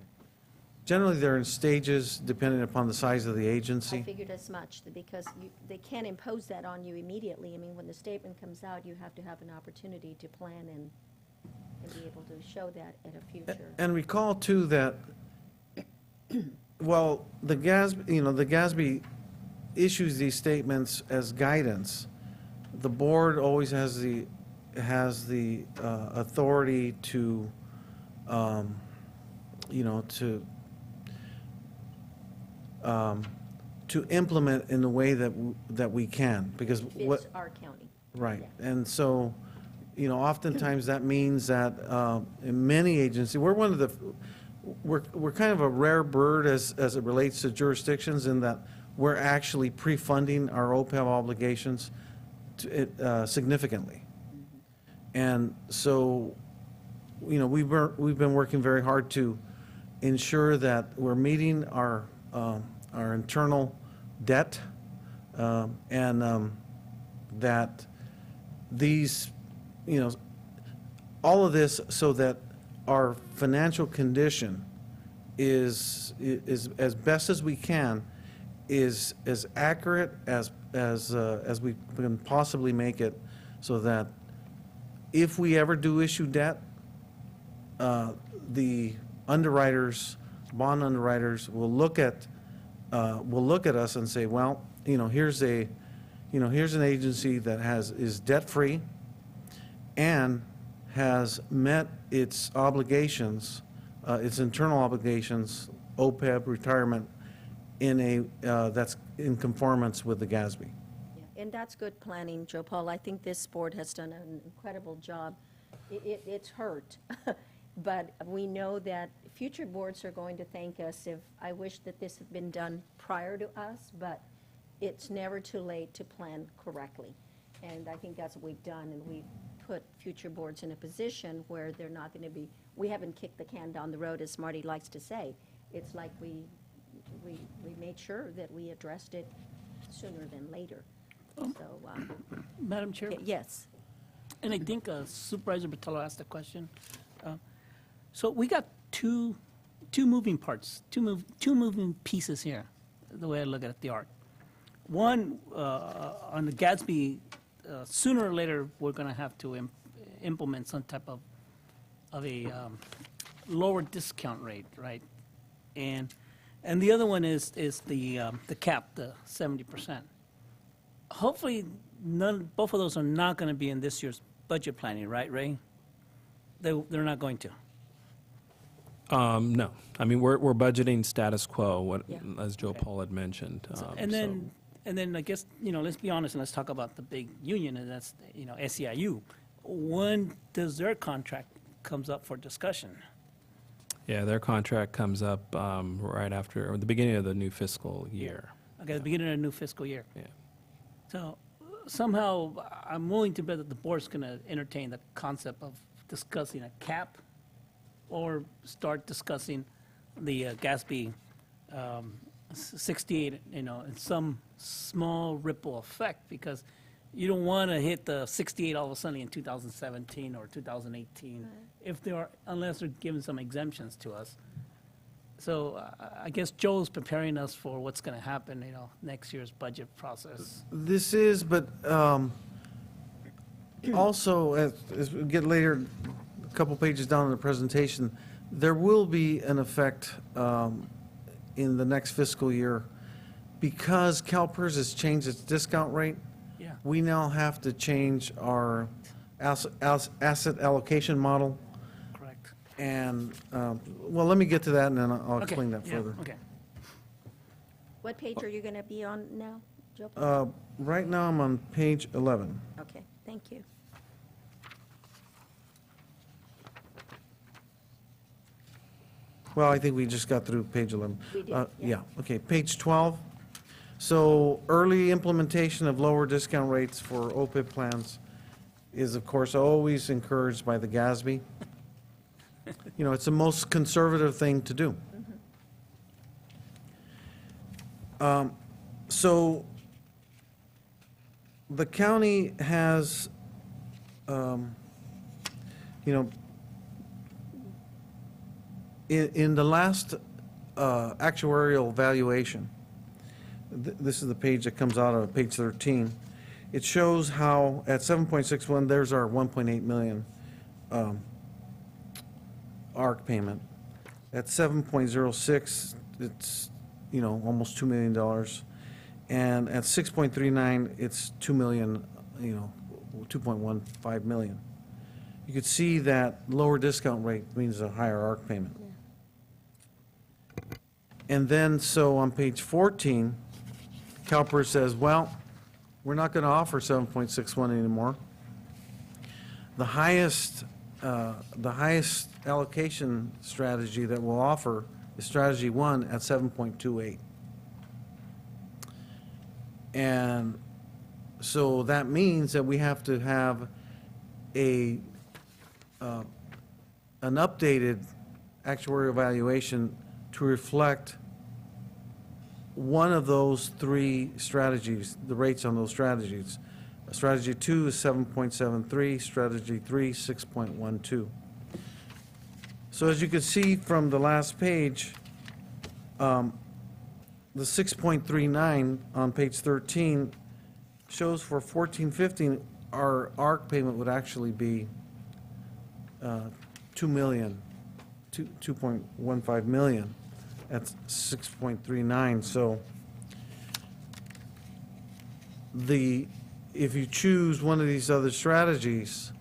Q: Generally, they're in stages depending upon the size of the
A: I
Q: agency.
A: figured as much, because they can't impose that on you immediately. I mean, when the statement comes out, you have to have an opportunity to plan and be able to show that at a future.
Q: And recall too that, well, the GASB issues these statements as guidance. The board always has the authority to, to implement in the way that we can, because what.
A: Fits our county.
Q: Right, and so, oftentimes that means that in many agencies, we're kind of a rare bird as it relates to jurisdictions, in that we're actually pre-funding our OPEB obligations significantly. And so, we've been working very hard to ensure that we're meeting our internal debt, and that these, all of this, so that our financial condition is as best as we can, is as accurate as we can possibly make it, so that if we ever do issue debt, the underwriters, bond underwriters, will look at us and say, well, here's an agency that is debt-free and has met its obligations its internal obligations, OPEB, retirement, that's in conformance with the GASB.
A: Yeah, and that's good planning, Joe Paul. I think this board has done an incredible job. It's hurt, but we know that future boards are going to thank us. I wish that this had been done prior to us, but it's never too late to plan correctly. And I think that's what we've done, and we've put future boards in a position where they're not going to be, we haven't kicked the can down the road, as Marty likes to say. It's like we made sure that we addressed it sooner than later. So,
E: Madam Chair?
A: yes.
E: And I think Supervisor Botello asked a question. So we got two moving parts, two moving pieces here, the way I look at the art. One, on the GASB, sooner or later, we're going to have to implement some type of a lower discount rate, right? And the other one is the cap, the 70%. Hopefully, both of those are not going to be in this year's budget planning, right, Ray? They're not going to.
B: No. I mean, we're budgeting status quo,
A: Yeah.
B: as Joe Paul had mentioned.
E: And then I guess, let's be honest and let's talk about the big union, and that's, SEIU. When does their contract comes up for discussion?
B: Yeah, their contract comes up right after, or the beginning of the new fiscal year.
E: Okay, the beginning of the new fiscal year.
B: Yeah.
E: So somehow, I'm willing to bet that the board's going to entertain the concept of discussing a cap or start discussing the GASB 68, in some small ripple effect, because you don't want to hit the 68 all of a sudden in 2017 or 2018, unless they're giving some exemptions to us. So I guess Joe's preparing us for what's going to happen, next year's budget process.
Q: This is, but also, as we get later, a couple pages down in the presentation, there will be an effect in the next fiscal year. Because CalPERS has changed its discount rate,
E: Yeah.
Q: we now have to change our asset allocation model.
E: Correct.
Q: And, well, let me get to that, and then I'll explain that
E: Yeah,
Q: further.
E: okay.
A: What page are you going to be on now, Joe Paul?
Q: Right now, I'm on page 11.
A: Okay, thank you.
Q: Well, I think we just got through page 11.
A: We did,
Q: Yeah,
A: yeah.
Q: okay, page 12. So early implementation of lower discount rates for OPEB plans is, of course, always encouraged by the GASB. It's the most conservative thing to do. So the county has, in the last actuarial valuation, this is the page that comes out of page 13, it shows how at 7.61, there's our 1.8 million ARC payment. At 7.06, it's, almost $2 million. And at 6.39, it's 2 million, 2.15 million. You could see that lower discount rate means a higher ARC payment. And then, so on page 14, CalPERS says, well, we're not going to offer 7.61 anymore. The highest allocation strategy that we'll offer is strategy 1 at 7.28. And so that means that we have to have an updated actuarial valuation to reflect one of those three strategies, the rates on those strategies. Strategy 2 is 7.73, strategy 3, 6.12. So as you can see from the last page, the 6.39 on page 13 shows for 14-15, our ARC payment would actually be 2 million, 2.15 million. That's 6.39. So if you choose one of these other strategies,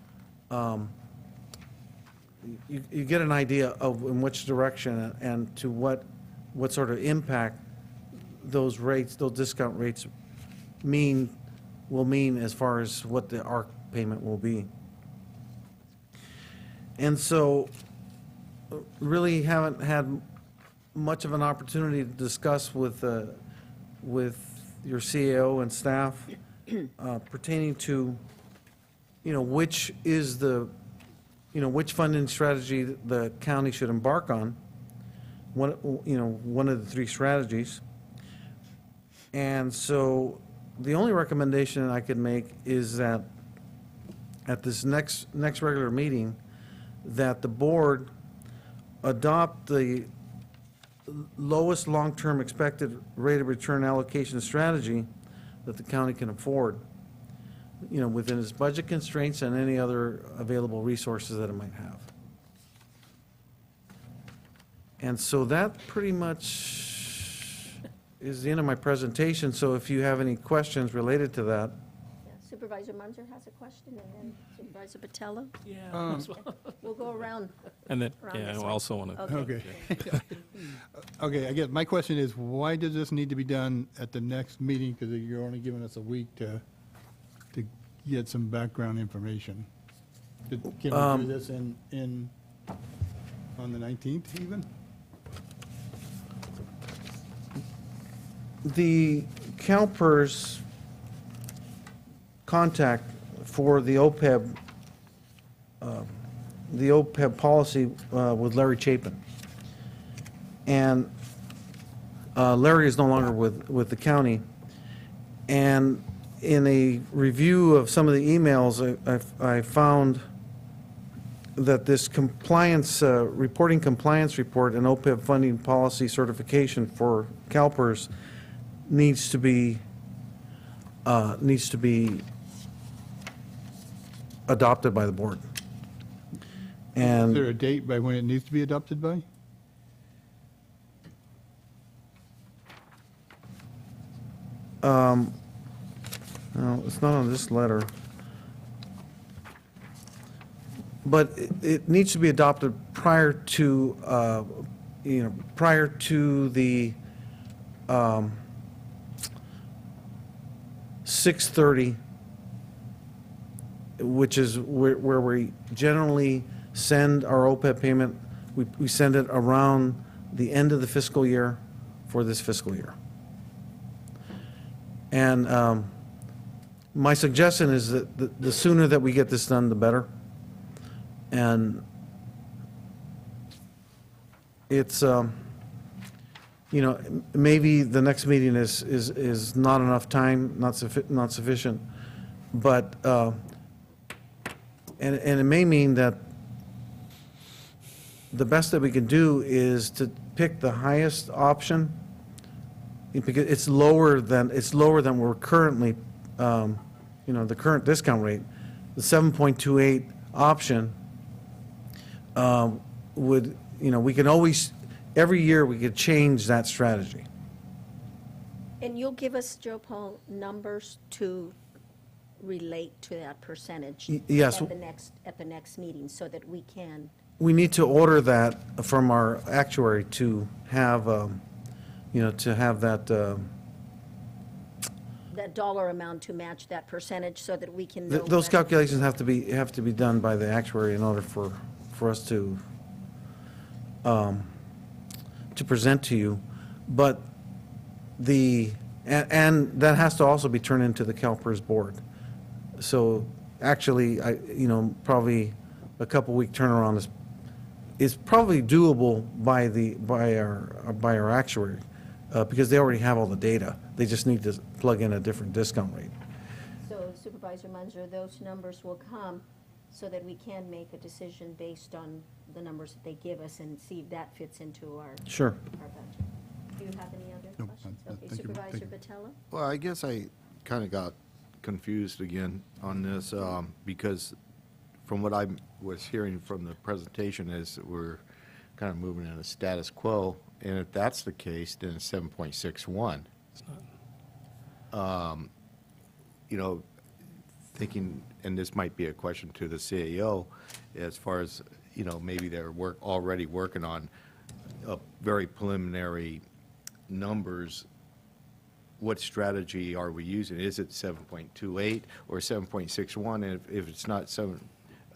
Q: you get an idea of in which direction and to what sort of impact those rates, those discount rates will mean as far as what the ARC payment will be. And so, really haven't had much of an opportunity to discuss with your CAO and staff pertaining to, which is which funding strategy the county should embark on. One of the three strategies. And so, the only recommendation I could make is that at this next regular meeting, that the board adopt the lowest long-term expected rate of return allocation strategy that the county can afford, within its budget constraints and any other available resources that it might have. And so that pretty much is the end of my presentation, so if you have any questions related to that.
A: Yeah, Supervisor Munzer has a question, and then Supervisor Botello.
B: Yeah.
A: We'll go around.
B: And then,
A: around
B: yeah,
A: this
B: I
A: way.
B: also want to.
C: Okay. Okay, I guess my question is, why does this need to be done at the next meeting? Because you're only giving us a week to get some background information. Can we do this on the 19th even?
Q: The CalPERS contact for the OPEB policy with Larry Chapin. And Larry is no longer with the county. And in a review of some of the emails, I found that this compliance, reporting compliance report and OPEB funding policy certification for CalPERS needs to be adopted by the board. And
C: Is there a date by when it needs to be adopted by?
Q: No, it's not on this letter. But it needs to be adopted prior to, prior to the 6:30, which is where we generally send our OPEB payment. We send it around the end of the fiscal year for this fiscal year. And my suggestion is that the sooner that we get this done, the better. And it's, maybe the next meeting is not enough time, not sufficient, but, and it may mean that the best that we can do is to pick the highest option, because it's lower than we're currently, the current discount rate. The 7.28 option would, we can always, every year we could change that strategy.
A: And you'll give us, Joe Paul, numbers to relate to that percentage?
Q: Yes.
A: At the next meeting, so that we can.
Q: We need to order that from our actuary to have, to have that,
A: that dollar amount to match that percentage, so that we can know.
Q: those
A: when-
Q: calculations have to be done by the actuary in order for us to present to you. But and that has to also be turned into the CalPERS board. So actually, probably a couple-week turnaround is probably doable by our actuary, because they already have all the data. They just need to plug in a different discount rate.
A: So Supervisor Munzer, those numbers will come so that we can make a decision based on the numbers that they give us and see if that fits into our
Q: Sure.
A: budget. Do you have any other questions? Okay,
C: thank you.
A: Supervisor Botello?
R: Well, I guess I kind of got confused again on this, because from what I was hearing from the presentation is that we're kind of moving in a status quo, and if that's the case, then it's 7.61. Thinking, and this might be a question to the CAO, as far as, you know, maybe they're already working on very preliminary numbers. What strategy are we using? Is it 7.28 or 7.61? And if it's not 7,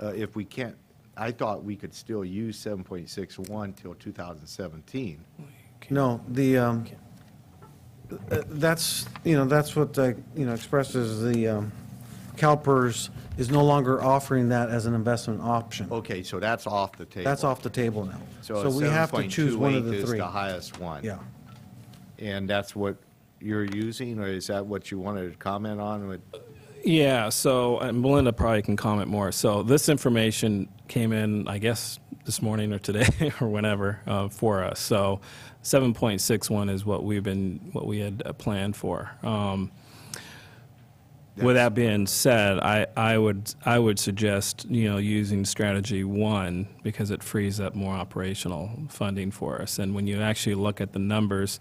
R: if we can't, I thought we could still use 7.61 till 2017.
Q: No, that's, that's what I, expressed as the CalPERS is no longer offering that as an investment option.
R: Okay, so that's off the table.
Q: That's off the table now.
R: So
Q: we have to choose one of the
R: 7.28
Q: three.
R: is the highest one.
Q: Yeah.
R: And that's what you're using, or is that what you wanted to comment on?
B: Yeah, so and Melinda probably can comment more. So this information came in, I guess, this morning or today or whenever for us. So 7.61 is what we had planned for. With that being said, I would suggest using strategy 1 because it frees up more operational funding for us. And when you actually look at the numbers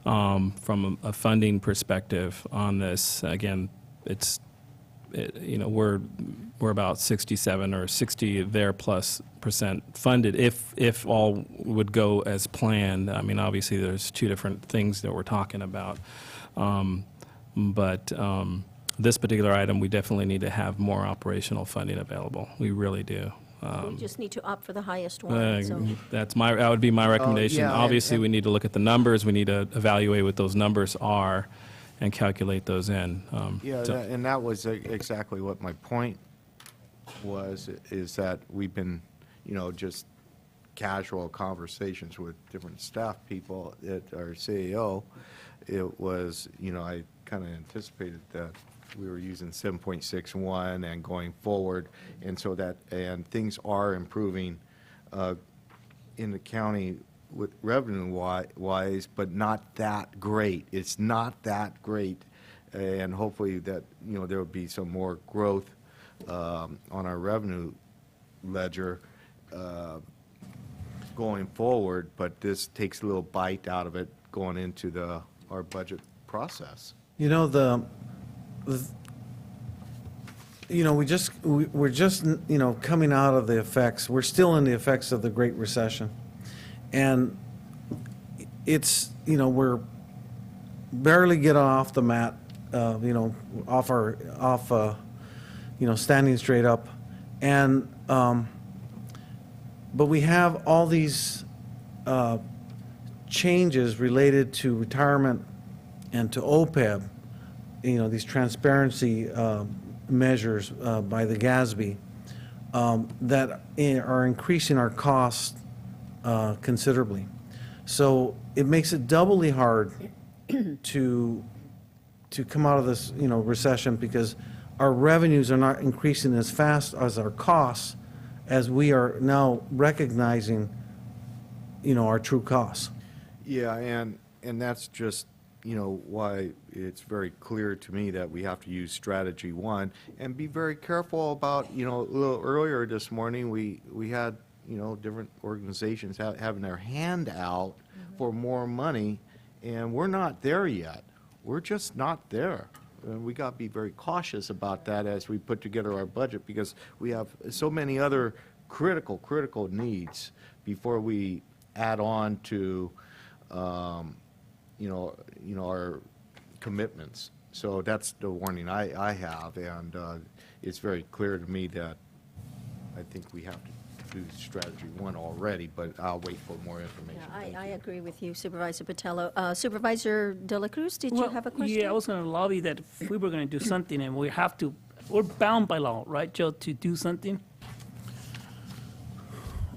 B: from a funding perspective on this, again, we're about 67 or 60 there plus % funded if all would go as planned. I mean, obviously there's two different things that we're talking about, but this particular item we definitely need to have more operational funding available. We really do.
A: We just need to opt for the highest one. So.
B: That would be my recommendation.
R: yeah,
B: Obviously,
R: and
B: we need to look at the numbers. We need to evaluate what those numbers are and calculate those in.
R: And that was exactly what my point was, is that we've been, just casual conversations with different staff people at our CEO. It was, I kind of anticipated that we were using 7.61 and going forward, and so and things are improving in the county with revenue-wise, but not that great. It's not that great, and hopefully that, there will be some more growth on our revenue ledger going forward, but this takes a little bite out of it going into our budget process.
Q: We're just coming out of the effects. We're still in the effects of the Great Recession, and it's we're barely getting off the mat, standing straight up, and but we have all these changes related to retirement and to OPEB. These transparency measures by the GASB that are increasing our costs considerably. So it makes it doubly hard to come out of this, recession, because our revenues are not increasing as fast as our costs, as we are now recognizing, our true costs.
R: Yeah, and that's just why it's very clear to me that we have to use strategy 1 and be very careful about, a little earlier this morning, we had, different organizations having their hand out for more money, and we're not there yet. We're just not there. And we got to be very cautious about that as we put together our budget, because we have so many other critical needs before we add on to our commitments. So that's the warning I have, and it's very clear to me that I think we have to do strategy 1 already, but I'll wait for more information.
A: Yeah, I agree with you, Supervisor Patello. Supervisor De La Cruz, did you have a question?
E: Yeah, I was going to lobby that if we were going to do something, and we're bound by law, right, Joe, to do something?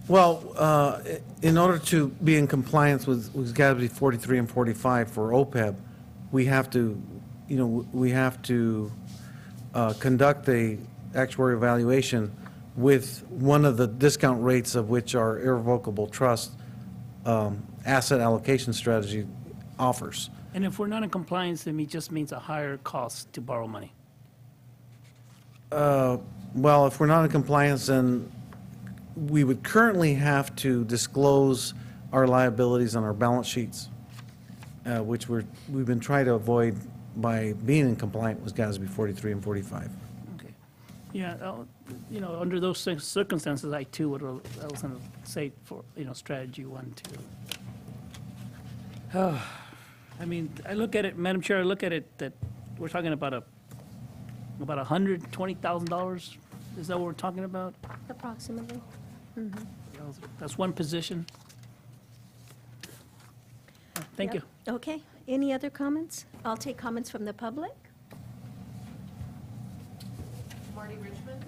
Q: Well, in order to be in compliance with GASB 43 and 45 for OPEB, we have to, conduct a actuarial evaluation with one of the discount rates of which our irrevocable trust asset allocation strategy offers.
E: And if we're not in compliance, then it just means a higher cost to borrow money.
Q: Well, if we're not in compliance, then we would currently have to disclose our liabilities on our balance sheets, which we've been trying to avoid by being in compliance with GASB 43 and 45.
E: Okay. Yeah, under those circumstances, I too I was going to say for, strategy 1, 2. I mean, I look at it, Madam Chair, I look at it that we're talking about $120,000. Is that what we're talking about?
A: Approximately.
E: That's one position. Thank you.
A: Yep. Okay. Any other comments? I'll take comments from the public.
D: Marty Richmond?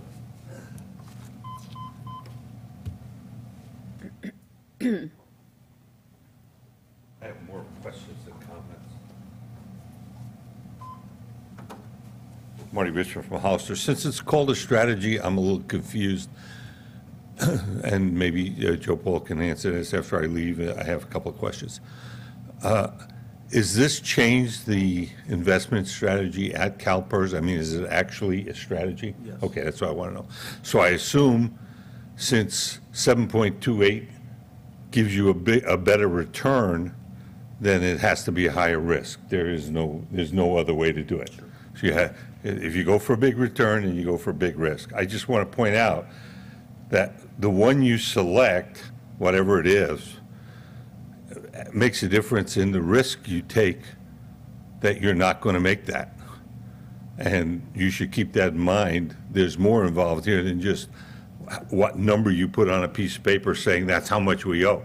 M: I have more questions than comments. Marty Richmond from Hollister. Since it's called a strategy, I'm a little confused. And maybe Joe Paul can answer this after I leave. I have a couple of questions. Is this changed the investment strategy at CalPERS? I mean, is it actually a strategy?
E: Yes.
M: Okay, that's what I want to know. So I assume since 7.28 gives you a better return, then it has to be a higher risk. There's no other way to do it. So if you go for a big return and you go for a big risk. I just want to point out that the one you select, whatever it is, makes a difference in the risk you take that you're not going to make that. And you should keep that in mind. There's more involved here than just what number you put on a piece of paper saying that's how much we owe.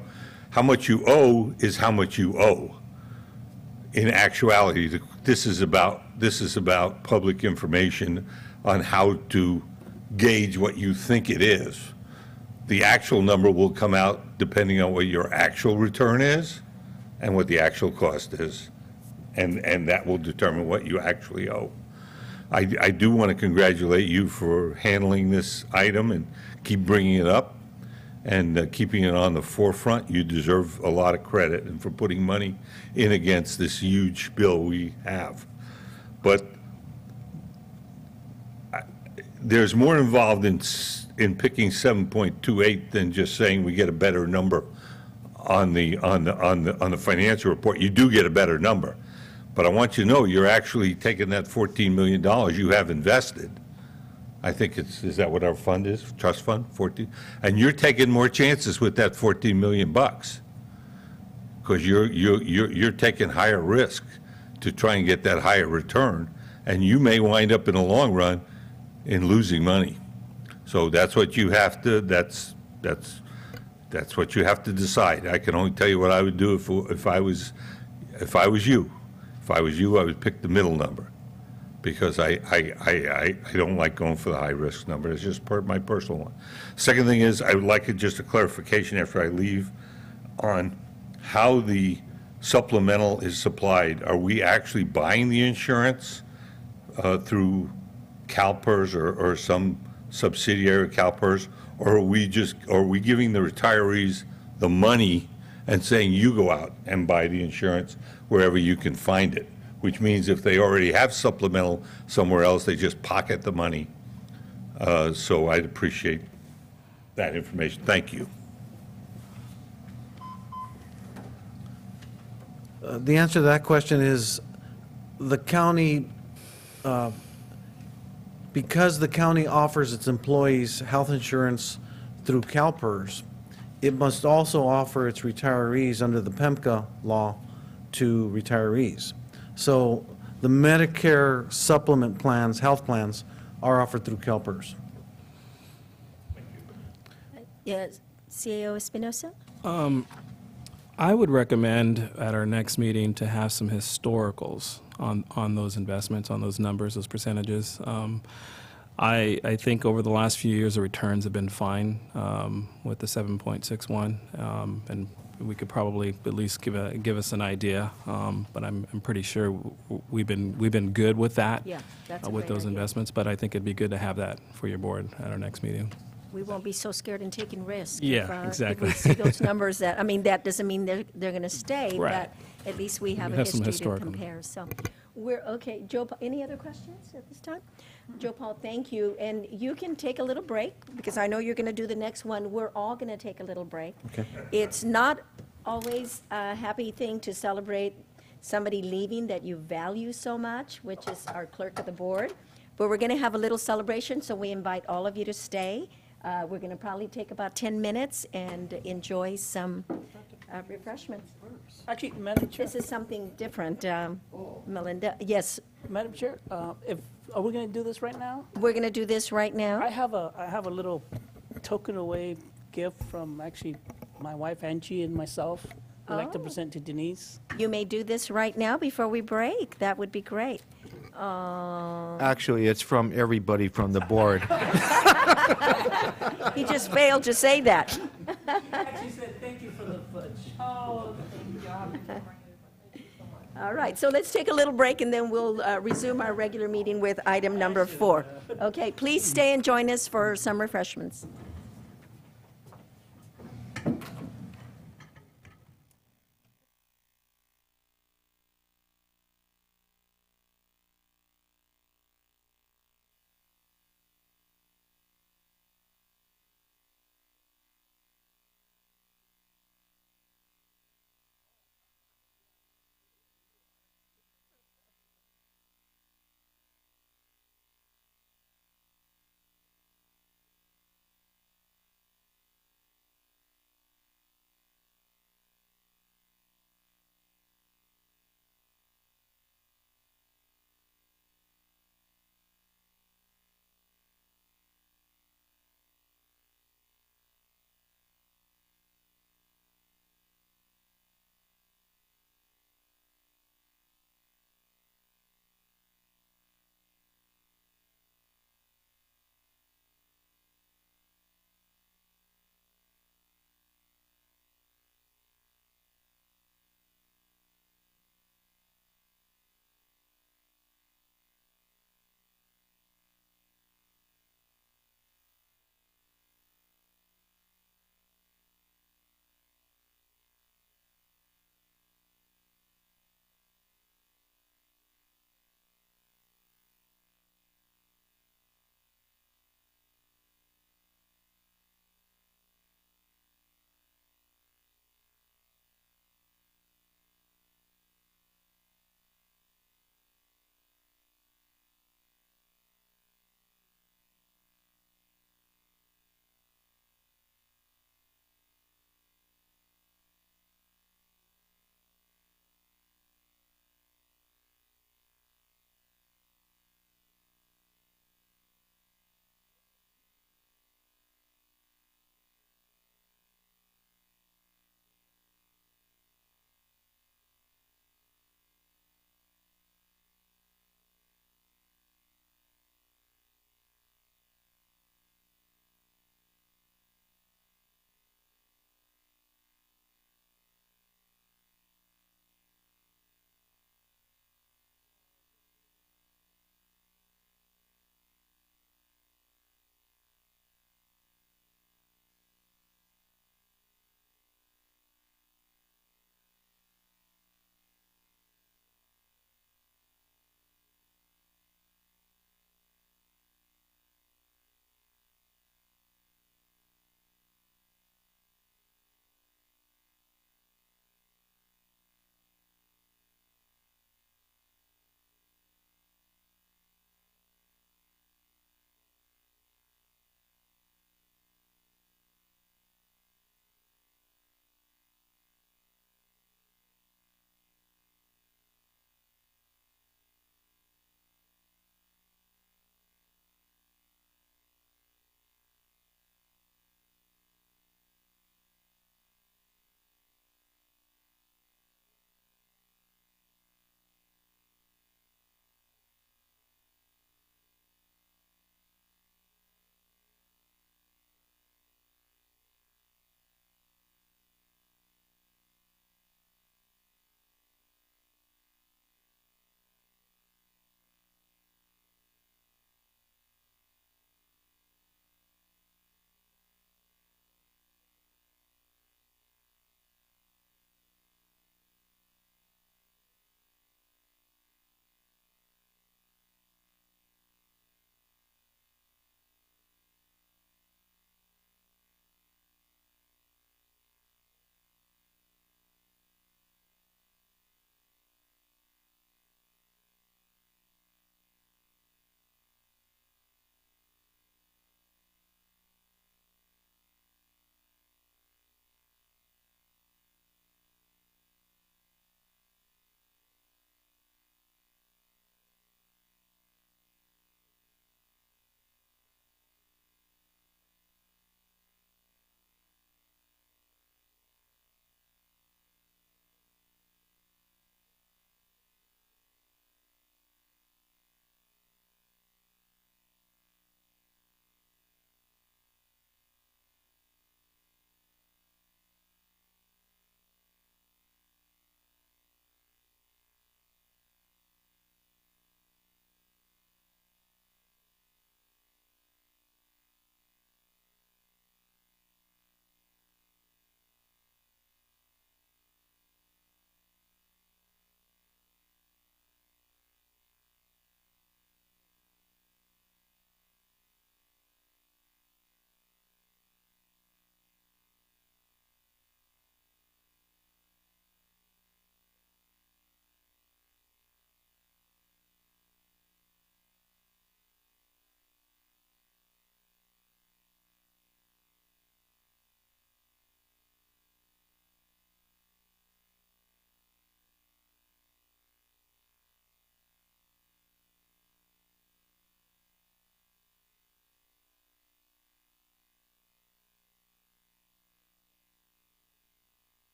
M: How much you owe is how much you owe. In actuality, this is about public information on how to gauge what you think it is. The actual number will come out depending on what your actual return is and what the actual cost is, and that will determine what you actually owe. I do want to congratulate you for handling this item and keep bringing it up and keeping it on the forefront. You deserve a lot of credit and for putting money in against this huge bill we have. But there's more involved in picking 7.28 than just saying we get a better number on the financial report. You do get a better number, but I want you to know you're actually taking that $14 million you have invested. I think is that what our fund is? Trust fund, 14, and you're taking more chances with that 14 million bucks because you're taking higher risk to try and get that higher return, and you may wind up in the long run in losing money. So that's what you have to. That's what you have to decide. I can only tell you what I would do if I was you. If I was you, I would pick the middle number, because I don't like going for the high risk number. It's just my personal one. Second thing is I would like just a clarification after I leave on how the supplemental is supplied. Are we actually buying the insurance through CalPERS or some subsidiary of CalPERS, or are we giving the retirees the money and saying you go out and buy the insurance wherever you can find it, which means if they already have supplemental somewhere else, they just pocket the money. So I'd appreciate that information. Thank you.
Q: The answer to that question is the county, because the county offers its employees health insurance through CalPERS, it must also offer its retirees under the PEMCA law to retirees. So the Medicare supplement plans, health plans, are offered through CalPERS.
A: Yes, CAO Espinosa?
B: I would recommend at our next meeting to have some historicals on those investments, on those numbers, those percentages. I think over the last few years, the returns have been fine with the 7.61, and we could probably at least give us an idea. But I'm pretty sure we've been good with that.
A: Yeah, that's a
B: with
A: great
B: those
A: idea.
B: investments. But I think it'd be good to have that for your board at our next meeting.
A: We won't be so scared in taking risks.
B: Yeah, exactly.
A: If we see those numbers that that doesn't mean they're going to stay,
B: Right.
A: but at least we have
B: We
A: a
B: have some
A: history to
B: historical.
A: compare. So we're okay. Joe, any other questions at this time? Joe Paul, thank you. And you can take a little break because I know you're going to do the next one. We're all going to take a little break.
Q: Okay.
A: It's not always a happy thing to celebrate somebody leaving that you value so much, which is our clerk of the board. But we're going to have a little celebration, so we invite all of you to stay. We're going to probably take about 10 minutes and enjoy some refreshments.
E: Actually, Madam Chair.
A: This is something different, Melinda. Yes,
E: Madam Chair, are we going to do this right now?
A: we're going to do this right now.
E: I have a little token away gift from actually my wife Angie and myself. I'd like to present to Denise.
A: You may do this right now before we break. That would be great.
R: Actually, it's from everybody from the board.
A: He just failed to say that.
E: She said thank you for the fudge. Oh, thank you.
A: All right, so let's take a little break, and then we'll resume our regular meeting with item number 4. Okay, please stay and join us for some refreshments.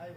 A: Okay,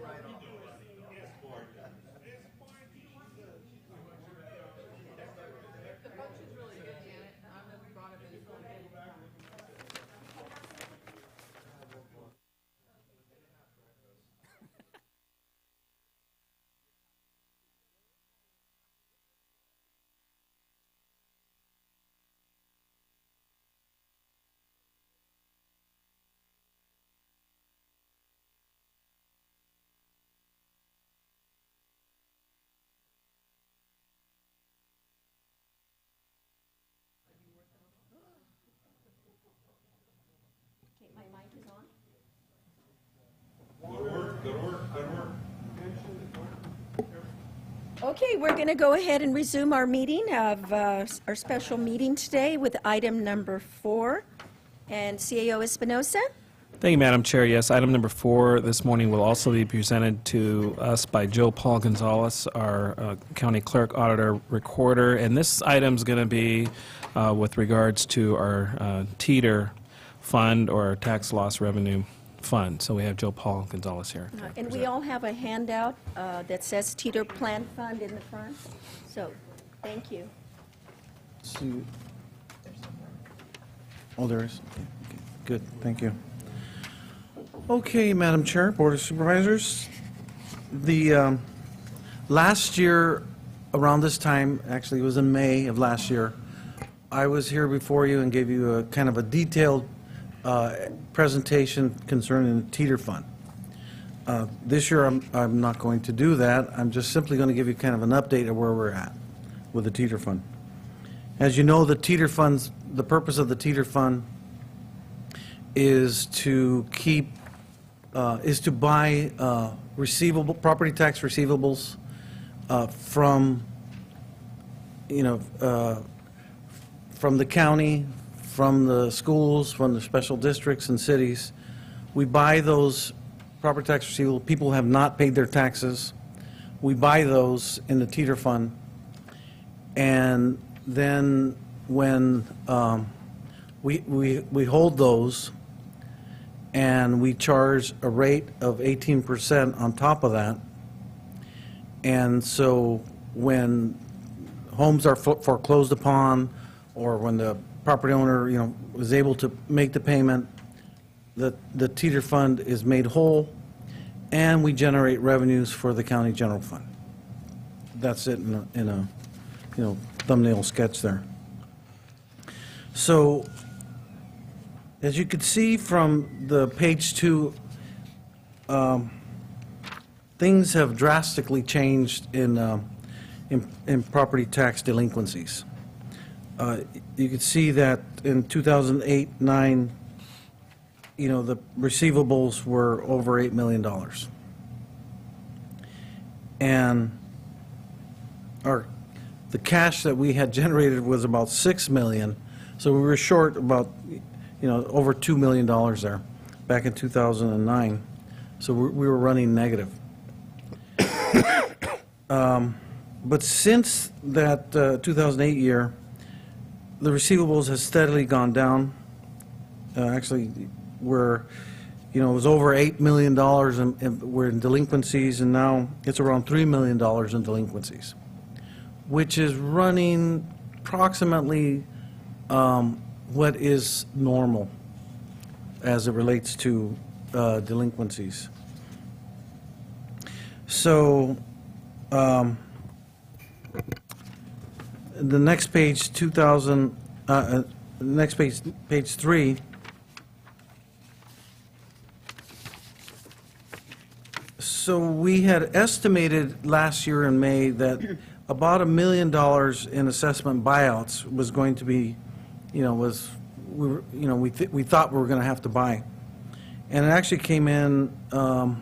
A: my mic is on. Okay, we're going to go ahead and resume our meeting of our special meeting today with item number 4. And CAO Espinosa?
B: Thank you, Madam Chair. Yes, item number 4 this morning will also be presented to us by Joe Paul Gonzalez, our county clerk, auditor, recorder. And this item is going to be with regards to our teeter fund or our tax loss revenue fund. So we have Joe Paul Gonzalez here.
A: And we all have a handout that says Teeter Plan Fund in the front. So, thank you.
Q: Oh, there is? Okay, good, thank you. Okay, Madam Chair, Board of Supervisors. The last year, around this time, actually it was in May of last year, I was here before you and gave you a kind of a detailed presentation concerning the Teeter Fund. This year, I'm not going to do that. I'm just simply going to give you kind of an update of where we're at with the Teeter Fund. As you know, the Teeter Funds, the purpose of the Teeter Fund is to keep, is to buy receivable, property tax receivables from, from the county, from the schools, from the special districts and cities. We buy those property tax receivables. People have not paid their taxes. We buy those in the Teeter Fund. And then when we hold those and we charge a rate of 18% on top of that. And so when homes are foreclosed upon, or when the property owner, was able to make the payment, the Teeter Fund is made whole, and we generate revenues for the county general fund. That's it in a thumbnail sketch there. So, as you could see from the page 2, things have drastically changed in property tax delinquencies. You could see that in 2008-9, the receivables were over $8 million. And the cash that we had generated was about $6 million, so we were short about, over $2 million there back in 2009. So we were running negative. But since that 2008 year, the receivables has steadily gone down. Actually, it was over $8 million and we're in delinquencies, and now it's around $3 million in delinquencies, which is running approximately what is normal as it relates to delinquencies. So the next page, next page 3. So we had estimated last year in May that about $1 million in assessment buyouts was going to be, we thought we were going to have to buy, and it actually came in at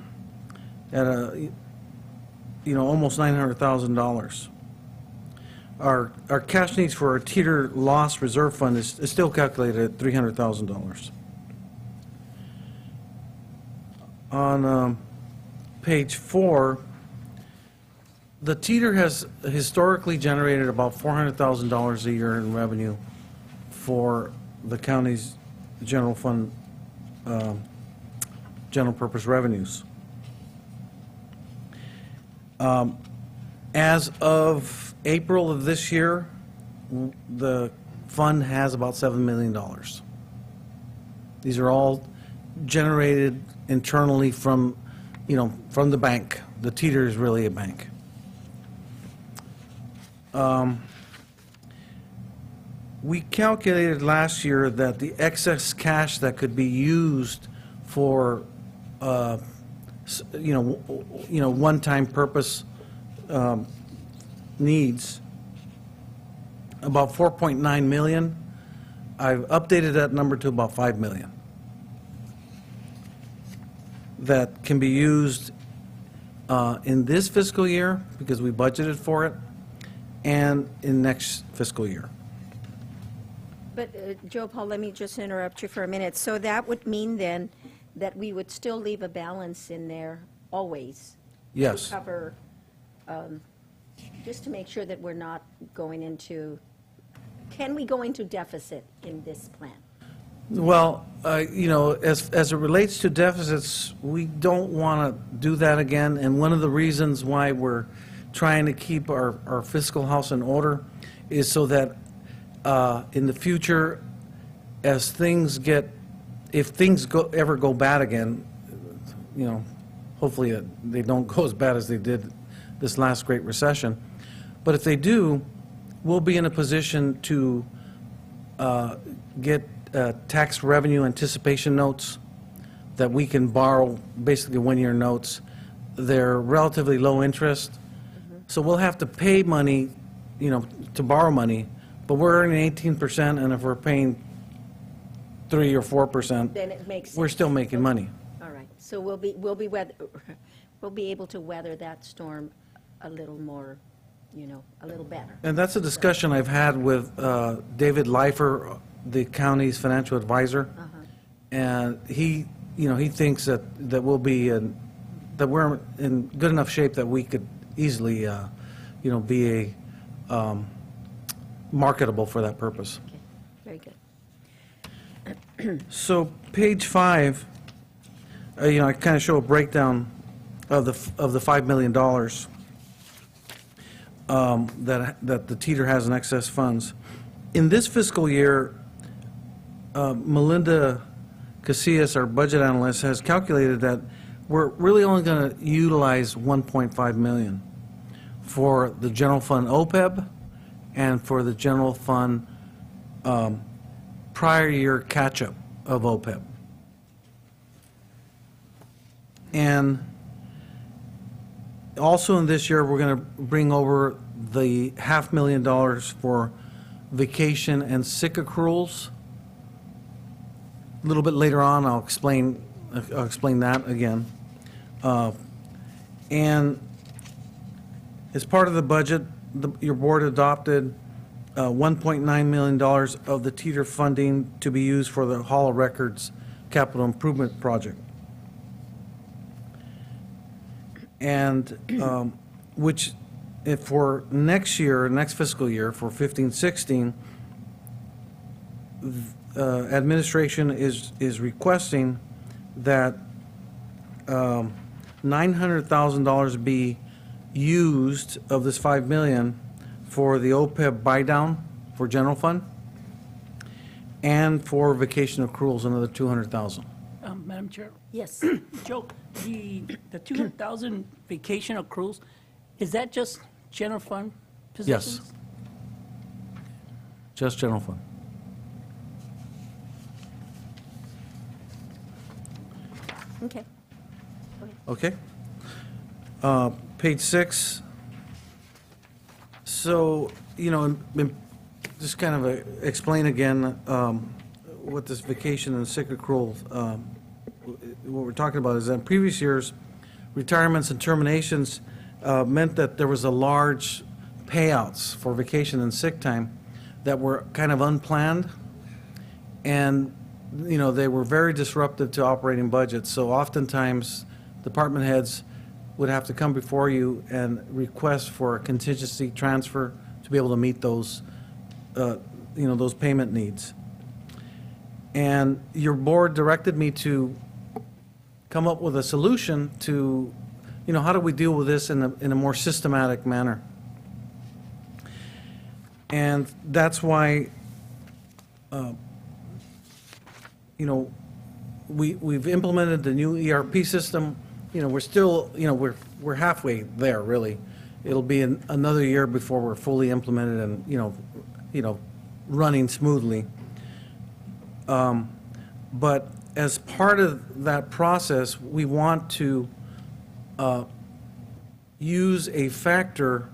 Q: almost $900,000. Our cash needs for our Teeter Loss Reserve Fund is still calculated at $300,000. On page 4, the Teeter has historically generated about $400,000 a year in revenue for the county's general fund, general purpose revenues. As of April of this year, the fund has about $7 million. These are all generated internally from, from the bank. The teeter is really a bank. We calculated last year that the excess cash that could be used for, one-time purpose needs, about 4.9 million. I've updated that number to about 5 million. That can be used in this fiscal year, because we budgeted for it, and in next fiscal year.
A: But, Joe Paul, let me just interrupt you for a minute. So that would mean then that we would still leave a balance in there always?
Q: Yes.
A: To cover, just to make sure that we're not going into, can we go into deficit in this plan?
Q: Well, as it relates to deficits, we don't want to do that again, and one of the reasons why we're trying to keep our fiscal house in order is so that in the future, as things if things ever go bad again, hopefully they don't go as bad as they did this last Great Recession, but if they do, we'll be in a position to get tax revenue anticipation notes that we can borrow, basically one-year notes. They're relatively low interest, so we'll have to pay money, to borrow money, but we're earning 18%, and if we're paying 3 or 4%,
A: Then it makes
Q: we're
A: sense.
Q: still making money.
A: All right, so we'll be able to weather that storm a little more, a little better.
Q: And that's a discussion I've had with David Leifer, the county's financial advisor, and he thinks that we'll be that we're in good enough shape that we could easily, be marketable for that purpose.
A: Okay, very good.
Q: So page 5, I kind of show a breakdown of the $5 million that the teeter has in excess funds. In this fiscal year, Melinda Casillas, our budget analyst, has calculated that we're really only going to utilize 1.5 million for the general fund OPEB and for the general fund prior year catch-up of OPEB. And also in this year, we're going to bring over the $500,000 for vacation and sick accruals. A little bit later on, I'll explain that again. And as part of the budget, your board adopted $1.9 million of the teeter funding to be used for the Hall of Records capital improvement project. And which, if for next year, next fiscal year, for 15-16, administration is requesting that $900,000 be used of this $5 million for the OPEB buy-down for general fund and for vacation accruals, another $200,000.
E: Madam Chair,
A: Yes.
E: Joe, the 200,000 vacation accruals, is that just general fund positions?
Q: Yes. Just general fund.
A: Okay.
Q: Okay. Page 6. So, just kind of explain again what this vacation and sick accrual, what we're talking about is that in previous years, retirements and terminations meant that there was a large payouts for vacation and sick time that were kind of unplanned, and they were very disruptive to operating budgets. So oftentimes, department heads would have to come before you and request for a contingency transfer to be able to meet those, those payment needs. And your board directed me to come up with a solution to how do we deal with this in a more systematic manner? And that's why, we've implemented the new ERP system. We're still, we're halfway there, really. It'll be another year before we're fully implemented and, running smoothly. But as part of that process, we want to use a factor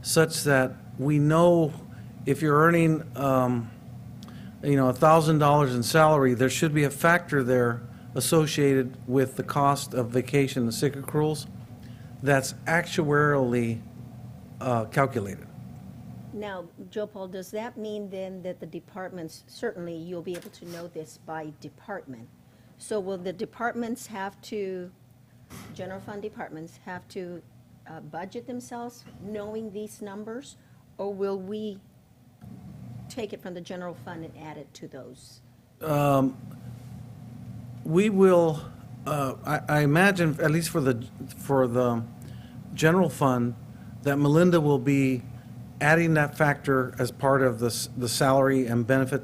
Q: such that we know if you're earning, $1,000 in salary, there should be a factor there associated with the cost of vacation and sick accruals that's actuarially calculated.
A: Now, Joe Paul, does that mean then that the departments, certainly you'll be able to know this by department. So will the departments have to, general fund departments have to budget themselves knowing these numbers? Or will we take it from the general fund and add it to those?
Q: We will, I imagine, at least for the general fund, that Melinda will be adding that factor as part of the salary and benefit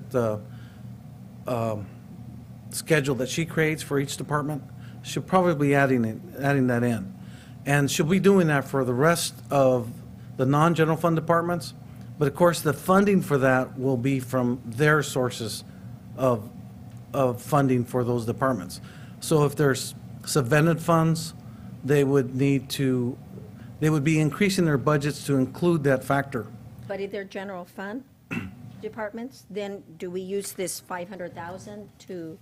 Q: schedule that she creates for each department. She'll probably be adding that in. And she'll be doing that for the rest of the non-general fund departments. But of course, the funding for that will be from their sources of funding for those departments. So if there's subvented funds, they would be increasing their budgets to include that factor.
A: But if they're general fund departments, then do we use this 500,000 to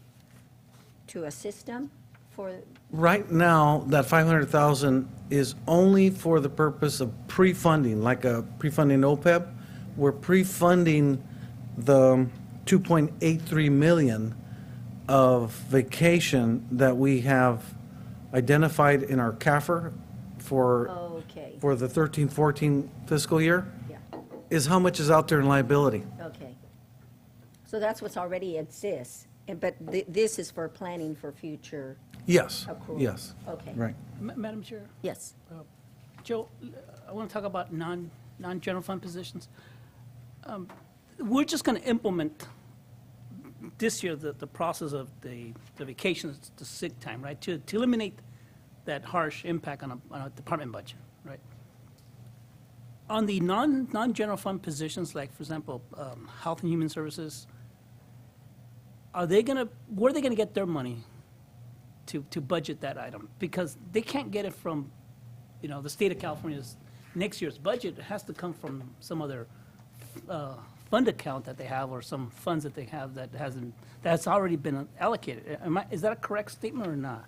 A: assist them for?
Q: Right now, that 500,000 is only for the purpose of pre-funding, like a pre-funding OPEB. We're pre-funding the 2.83 million of vacation that we have identified in our CAFR for the 13-14 fiscal year,
A: Yeah.
Q: is how much is out there in liability.
A: Okay. So that's what's already exists, but this is for planning for future
Q: Yes,
A: accrual?
Q: yes.
A: Okay.
Q: Right.
E: Madam Chair?
A: Yes.
E: Joe, I want to talk about non-general fund positions. We're just going to implement this year the process of the vacations, the sick time, right? To eliminate that harsh impact on a department budget, right? On the non-general fund positions, like, for example, Health and Human Services, where are they gonna get their money to budget that item? Because they can't get it from, the state of California's next year's budget. It has to come from some other fund account that they have, or some funds that they have that's already been allocated. Is that a correct statement or not?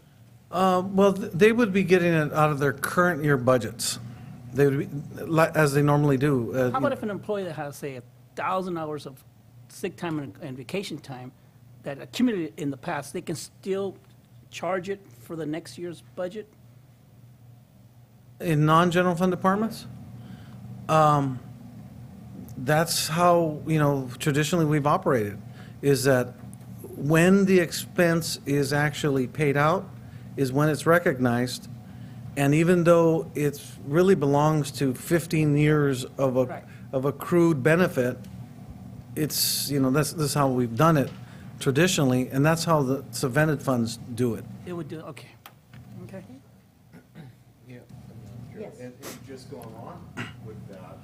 Q: Well, they would be getting it out of their current year budgets. They would be, as they normally do.
E: How about if an employee that has, say, 1,000 hours of sick time and vacation time that accumulated in the past, they can still charge it for the next year's budget?
Q: In non-general fund departments? That's how, traditionally we've operated, is that when the expense is actually paid out is when it's recognized. And even though it really belongs to 15 years of accrued benefit, it's, this is how we've done it traditionally, and that's how the subvented funds do it.
E: It would do, okay. Okay.
R: Yeah.
A: Yes.
R: And just going on with that,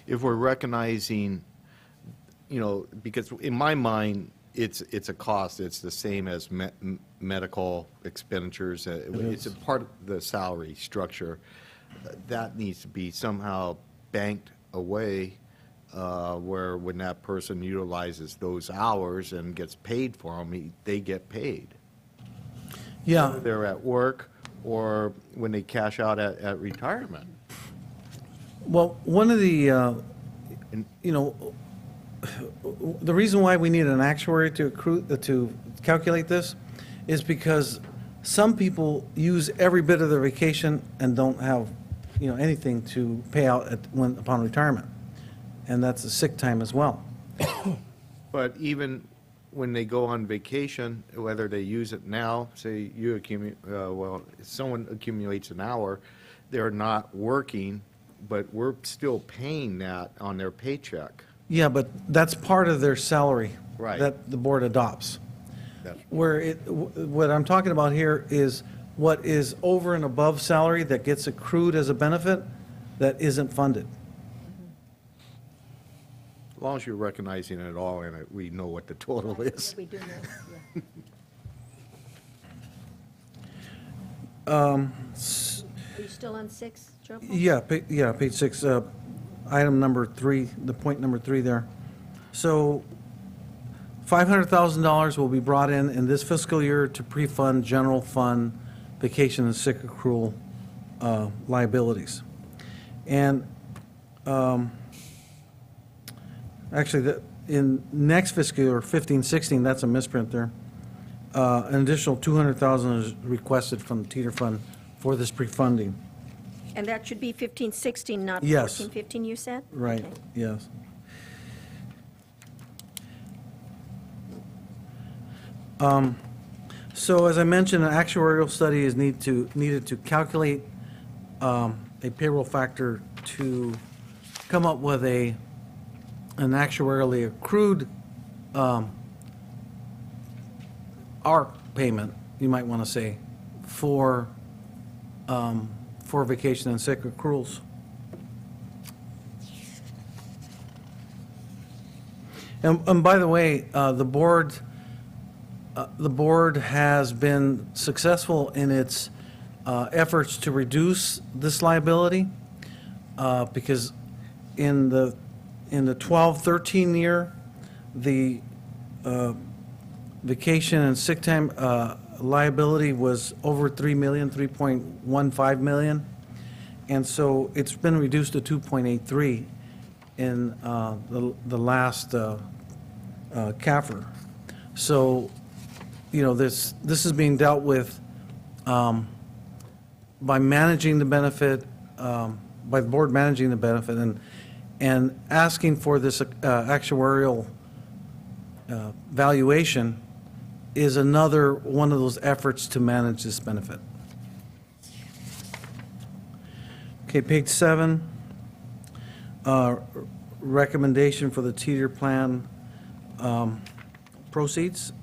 R: if we're recognizing, because in my mind, it's a cost. It's the same as medical expenditures. It's a part of the salary structure. That needs to be somehow banked away, where when that person utilizes those hours and gets paid for them, they get paid.
Q: Yeah.
R: Whether they're at work or when they cash out at retirement.
Q: Well, one of the, the reason why we need an actuary to calculate this is because some people use every bit of their vacation and don't have, anything to pay out upon retirement. And that's a sick time as well.
R: But even when they go on vacation, whether they use it now, say you accumulate, if someone accumulates an hour, they're not working, but we're still paying that on their paycheck.
Q: Yeah, but that's part of their salary.
R: Right.
Q: That the board adopts.
R: That's-
Q: What I'm talking about here is what is over and above salary that gets accrued as a benefit that isn't funded.
R: As long as you're recognizing it all and we know what the total is.
A: We do know, yeah. Are you still on 6, Joe?
Q: Yeah, page 6, item number 3, the point number 3 there. So $500,000 will be brought in this fiscal year to pre-fund general fund vacation and sick accrual liabilities. And actually, in next fiscal year, 15-16, that's a misprint there. An additional $200,000 is requested from the teeter fund for this pre-funding.
A: And that should be 15-16, not
Q: Yes.
A: 14-15, you said?
Q: Right,
A: Okay.
Q: yes. So as I mentioned, an actuarial study is needed to calculate a payroll factor to come up with an actuarially accrued ARC payment, you might want to say, for vacation and sick accruals. And by the way, the board has been successful in its efforts to reduce this liability, because in the 12-13 year, the vacation and sick time liability was over $3 million, $3.15 million, and so it's been reduced to 2.83 in the last CAFR. So, this is being dealt with by managing the benefit, by the board managing the benefit, and asking for this actuarial valuation is another one of those efforts to manage this benefit. Okay, page 7, recommendation for the teeter plan proceeds.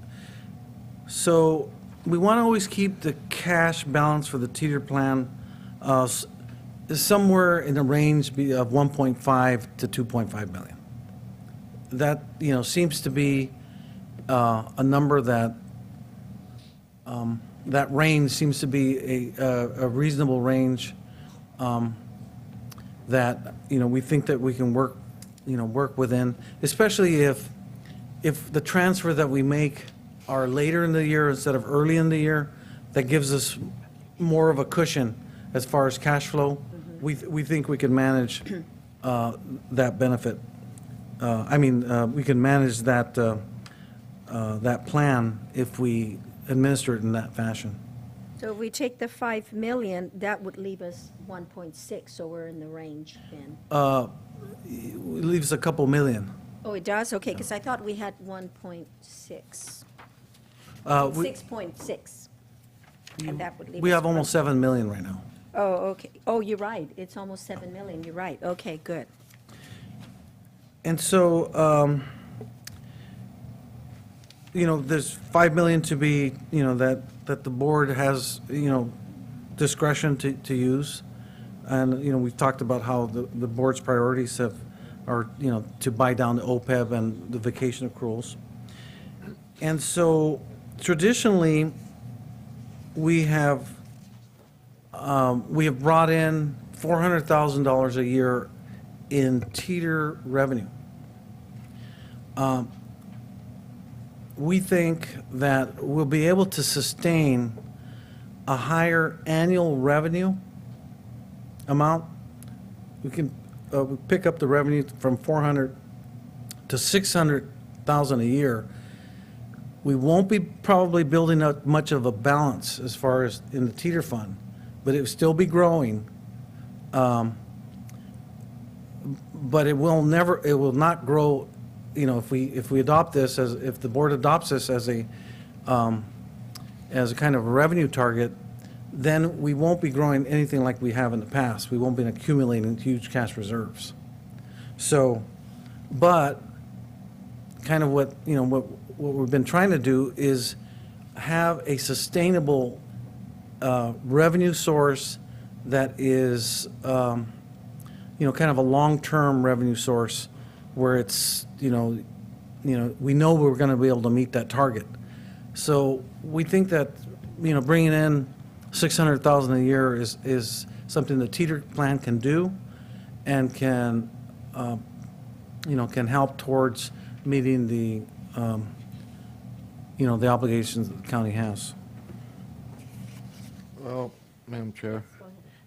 Q: So we want to always keep the cash balance for the teeter plan somewhere in the range of 1.5 to 2.5 million. That, seems to be a number that that range seems to be a reasonable range that, we think that we can work within, especially if the transfer that we make are later in the year instead of early in the year. That gives us more of a cushion as far as cash flow. We think we can manage that benefit. We can manage that that plan if we administer it in that fashion.
A: So if we take the 5 million, that would leave us 1.6, so we're in the range then.
Q: It leaves a couple million.
A: Oh, it does? Okay, because I thought we had 1.6. 6.6. And that would leave
Q: We
A: us
Q: have almost 7 million right now.
A: Oh, okay. Oh, you're right. It's almost 7 million. You're right. Okay, good.
Q: And so, there's 5 million to be, that the board has, discretion to use. And, we've talked about how the board's priorities are, to buy down the OPEB and the vacation accruals. And so traditionally, we have brought in $400,000 a year in teeter revenue. We think that we'll be able to sustain a higher annual revenue amount. We can pick up the revenue from 400 to 600,000 a year. We won't be probably building up much of a balance as far as in the teeter fund, but it will still be growing. But it will not grow you know, if we adopt this if the board adopts this as a kind of revenue target, then we won't be growing anything like we have in the past. We won't be accumulating huge cash reserves. So, but kind of what we've been trying to do is have a sustainable revenue source that is, kind of a long-term revenue source where it's, we know we're going to be able to meet that target. So we think that, bringing in $600,000 a year is something the teeter plan can do and can help towards meeting the, the obligations that the county has.
R: Well, Madam Chair,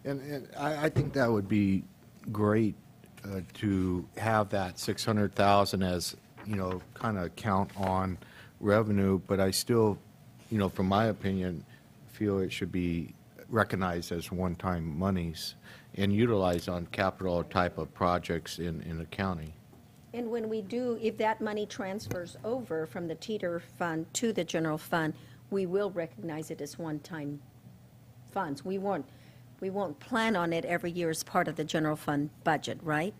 R: and I think that would be great to have that 600,000 as, kind of count on revenue, but I still, from my opinion, feel it should be recognized as one-time monies and utilized on capital type of projects in the county.
A: And when we do, if that money transfers over from the teeter fund to the general fund, we will recognize it as one-time funds. We won't plan on it every year as part of the general fund budget, right?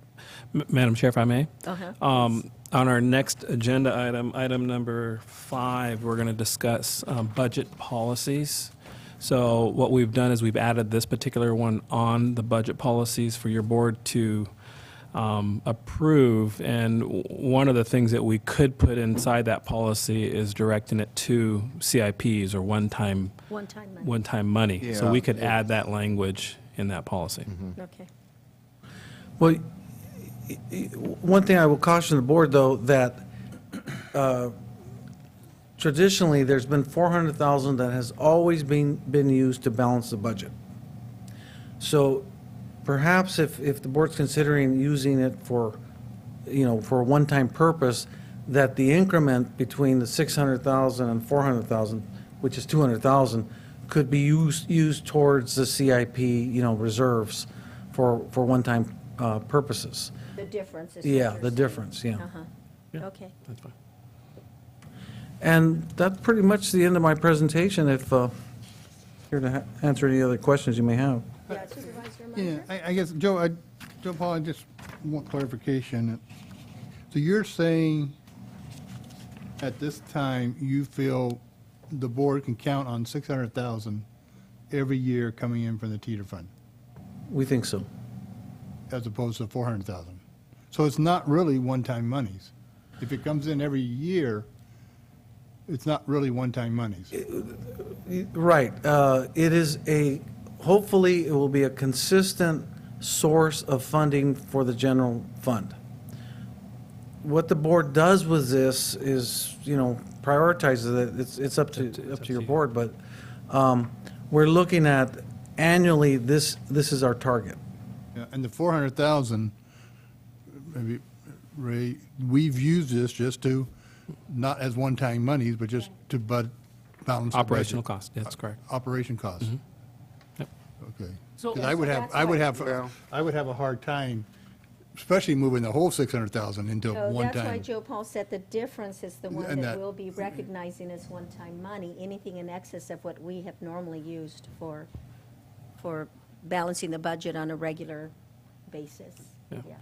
B: Madam Chair, if I may?
A: Uh-huh.
B: On our next agenda item number 5, we're going to discuss budget policies. So what we've done is we've added this particular one on the budget policies for your board to approve. And one of the things that we could put inside that policy is directing it to CIPs or one-time money. So we could add that language in that policy.
A: Okay.
Q: Well, one thing I will caution the board, though, that traditionally, there's been $400,000 that has always been used to balance the budget. So perhaps if the board's considering using it for a one-time purpose, that the increment between the 600,000 and 400,000, which is 200,000, could be used towards the CIP, reserves for one-time purposes.
A: The difference is.
Q: Yeah, the difference, yeah.
B: Yeah.
A: Okay.
B: That's fine.
Q: And that's pretty much the end of my presentation, if here to answer any other questions you may have.
A: Yeah, Supervisor
C: Yeah,
A: Meyer?
C: I guess, Joe, Paul, I just want clarification. So you're saying at this time, you feel the board can count on 600,000 every year coming in from the teeter fund,
Q: We think so.
C: as opposed to 400,000? So it's not really one-time monies. If it comes in every year, it's not really one-time monies.
Q: Right. It is hopefully, it will be a consistent source of funding for the general fund. What the board does with this is, prioritizes it. It's up to your board, but we're looking at annually, this is our target.
C: Yeah, and the 400,000, maybe, Ray, we've used this just to, not as one-time monies, but just to balance the budget.
B: Operational cost, that's correct.
C: Operation costs.
B: Yep.
C: Okay.
E: So-
C: 'Cause I would have a hard time, especially moving the whole 600,000 into
A: So
C: one
A: that's why
C: time.
A: Joe Paul said the difference is the one
C: And
A: that
C: that-
A: we'll be recognizing as one-time money, anything in excess of what we have normally used for balancing the budget on a regular basis.
B: Yeah.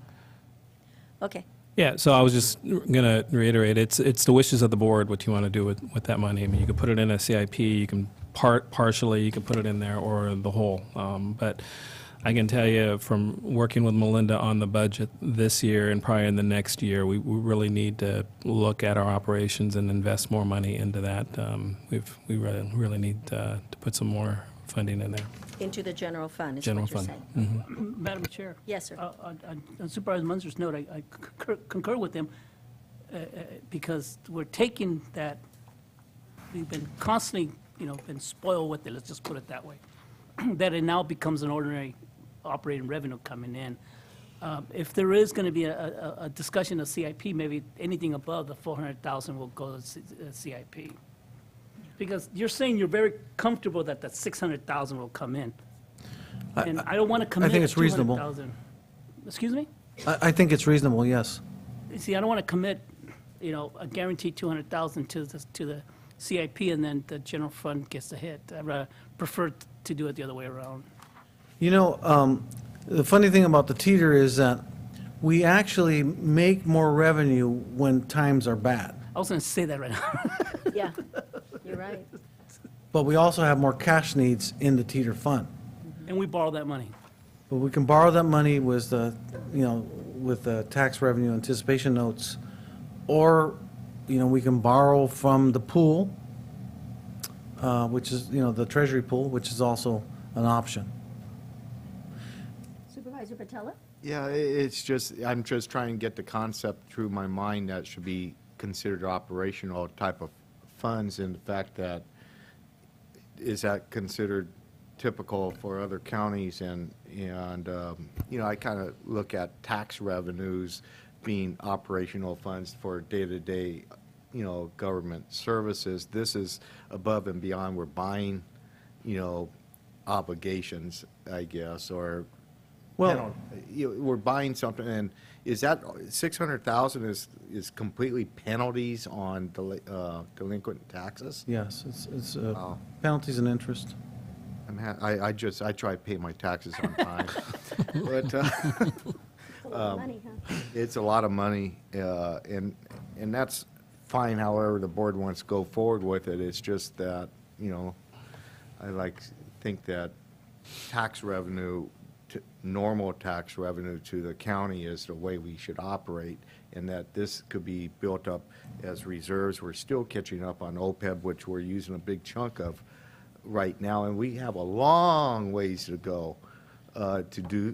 A: Okay.
B: Yeah, so I was just going to reiterate, it's the wishes of the board what you want to do with that money. I mean, you can put it in a CIP, you can partially, you can put it in there, or the whole. But I can tell you from working with Melinda on the budget this year and probably in the next year, we really need to look at our operations and invest more money into that. We really need to put some more funding in there.
A: Into the general fund, is
B: General
A: what you're
B: fund.
A: saying.
B: Mhm.
E: Madam Chair.
A: Yes, sir.
E: On Supervisor Munster's note, I concur with him because we're taking that, we've been constantly, been spoiled with it, let's just put it that way, that it now becomes an ordinary operating revenue coming in. If there is going to be a discussion of CIP, maybe anything above the 400,000 will go to CIP. Because you're saying you're very comfortable that 600,000 will come in. And I don't want to commit
Q: I think it's reasonable.
E: 200,000. Excuse me?
Q: I think it's reasonable, yes.
E: See, I don't want to commit a guaranteed 200,000 to the CIP, and then the general fund gets the hit. I prefer to do it the other way around.
Q: The funny thing about the teeter is that we actually make more revenue when times are bad,
E: I was going to say that right now.
A: Yeah, you're right.
Q: but we also have more cash needs in the teeter fund.
E: And we borrow that money.
Q: But we can borrow that money with with the tax revenue anticipation notes, or, we can borrow from the pool, which is, the treasury pool, which is also an option.
A: Supervisor Patella?
R: Yeah, it's just, I'm just trying to get the concept through my mind that should be considered operational type of funds, and the fact that, is that considered typical for other counties? And I kind of look at tax revenues being operational funds for day-to-day, government services. This is above and beyond. We're buying, obligations, I guess, or we're buying something. And is that 600,000 is completely penalties on delinquent taxes?
Q: Yes, it's penalties and interest.
R: I try to pay my taxes on time, but it's a lot of money, and that's fine. However, the board wants to go forward with it. It's just that I think that tax revenue, normal tax revenue to the county is the way we should operate, and that this could be built up as reserves. We're still catching up on OPEB, which we're using a big chunk of right now, and we have a long ways to go to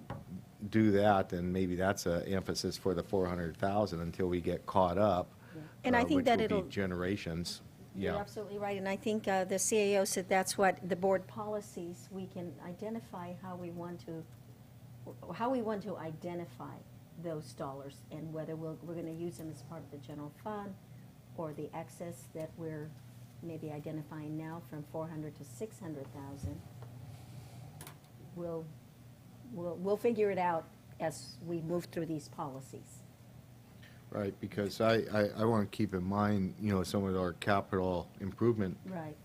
R: do that, and maybe that's an emphasis for the 400,000 until we get caught up.
A: And I think
R: which
A: that
R: will
A: it'll
R: be generations.
A: You're
R: Yeah.
A: absolutely right, and I think the CAO said that's what the board policies, we can identify how we want to identify those dollars, and whether we're going to use them as part of the general fund or the excess that we're maybe identifying now from 400 to 600,000. We'll figure it out as we move through these policies.
R: Right, because I want to keep in mind, some of our capital improvement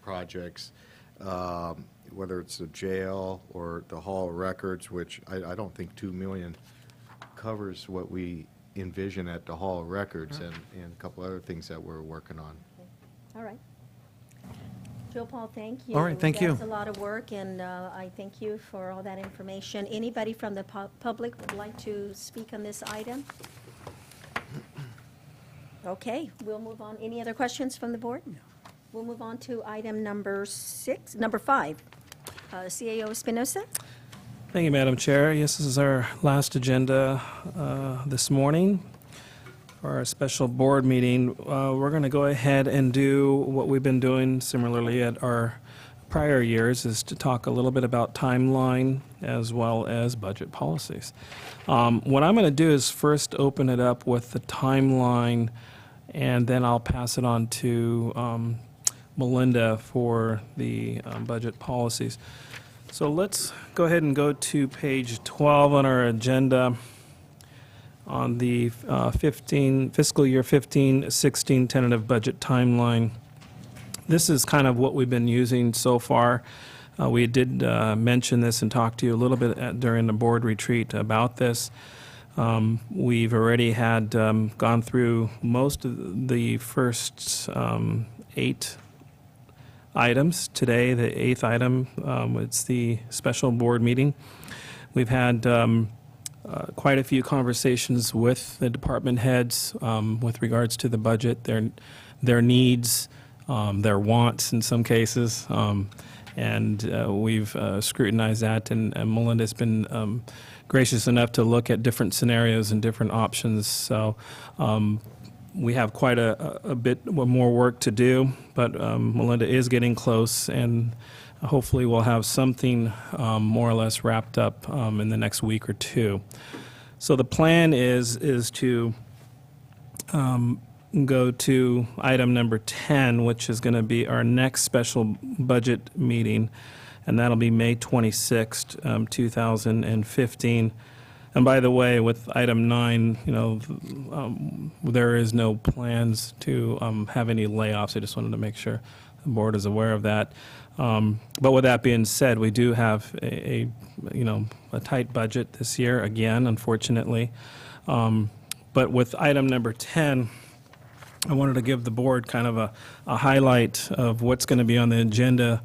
R: projects, whether it's the jail or the Hall of Records, which I don't think 2 million covers what we envision at the Hall of Records, and a couple other things that we're working on.
A: Okay. All right. Joe Paul, thank you.
Q: All right, thank you.
A: That's a lot of work, and I thank you for all that information. Anybody from the public would like to speak on this item? Okay, we'll move on. Any other questions from the board? No. We'll move on to item number 5. CAO Espinosa?
B: Thank you, Madam Chair. Yes, this is our last agenda this morning for our special board meeting. We're going to go ahead and do what we've been doing similarly at our prior years, is to talk a little bit about timeline as well as budget policies. What I'm going to do is first open it up with the timeline, and then I'll pass it on to Melinda for the budget policies. So let's go ahead and go to page 12 on our agenda on the fiscal year 15-16 tentative budget timeline. This is kind of what we've been using so far. We did mention this and talk to you a little bit during the board retreat about this. We've already had gone through most of the first 8 items. Today, the 8th item, it's the special board meeting. We've had quite a few conversations with the department heads with regards to the budget, their needs, their wants in some cases, and we've scrutinized that, and Melinda's been gracious enough to look at different scenarios and different options. So we have quite a bit more work to do, but Melinda is getting close, and hopefully we'll have something more or less wrapped up in the next week or 2. So the plan is to go to item number 10, which is going to be our next special budget meeting, and that'll be May 26th, 2015. And by the way, with item 9, there is no plans to have any layoffs. I just wanted to make sure the board is aware of that. But with that being said, we do have a tight budget this year, again, unfortunately. But with item number 10, I wanted to give the board kind of a highlight of what's going to be on the agenda.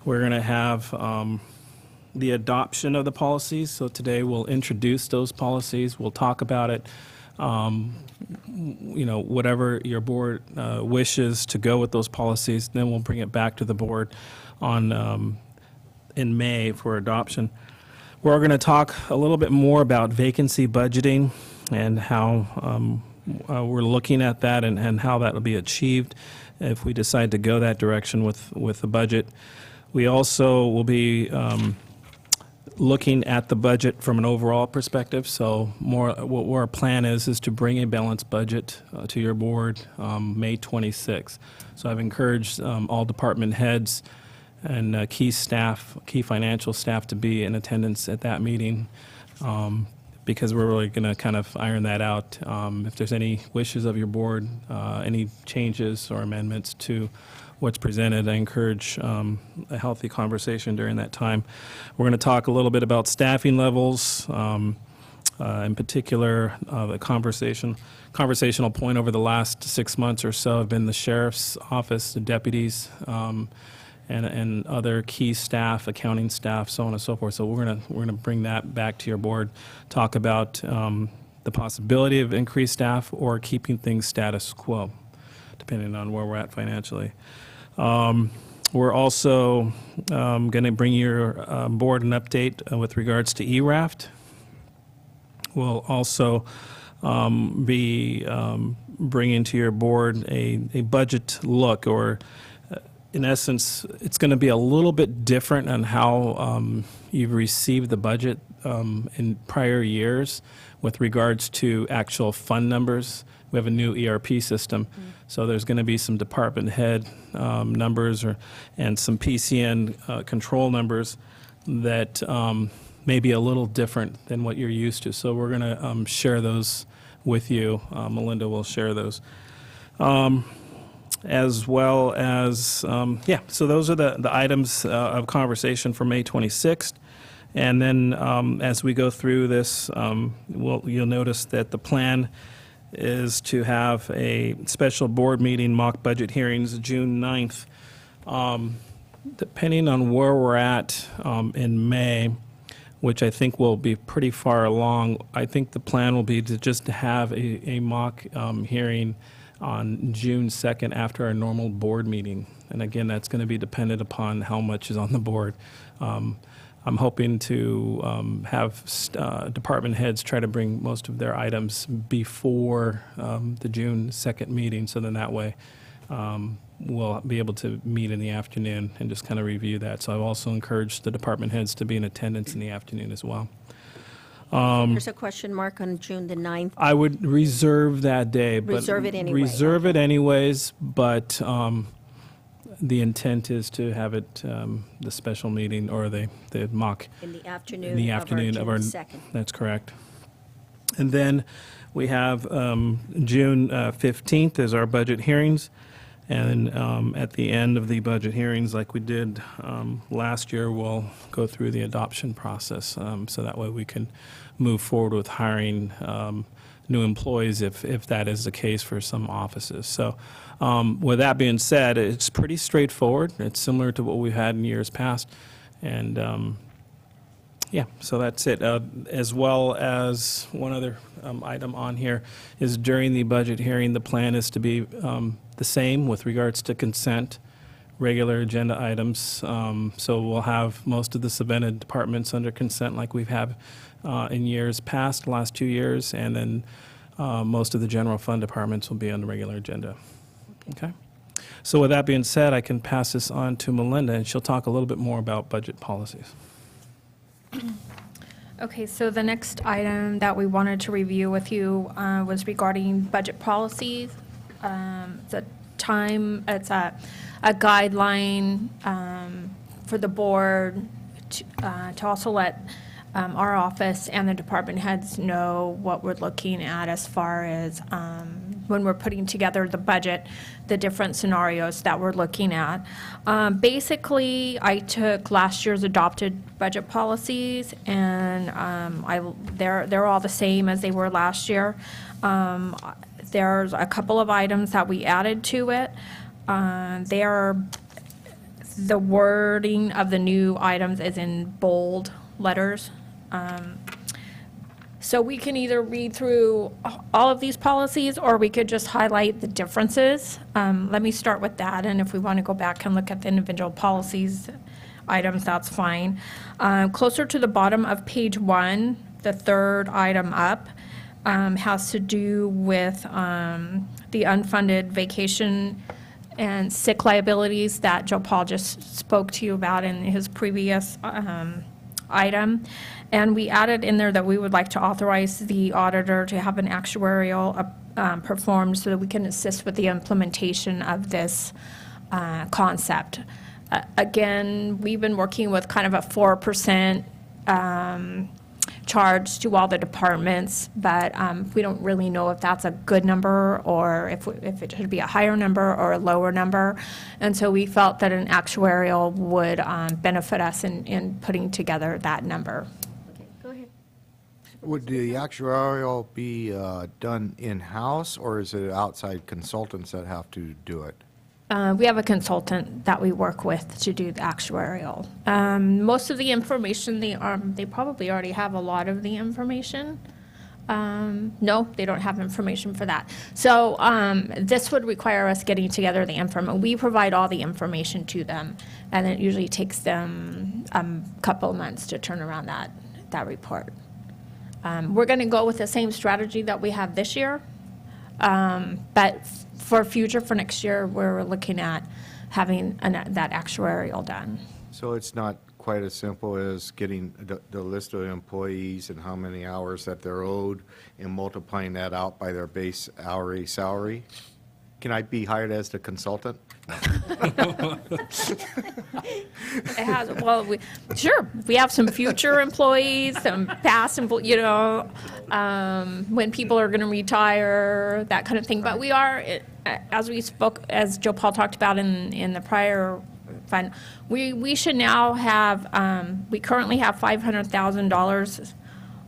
B: We're going to have the adoption of the policies. So today we'll introduce those policies. We'll talk about it. Whatever your board wishes to go with those policies, then we'll bring it back to the board on in May for adoption. We're going to talk a little bit more about vacancy budgeting and how we're looking at that and how that will be achieved if we decide to go that direction with the budget. We also will be looking at the budget from an overall perspective. So what our plan is to bring a balanced budget to your board May 26th. So I've encouraged all department heads and key financial staff to be in attendance at that meeting. Because we're really going to kind of iron that out. If there's any wishes of your board, any changes or amendments to what's presented, I encourage a healthy conversation during that time. We're going to talk a little bit about staffing levels, in particular, the conversational point over the last 6 months or so have been the sheriff's office, the deputies, and other key staff, accounting staff, so on and so forth. So we're gonna bring that back to your board, talk about the possibility of increased staff or keeping things status quo, depending on where we're at financially. We're also going to bring your board an update with regards to ERAFT. We'll also be bringing to your board a budget look, or in essence, it's going to be a little bit different on how you've received the budget in prior years with regards to actual fund numbers. We have a new ERP system, so there's going to be some department head numbers and some PCN control numbers that may be a little different than what you're used to. So we're going to share those with you. Melinda will share those. As well as, so those are the items of conversation for May 26th. And then as we go through this, you'll notice that the plan is to have a special board meeting, mock budget hearings, June 9th. Depending on where we're at in May, which I think will be pretty far along, I think the plan will be to just have a mock hearing on June 2nd after our normal board meeting. And again, that's going to be dependent upon how much is on the board. I'm hoping to have department heads try to bring most of their items before the June 2nd meeting, so then that way we'll be able to meet in the afternoon and just kind of review that. So I've also encouraged the department heads to be in attendance in the afternoon as well.
A: There's a question mark on June the 9th.
B: I would reserve that day.
A: Reserve it anyway.
B: Reserve it anyways, but the intent is to have it, the special meeting or the mock.
A: In the afternoon of our June 2nd.
B: That's correct. And then we have June 15th as our budget hearings. And at the end of the budget hearings, like we did last year, we'll go through the adoption process. So that way we can move forward with hiring new employees if that is the case for some offices. So with that being said, it's pretty straightforward. It's similar to what we've had in years past. And so that's it. As well as one other item on here is during the budget hearing, the plan is to be the same with regards to consent, regular agenda items. So we'll have most of the subvented departments under consent like we've had in years past, last 2 years, and then most of the general fund departments will be on the regular agenda. Okay? So with that being said, I can pass this on to Melinda, and she'll talk a little bit more about budget policies.
J: Okay, so the next item that we wanted to review with you was regarding budget policies. It's a guideline for the board to also let our office and the department heads know what we're looking at as far as when we're putting together the budget, the different scenarios that we're looking at. Basically, I took last year's adopted budget policies, and they're all the same as they were last year. There's a couple of items that we added to it. The wording of the new items is in bold letters. So we can either read through all of these policies, or we could just highlight the differences. Let me start with that, and if we want to go back and look at the individual policies items, that's fine. Closer to the bottom of page 1, the third item up, has to do with the unfunded vacation and sick liabilities that Joe Paul just spoke to you about in his previous item. And we added in there that we would like to authorize the auditor to have an actuarial performed so that we can assist with the implementation of this concept. Again, we've been working with kind of a 4% charge to all the departments, but we don't really know if that's a good number or if it should be a higher number or a lower number. And so we felt that an actuarial would benefit us in putting together that number.
A: Okay, go ahead.
R: Would the actuarial be done in-house, or is it outside consultants that have to do it?
J: We have a consultant that we work with to do the actuarial. Most of the information, they probably already have a lot of the information. No, they don't have information for that. So this would require us getting together the information. We provide all the information to them, and it usually takes them a couple of months to turn around that report. We're going to go with the same strategy that we have this year, but for next year, we're looking at having that actuarial done.
R: So it's not quite as simple as getting the list of employees and how many hours that they're owed and multiplying that out by their base hourly salary? Can I be hired as the consultant?
J: Sure. We have some future employees, some past employees, when people are going to retire, that kind of thing. But we are, as Joe Paul talked about in the prior fund, we should now have, we currently have $500,000,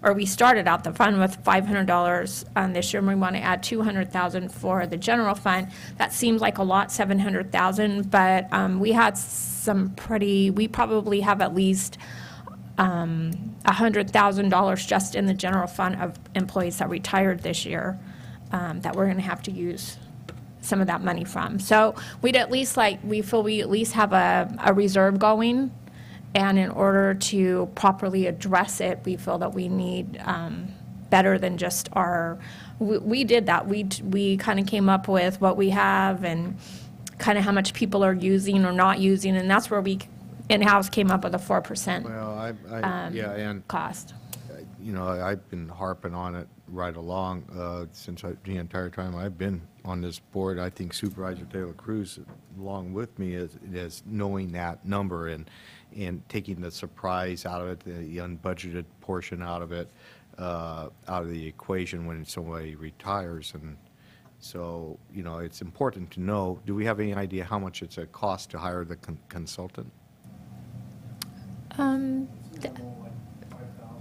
J: or we started out the fund with $500 this year, and we want to add $200,000 for the general fund. That seems like a lot, $700,000, but we had we probably have at least $100,000 just in the general fund of employees that retired this year that we're going to have to use some of that money from. So we at least have a reserve going. And in order to properly address it, we feel that we need better than just we did that. We kind of came up with what we have and kind of how much people are using or not using, and that's where we in-house came up with a 4% cost.
R: I've been harping on it right along since the entire time I've been on this board. I think Supervisor De La Cruz, along with me, is knowing that number and taking the surprise out of it, the unbudgeted portion out of it, out of the equation when somebody retires. And so, it's important to know, do we have any idea how much it's a cost to hire the consultant?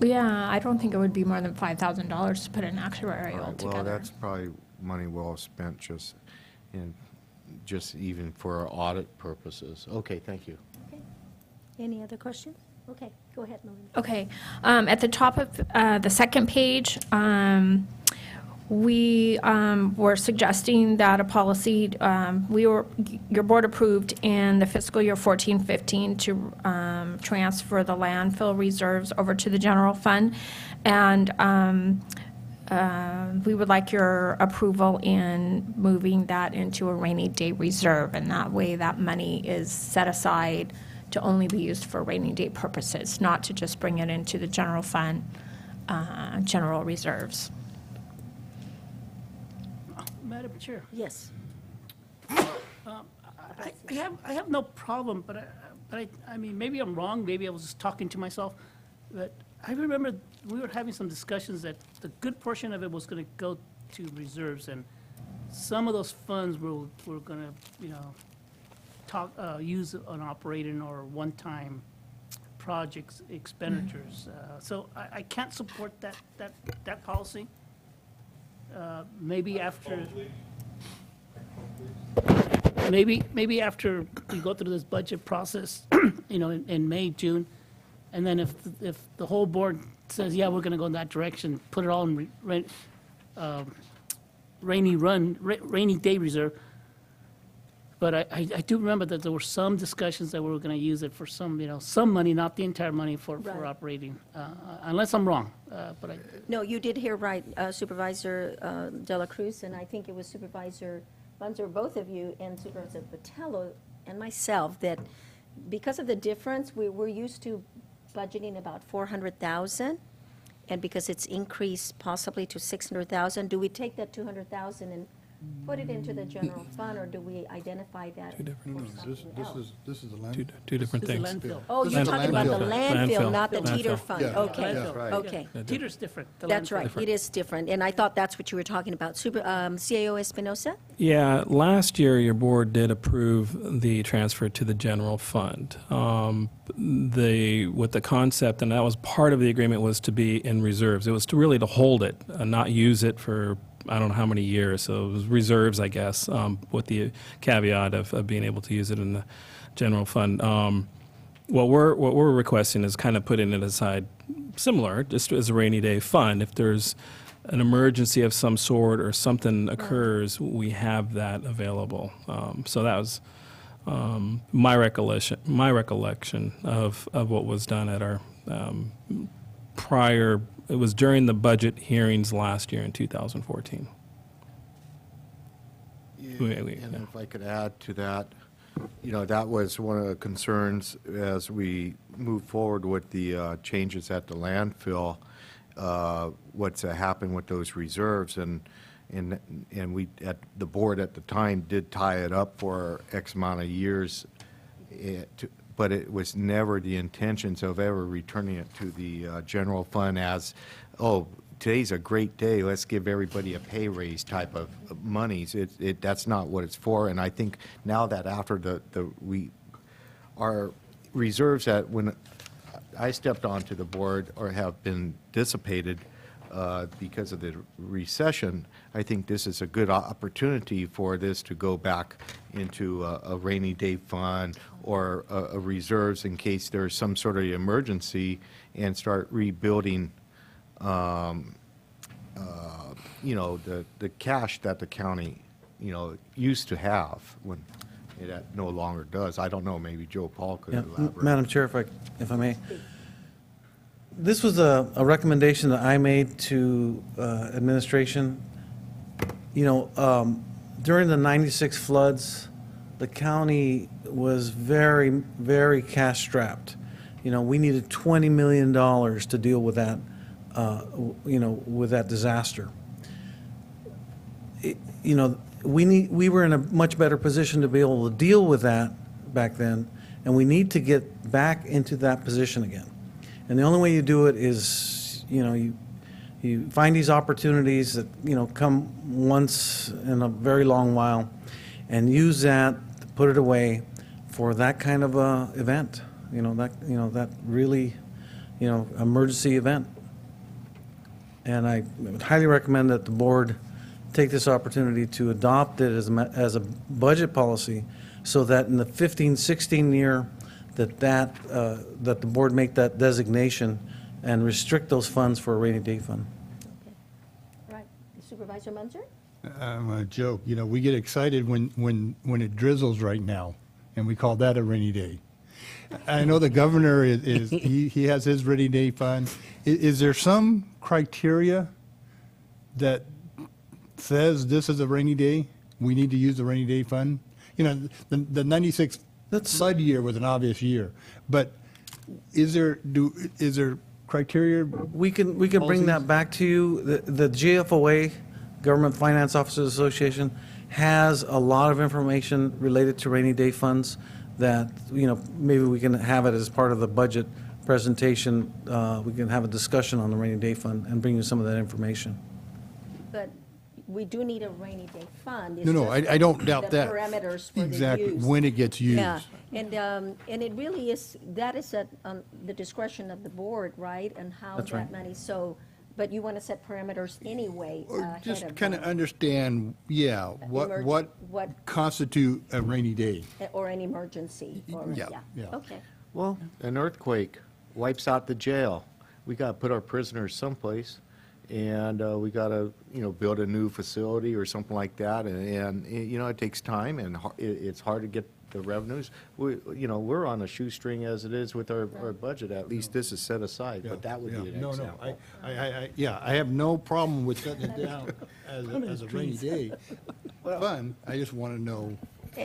J: Yeah, I don't think it would be more than $5,000 to put an actuarial together.
R: Well, that's probably money well spent just even for audit purposes. Okay, thank you.
A: Okay. Any other questions? Okay, go ahead, Melinda.
J: Okay. At the top of the second page, we were suggesting that a policy your board approved in the fiscal year 14-15 to transfer the landfill reserves over to the general fund, and we would like your approval in moving that into a rainy day reserve, and that way that money is set aside to only be used for rainy day purposes, not to just bring it into the general fund, general reserves.
E: Madam Chair.
A: Yes.
E: I have no problem, but I mean, maybe I'm wrong. Maybe I was just talking to myself. But I remember we were having some discussions that the good portion of it was going to go to reserves, and some of those funds were going to, use on operating or one-time projects expenditures. So I can't support that policy. Maybe after, maybe after we go through this budget process, in May, June, and then if the whole board says, yeah, we're going to go in that direction, put it all in rainy day reserve. But I do remember that there were some discussions that we were going to use it for some money, not the entire money for operating, unless I'm wrong.
A: No, you did hear right, Supervisor De La Cruz, and I think it was Supervisor Bunzer, both of you, and Supervisor Botello and myself, that because of the difference, we're used to budgeting about 400,000, and because it's increased possibly to 600,000, do we take that 200,000 and put it into the general fund, or do we identify that for something else?
N: This is the land.
B: Two different
E: This is
B: things.
E: landfill.
A: Oh, you're talking about the landfill, not the
B: Landfill.
A: teeter fund.
N: Yeah.
A: Okay,
E: Landfill.
N: Right.
A: okay.
E: Teeter's different. The
A: That's
E: landfill.
A: right, it is different, and I thought that's what you were talking about. CAO Espinosa?
B: Yeah, last year, your board did approve the transfer to the general fund. With the concept, and that was part of the agreement, was to be in reserves. It was to really to hold it, not use it for I don't know how many years. So it was reserves, I guess, with the caveat of being able to use it in the general fund. What we're requesting is kind of putting it aside, similar, just as a rainy day fund. If there's an emergency of some sort or something occurs, we have that available. So that was my recollection of what was done at our prior. It was during the budget hearings last year in 2014.
R: And if I could add to that, that was one of the concerns as we move forward with the changes at the landfill, what's happened with those reserves, and we at the board at the time did tie it up for X amount of years, but it was never the intentions of ever returning it to the general fund as, oh, today's a great day, let's give everybody a pay raise type of monies. That's not what it's for, and I think now that after our reserves that when I stepped onto the board or have been dissipated because of the recession, I think this is a good opportunity for this to go back into a rainy day fund or a reserves in case there's some sort of emergency, and start rebuilding the cash that the county used to have when it no longer does. I don't know, maybe Joe Paul could elaborate.
Q: Madam Chair, if I may. This was a recommendation that I made to administration. During the 96 floods, the county was very, very cash strapped. We needed $20 million to deal with that, with that disaster. We were in a much better position to be able to deal with that back then, and we need to get back into that position again. And the only way you do it is, you find these opportunities that, come once in a very long while, and use that to put it away for that kind of a event, that really, emergency event. And I would highly recommend that the board take this opportunity to adopt it as a budget policy, so that in the 15-16 year, that the board make that designation and restrict those funds for a rainy day fund.
A: Okay. All right. Supervisor Munzer?
C: A joke. We get excited when it drizzles right now, and we call that a rainy day. I know the governor he has his rainy day fund. Is there some criteria that says this is a rainy day? We need to use the rainy day fund. The 96 flood year was an obvious year, but is there criteria?
Q: We can bring that back to you. The GFOA, Government Finance Officers Association, has a lot of information related to rainy day funds that maybe we can have it as part of the budget presentation, we can have a discussion on the rainy day fund and bring you some of that information.
A: But we do need a rainy day fund. It's
C: No,
A: just
C: I don't doubt
A: the
C: that.
A: parameters for the
C: Exactly,
A: use.
C: when it gets used.
A: Yeah, and it really is, that is at the discretion of the board, right? And how
Q: That's
A: that
Q: right.
A: money, so, but you want to set parameters anyway ahead
C: Just
A: of
C: kind of
A: time.
C: understand, yeah, what
A: What,
C: constitute a rainy day.
A: or an emergency, or,
C: Yeah,
A: yeah.
C: yeah.
A: Okay.
R: Well, an earthquake wipes out the jail. We got to put our prisoners someplace, and we got to, build a new facility or something like that. And it takes time, and it's hard to get the revenues. We're on a shoestring as it is with our budget. At least this is set aside, but that would be an example.
C: No, I have no problem with setting it down as a rainy day fund. I just want to know.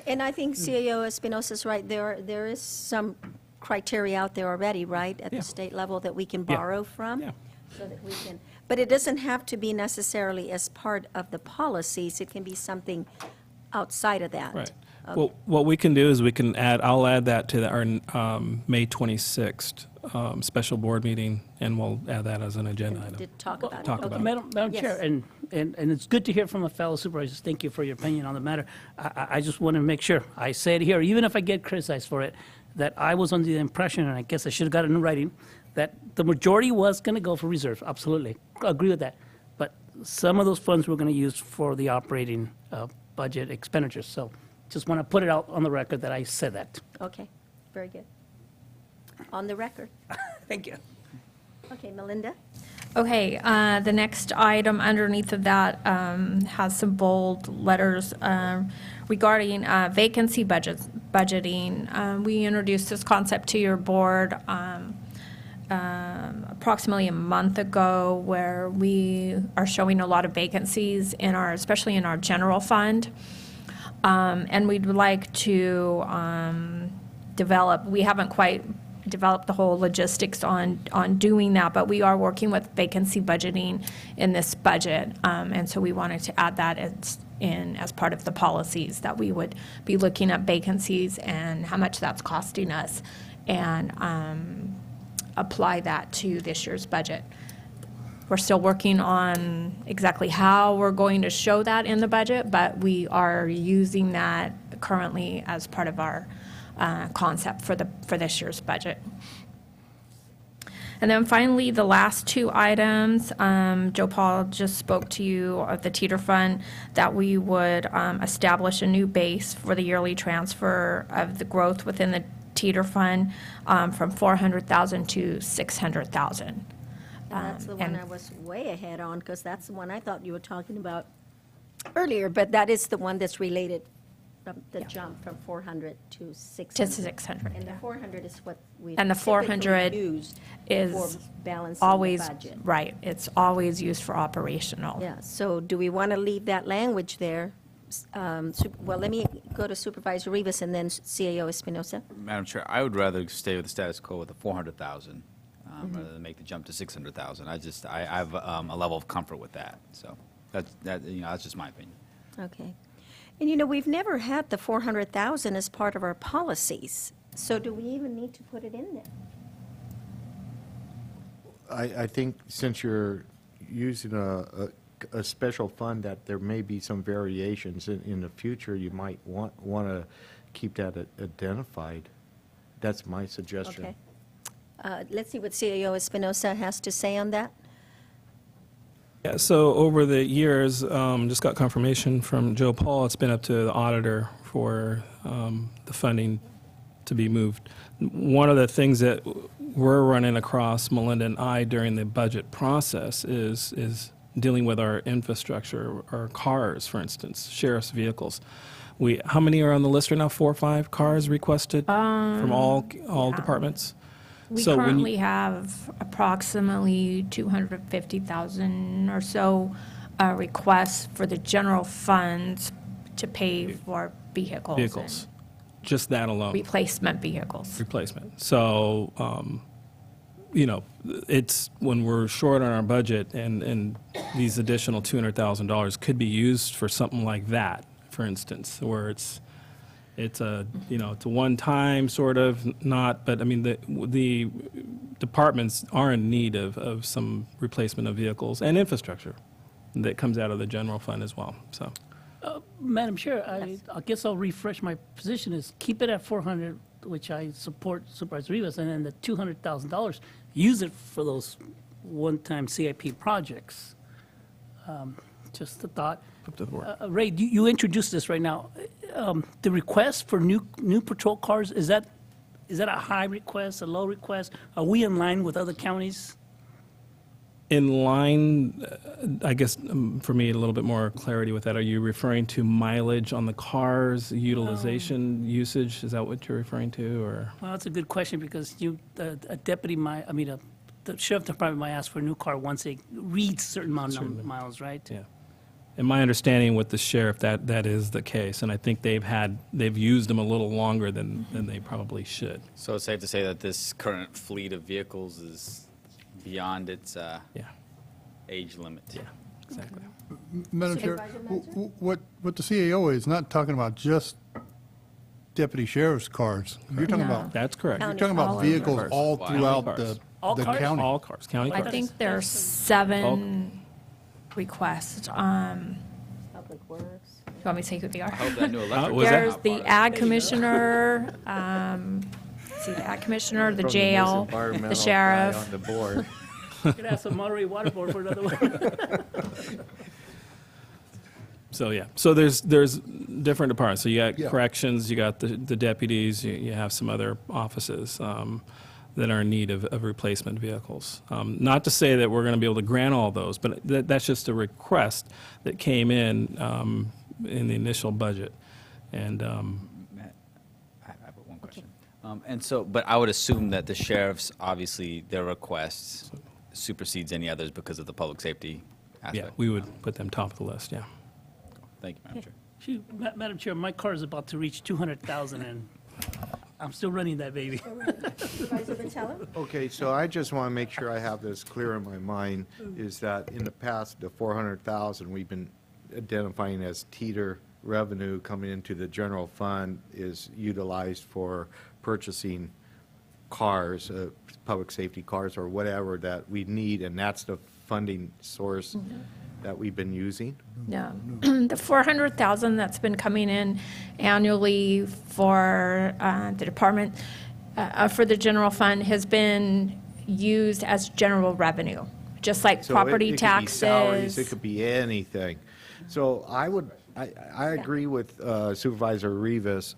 A: And I think CAO Espinosa's right, there is some criteria out there already, right, at the state level that we can
B: Yeah.
A: borrow from?
B: Yeah.
A: So that we can, but it doesn't have to be necessarily as part of the policies, it can be something outside of that.
B: Right.
A: Okay.
B: Well, what we can do is we can I'll add that to our May 26th special board meeting, and we'll add that as an agenda item.
A: Did talk about it.
B: Talk
A: Okay.
B: about it.
E: Madam
A: Yes.
E: Chair, and it's good to hear from a fellow supervisor. Thank you for your opinion on the matter. I just want to make sure, I say it here, even if I get criticized for it, that I was under the impression, and I guess I should have got it in writing, that the majority was going to go for reserves, absolutely. Agree with that. But some of those funds we're going to use for the operating budget expenditures. So just want to put it out on the record that I said that.
A: Okay, very good. On the record.
E: Thank you.
A: Okay, Melinda?
J: Okay, the next item underneath of that has some bold letters regarding vacancy budgeting. We introduced this concept to your board approximately a month ago, where we are showing a lot of vacancies in our, especially in our general fund. And we'd like to develop, we haven't quite developed the whole logistics on doing that, but we are working with vacancy budgeting in this budget. And so we wanted to add that as part of the policies, that we would be looking at vacancies and how much that's costing us, and apply that to this year's budget. We're still working on exactly how we're going to show that in the budget, but we are using that currently as part of our concept for this year's budget. And then finally, the last two items, Joe Paul just spoke to you of the Teeter Fund, that we would establish a new base for the yearly transfer of the growth within the Teeter Fund from $400,000 to $600,000.
A: That's the one I was way ahead on, because that's the one I thought you were talking about earlier, but that is the one that's related, the jump from 400 to 600.
J: To 600,
A: And the
J: yeah.
A: 400 is what we
J: And the 400
A: used
J: is
A: for balancing the
J: always,
A: budget.
J: right, it's always used for operational.
A: Yeah, so do we want to leave that language there? Well, let me go to Supervisor Rivas and then CAO Espinosa.
L: Madam Chair, I would rather stay with the status quo with the 400,000 rather than make the jump to 600,000. I have a level of comfort with that. So that's just my opinion.
A: Okay. And we've never had the 400,000 as part of our policies, so do we even need to put it in there?
R: I think since you're using a special fund, that there may be some variations in the future, you might want to keep that identified. That's my suggestion.
A: Okay. Let's see what CAO Espinosa has to say on that.
B: Yeah, so over the years, just got confirmation from Joe Paul, it's been up to the auditor for the funding to be moved. One of the things that we're running across, Melinda and I, during the budget process is dealing with our infrastructure, our cars, for instance, sheriff's vehicles. How many are on the list right now? 4 or 5 cars requested from all departments?
J: We
B: So when you-
J: currently have approximately 250,000 or so requests for the general funds to pay for vehicles.
B: Vehicles, just that alone.
J: and Replacement vehicles.
B: Replacement. So, it's when we're short on our budget, and these additional $200,000 could be used for something like that, for instance, where it's a it's a one-time sort of, not, but I mean, the departments are in need of some replacement of vehicles and infrastructure that comes out of the general fund as well, so.
E: Madam Chair, I guess I'll refresh my position is keep it at 400, which I support Supervisor Rivas, and then the $200,000, use it for those one-time CIP projects. Just a thought.
B: Up to the board.
E: Ray, you introduced this right now. The request for new patrol cars, is that a high request, a low request? Are we in line with other counties?
B: In line, I guess, for me, a little bit more clarity with that. Are you referring to mileage on the cars, utilization, usage? Is that what you're referring to, or?
E: Well, that's a good question, because a deputy the sheriff department might ask for a new car once they reach a certain amount of miles, right?
B: Yeah. And my understanding with the sheriff, that is the case, and I think they've used them a little longer than they probably should.
L: So it's safe to say that this current fleet of vehicles is beyond its age limit.
B: Yeah, exactly.
C: Madam Chair, what the CAO is not talking about just deputy sheriff's cars. You're talking about.
B: That's correct.
C: You're talking about vehicles all throughout the county.
B: All cars, county
J: I
B: cars.
J: think there's 7 requests.
A: Public Works.
J: You want me to say who they are?
L: I hope that new electric.
B: was that?
J: There's the ag commissioner, let's see, the ag commissioner, the
R: From
J: jail,
R: most environmental
J: the
R: guy
J: sheriff.
R: on the board.
E: Could ask the Monterey Water Board for another one.
B: So, yeah, so there's different departments. So you got
C: Yeah.
B: corrections, you got the deputies, you have some other offices that are in need of replacement vehicles. Not to say that we're going to be able to grant all those, but that's just a request that came in the initial budget. And
L: Matt, I have one question. And so, but I would assume that the sheriff's, obviously, their requests supersedes any others because of the public safety aspect.
B: yeah, we would put them top of the list, yeah.
L: Thank you, Madam Chair.
E: Shoot, Madam Chair, my car is about to reach 200,000, and I'm still running that baby.
A: Supervisor Vitale?
R: Okay, so I just want to make sure I have this clear in my mind, is that in the past, the 400,000 we've been identifying as teeter revenue coming into the general fund is utilized for purchasing cars, public safety cars or whatever that we need, and that's the funding source that we've been using?
J: Yeah, the 400,000 that's been coming in annually for the department, for the general fund, has been used as general revenue, just like
R: So
J: property
R: it could be salaries,
J: taxes.
R: it could be anything. So I agree with Supervisor Rivas.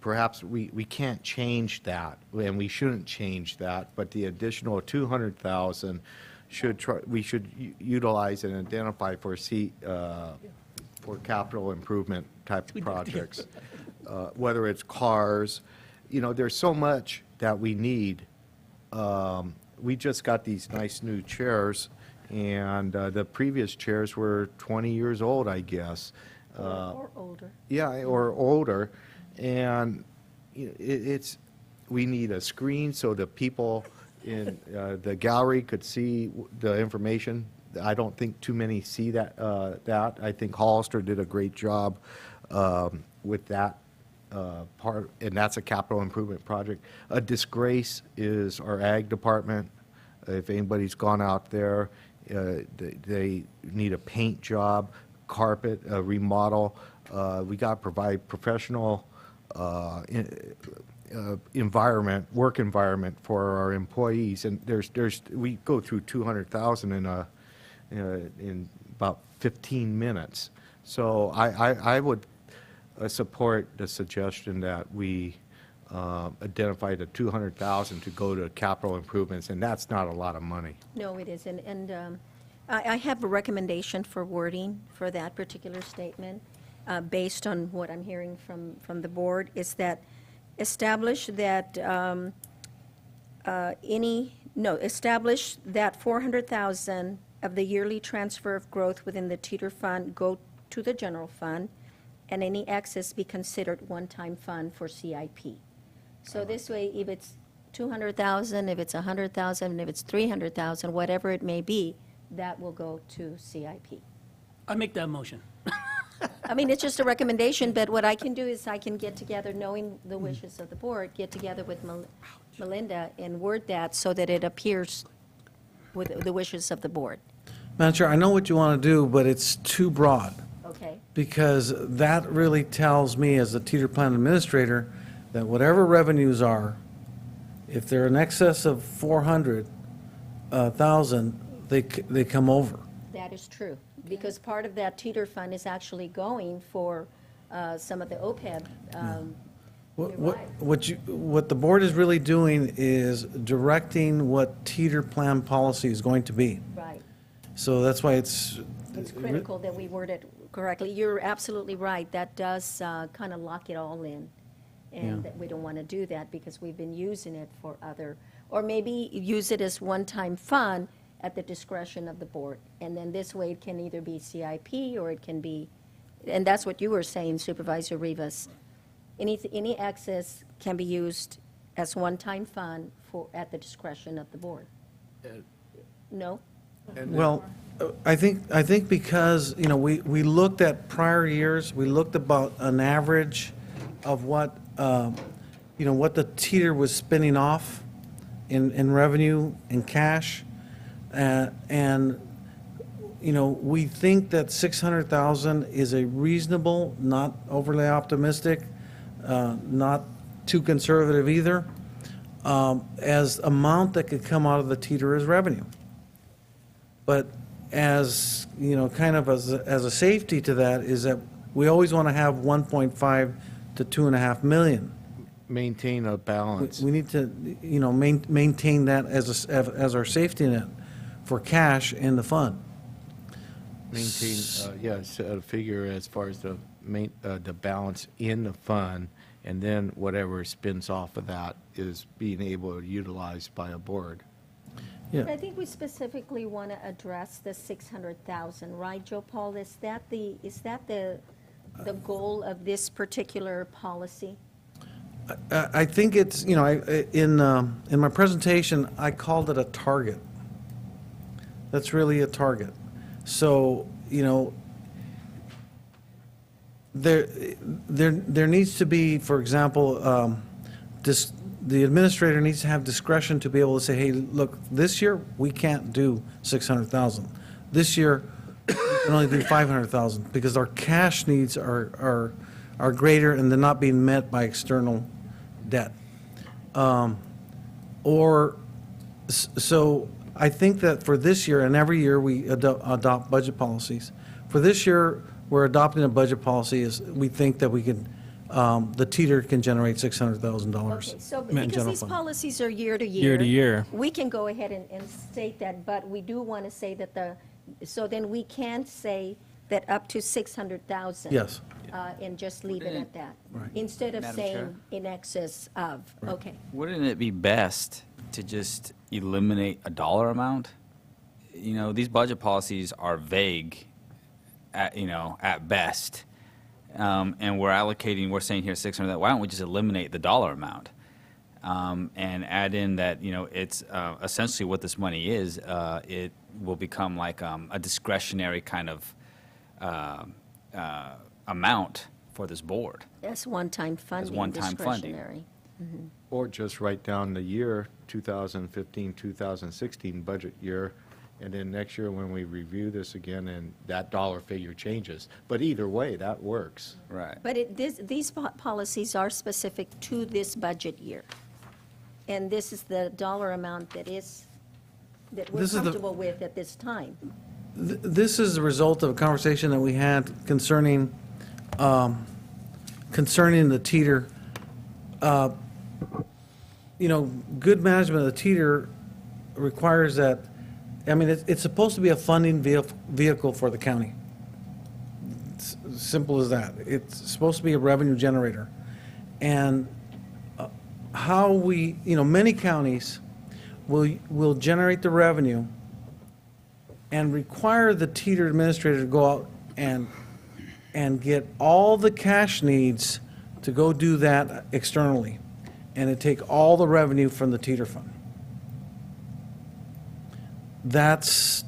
R: Perhaps we can't change that, and we shouldn't change that, but the additional 200,000 we should utilize and identify for capital improvement type of projects, whether it's cars. You know, there's so much that we need. We just got these nice new chairs, and the previous chairs were 20 years old, I guess.
A: Or older.
R: Yeah, or older, and you know, we need a screen so the people in the gallery could see the information. I don't think too many see that. I think Hollister did a great job with that part, and that's a capital improvement project. A disgrace is our ag department. If anybody's gone out there, they need a paint job, carpet, a remodel. We got to provide professional work environment for our employees, and we go through 200,000 in about 15 minutes. So I would support the suggestion that we identify the 200,000 to go to capital improvements, and that's not a lot of money.
A: No, it isn't. And I have a recommendation for wording for that particular statement, based on what I'm hearing from the board, is that establish that establish that 400,000 of the yearly transfer of growth within the teeter fund go to the general fund, and any excess be considered one-time fund for CIP. So this way, if it's 200,000, if it's 100,000, if it's 300,000, whatever it may be, that will go to CIP.
E: I make that motion.
A: I mean, it's just a recommendation, but what I can do is I can get together, knowing the wishes of the board, get together with Melinda and word that so that it appears with the wishes of the board.
Q: Madam Chair, I know what you want to do, but it's too broad,
A: Okay?
Q: because that really tells me as a teeter plan administrator that whatever revenues are, if they're in excess of 400,000, they come over.
A: That is true, because part of that teeter fund is actually going for some of the OPEB. You're right.
Q: What the board is really doing is directing what teeter plan policy is going to be.
A: Right.
Q: So that's why it's.
A: It's critical that we word it correctly. You're absolutely right. That does kind of lock it all in. And that we don't want to do that because we've been using it for other, or maybe use it as one-time fund at the discretion of the board. And then this way it can either be CIP or it can be, and that's what you were saying, Supervisor Rivas. Any excess can be used as one-time fund for, at the discretion of the board. No?
Q: Well, I think because, we looked at prior years, we looked about an average of what, what the teeter was spinning off in revenue and cash. And we think that 600,000 is a reasonable, not overly optimistic, not too conservative either, as amount that could come out of the teeter as revenue. But as, kind of as a safety to that is that we always want to have 1.5 to 2.5 million.
R: Maintain a balance.
Q: We need to, maintain that as our safety net for cash in the fund.
R: Maintain, a figure as far as the balance in the fund, and then whatever spins off of that is being able to utilize by a board.
Q: Yeah.
A: I think we specifically want to address the 600,000, right, Joe Paul? Is that the goal of this particular policy?
Q: I think it's, in my presentation, I called it a target. That's really a target. So, there needs to be, for example, the administrator needs to have discretion to be able to say, hey, look, this year, we can't do 600,000. This year, we can only do 500,000 because our cash needs are greater and they're not being met by external debt. So I think that for this year, and every year we adopt budget policies. For this year, we're adopting a budget policy is we think that we can, the teeter can generate $600,000.
A: Okay, so
Q: in
A: because
Q: general
A: these
Q: fund.
A: policies are year to year.
B: Year to year.
A: We can go ahead and state that, but we do want to say that so then we can say that up to 600,000.
Q: Yes.
A: And just leave it at that.
Q: Right.
A: Instead of
L: Madam
A: saying
L: Chair?
A: in excess of, okay.
L: Wouldn't it be best to just eliminate a dollar amount? These budget policies are vague at best. And we're saying here 600, why don't we just eliminate the dollar amount? And add in that, it's essentially what this money is. It will become like a discretionary kind of amount for this board.
A: That's one-time funding,
L: one-time funding.
A: discretionary.
R: Or just write down the year, 2015, 2016 budget year, and then next year when we review this again, and that dollar figure changes. But either way, that works.
L: Right.
A: But these policies are specific to this budget year. And this is the dollar amount that we're
Q: This is the-
A: comfortable with at this time.
Q: This is the result of a conversation that we had concerning the teeter. Good management of the teeter requires that, it's supposed to be a funding vehicle for the county. It's simple as that. It's supposed to be a revenue generator. And how many counties will generate the revenue and require the teeter administrator to go out and get all the cash needs to go do that externally, and to take all the revenue from the teeter fund. That's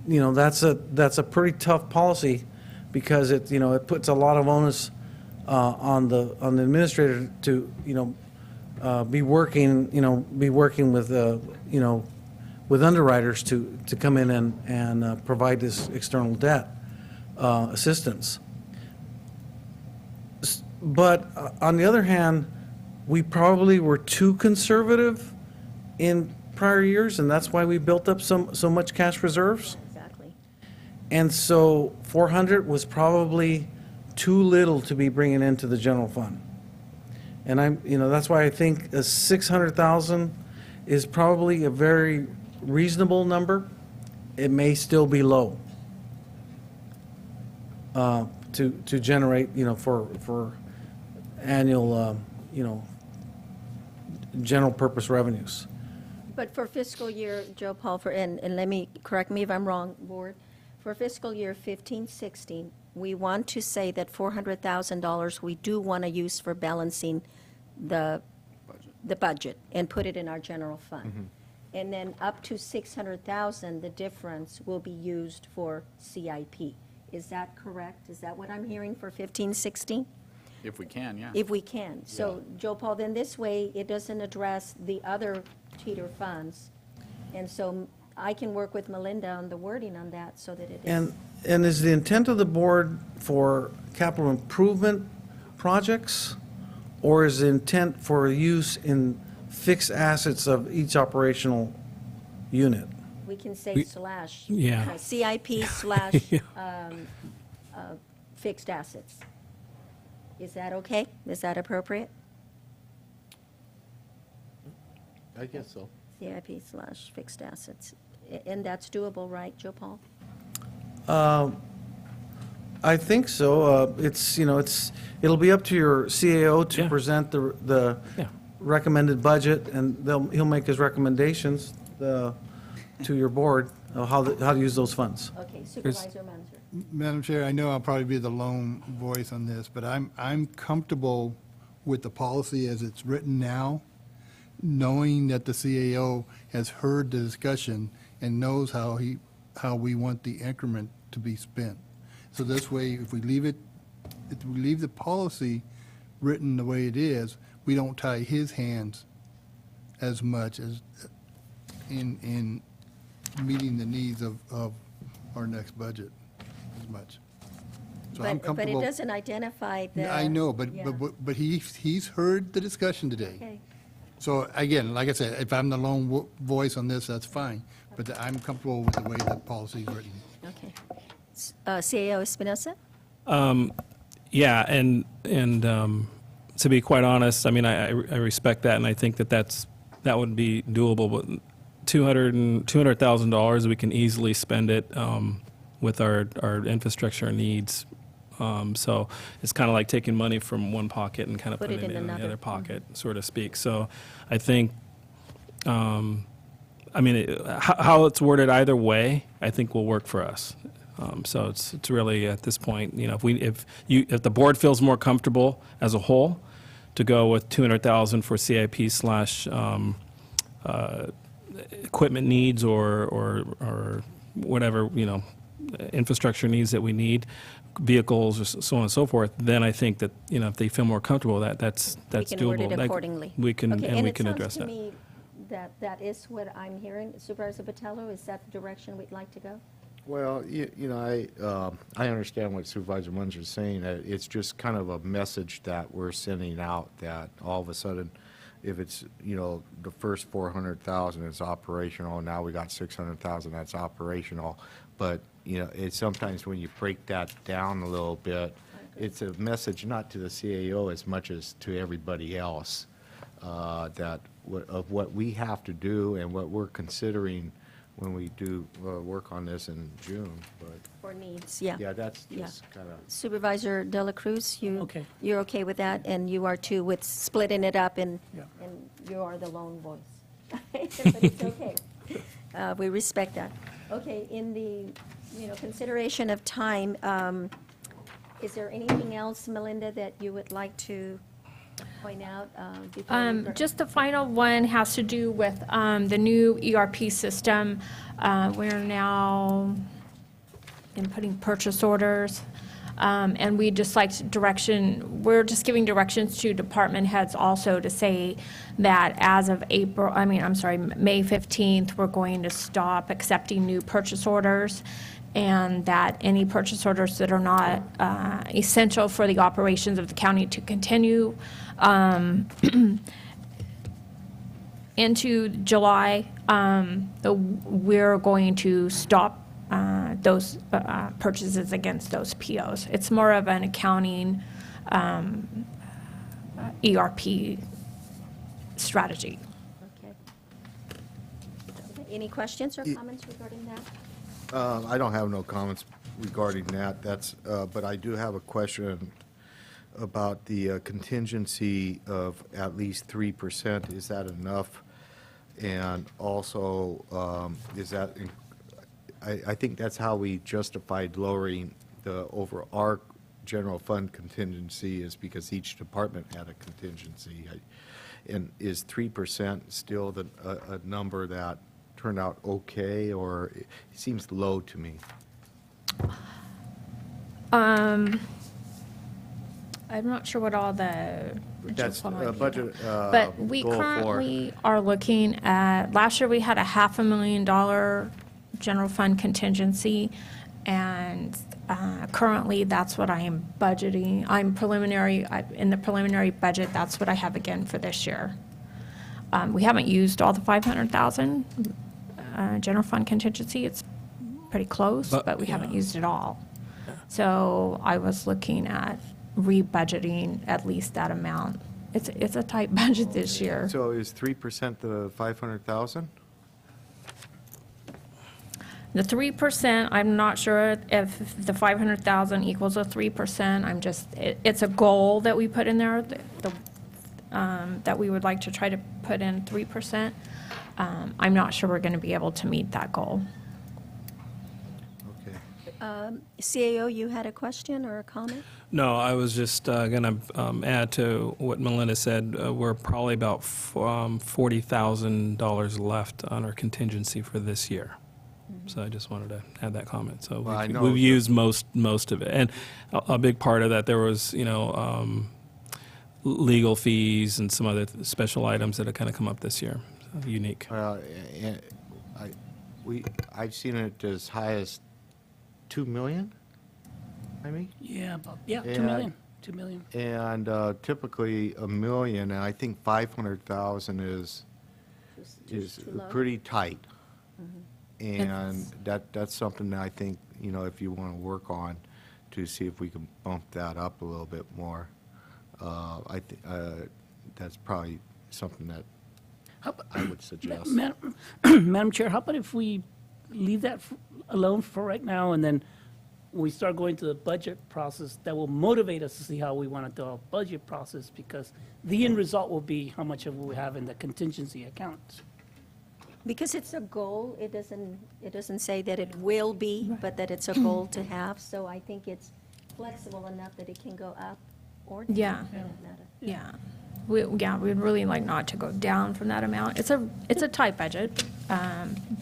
Q: a pretty tough policy because it puts a lot of onus on the administrator to be working with, with underwriters to come in and provide this external debt assistance. But on the other hand, we probably were too conservative in prior years, and that's why we built up so much cash reserves.
A: Exactly.
Q: And so 400 was probably too little to be bringing into the general fund. And that's why I think a 600,000 is probably a very reasonable number. It may still be low to generate, for annual, general purpose revenues.
A: But for fiscal year, Joe Paul, and let me, correct me if I'm wrong, Board, for fiscal year 15-16, we want to say that $400,000 we do want to use for balancing the budget and put it in our general fund. And then up to 600,000, the difference will be used for CIP. Is that correct? Is that what I'm hearing for 15-16?
L: If we can, yeah.
A: If we can. So, Joe Paul, then this way, it doesn't address the other teeter funds. And so I can work with Melinda on the wording on that so that it is.
Q: And is the intent of the board for capital improvement projects, or is the intent for use in fixed assets of each operational unit?
A: We can say slash.
B: Yeah.
A: CIP slash fixed assets. Is that okay? Is that appropriate?
R: I guess so.
A: CIP slash fixed assets. And that's doable, right, Joe Paul?
Q: I think so. It'll be up to your CAO to present the recommended budget, and he'll make his recommendations to your board of how to use those funds.
A: Okay, Supervisor Munzer.
N: Madam Chair, I know I'll probably be the lone voice on this, but I'm comfortable with the policy as it's written now, knowing that the CAO has heard the discussion and knows how we want the increment to be spent. So this way, if we leave the policy written the way it is, we don't tie his hands as much as in meeting the needs of our next budget as much. So I'm
A: But it
N: comfortable.
A: doesn't identify the.
N: I know,
A: Yeah.
N: but he's heard the discussion today.
A: Okay.
N: So again, like I said, if I'm the lone voice on this, that's fine, but I'm comfortable with the way the policy is written.
A: Okay. CAO Espinosa?
B: Yeah, and to be quite honest, I mean, I respect that, and I think that would be doable. But $200,000, we can easily spend it with our infrastructure needs. So it's kind of like taking money from one pocket and kind of putting it in the other pocket, so to speak. So I think, how it's worded either way, I think will work for us. So it's really at this point, if the board feels more comfortable as a whole to go with $200,000 for CIP slash equipment needs or whatever, infrastructure needs that we need, vehicles, or so on and so forth, then I think that, if they feel more comfortable, that's doable.
A: We can word it accordingly.
B: We can
A: Okay,
B: and we can address
A: it
B: that.
A: sounds to me that is what I'm hearing. Supervisor Botello, is that the direction we'd like to go?
R: Well, I understand what Supervisor Munzer is saying. It's just kind of a message that we're sending out that all of a sudden, if it's, the first 400,000 is operational, now we got 600,000 that's operational. But, it's sometimes when you break that down a little bit, it's a message not to the CAO as much as to everybody else, of what we have to do and what we're considering when we do work on this in June. But
A: For needs, yeah.
R: yeah, that's just kind of.
A: Supervisor De La Cruz,
E: Okay.
A: you're okay with that, and you are too with splitting it up, and
E: Yeah.
A: you are the lone voice. But it's okay. We respect that. Okay, in the, consideration of time, is there anything else, Melinda, that you would like to point out before we
J: Just the final one has to do with the new ERP system. We're now inputting purchase orders. And we just like direction, we're just giving directions to department heads also to say that as of May 15th, we're going to stop accepting new purchase orders, and that any purchase orders that are not essential for the operations of the county to continue into July, we're going to stop those purchases against those POs. It's more of an accounting ERP strategy.
A: Okay. Any questions or comments regarding that?
R: I don't have no comments regarding that. But I do have a question about the contingency of at least 3%. Is that enough? And also, is that, I think that's how we justified lowering the over our general fund contingency, is because each department had a contingency. And is 3% still a number that turned out okay, or it seems low to me?
J: I'm not sure what all the
R: That's budget
J: but we
R: goal
J: currently are looking at, last year we had a $500,000 general fund contingency, and currently that's what I am budgeting. In the preliminary budget, that's what I have again for this year. We haven't used all the 500,000 general fund contingency. It's pretty close, but we haven't used it all. So I was looking at re-budgeting at least that amount. It's a tight budget this year.
R: So is 3% the 500,000?
J: The 3%, I'm not sure if the 500,000 equals a 3%. It's a goal that we put in there, that we would like to try to put in 3%. I'm not sure we're going to be able to meet that goal.
R: Okay.
A: CAO, you had a question or a comment?
B: No, I was just going to add to what Melinda said. We're probably about $40,000 left on our contingency for this year. So I just wanted to add that comment. So we've used most of it. And a big part of that, there was, legal fees and some other special items that have kind of come up this year, so unique.
R: I've seen it as high as 2 million, I mean?
E: Yeah, 2 million. 2 million.
R: And typically $1 million, and I think 500,000 is pretty tight. And that's something that I think, if you want to work on to see if we can bump that up a little bit more, I think that's probably something that I would suggest.
E: Madam Chair, how about if we leave that alone for right now, and then we start going to the budget process, that will motivate us to see how we want to do our budget process, because the end result will be how much of we have in the contingency account.
A: Because it's a goal, it doesn't say that it will be, but that it's a goal to have. So I think it's flexible enough that it can go up or down.
J: Yeah. We'd really like not to go down from that amount. It's a tight budget,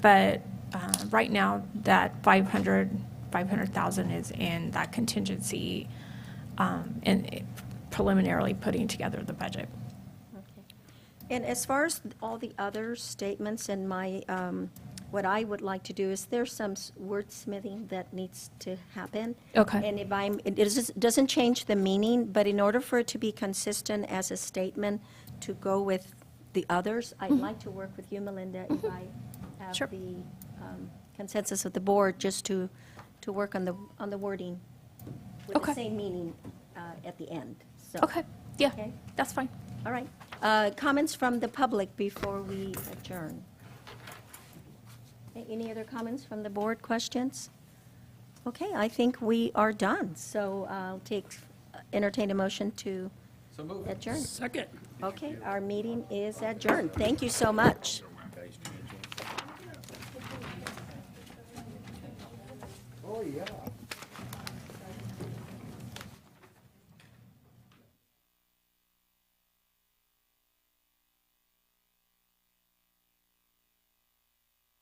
J: but right now that 500,000 is in that contingency, and preliminarily putting together the budget.
A: And as far as all the other statements and what I would like to do is there's some wordsmithing that needs to happen.
J: Okay.
A: And it doesn't change the meaning, but in order for it to be consistent as a statement to go with the others, I'd like to work with you, Melinda, if I have the consensus of the board, just to work on the wording with the same meaning at the end. So,
J: okay, that's fine.
A: All right. Comments from the public before we adjourn? Any other comments from the board, questions? Okay, I think we are done. So I'll entertain a motion to adjourn.
E: Second.
A: Okay, our meeting is adjourned. Thank you so much.
R: Oh, yeah.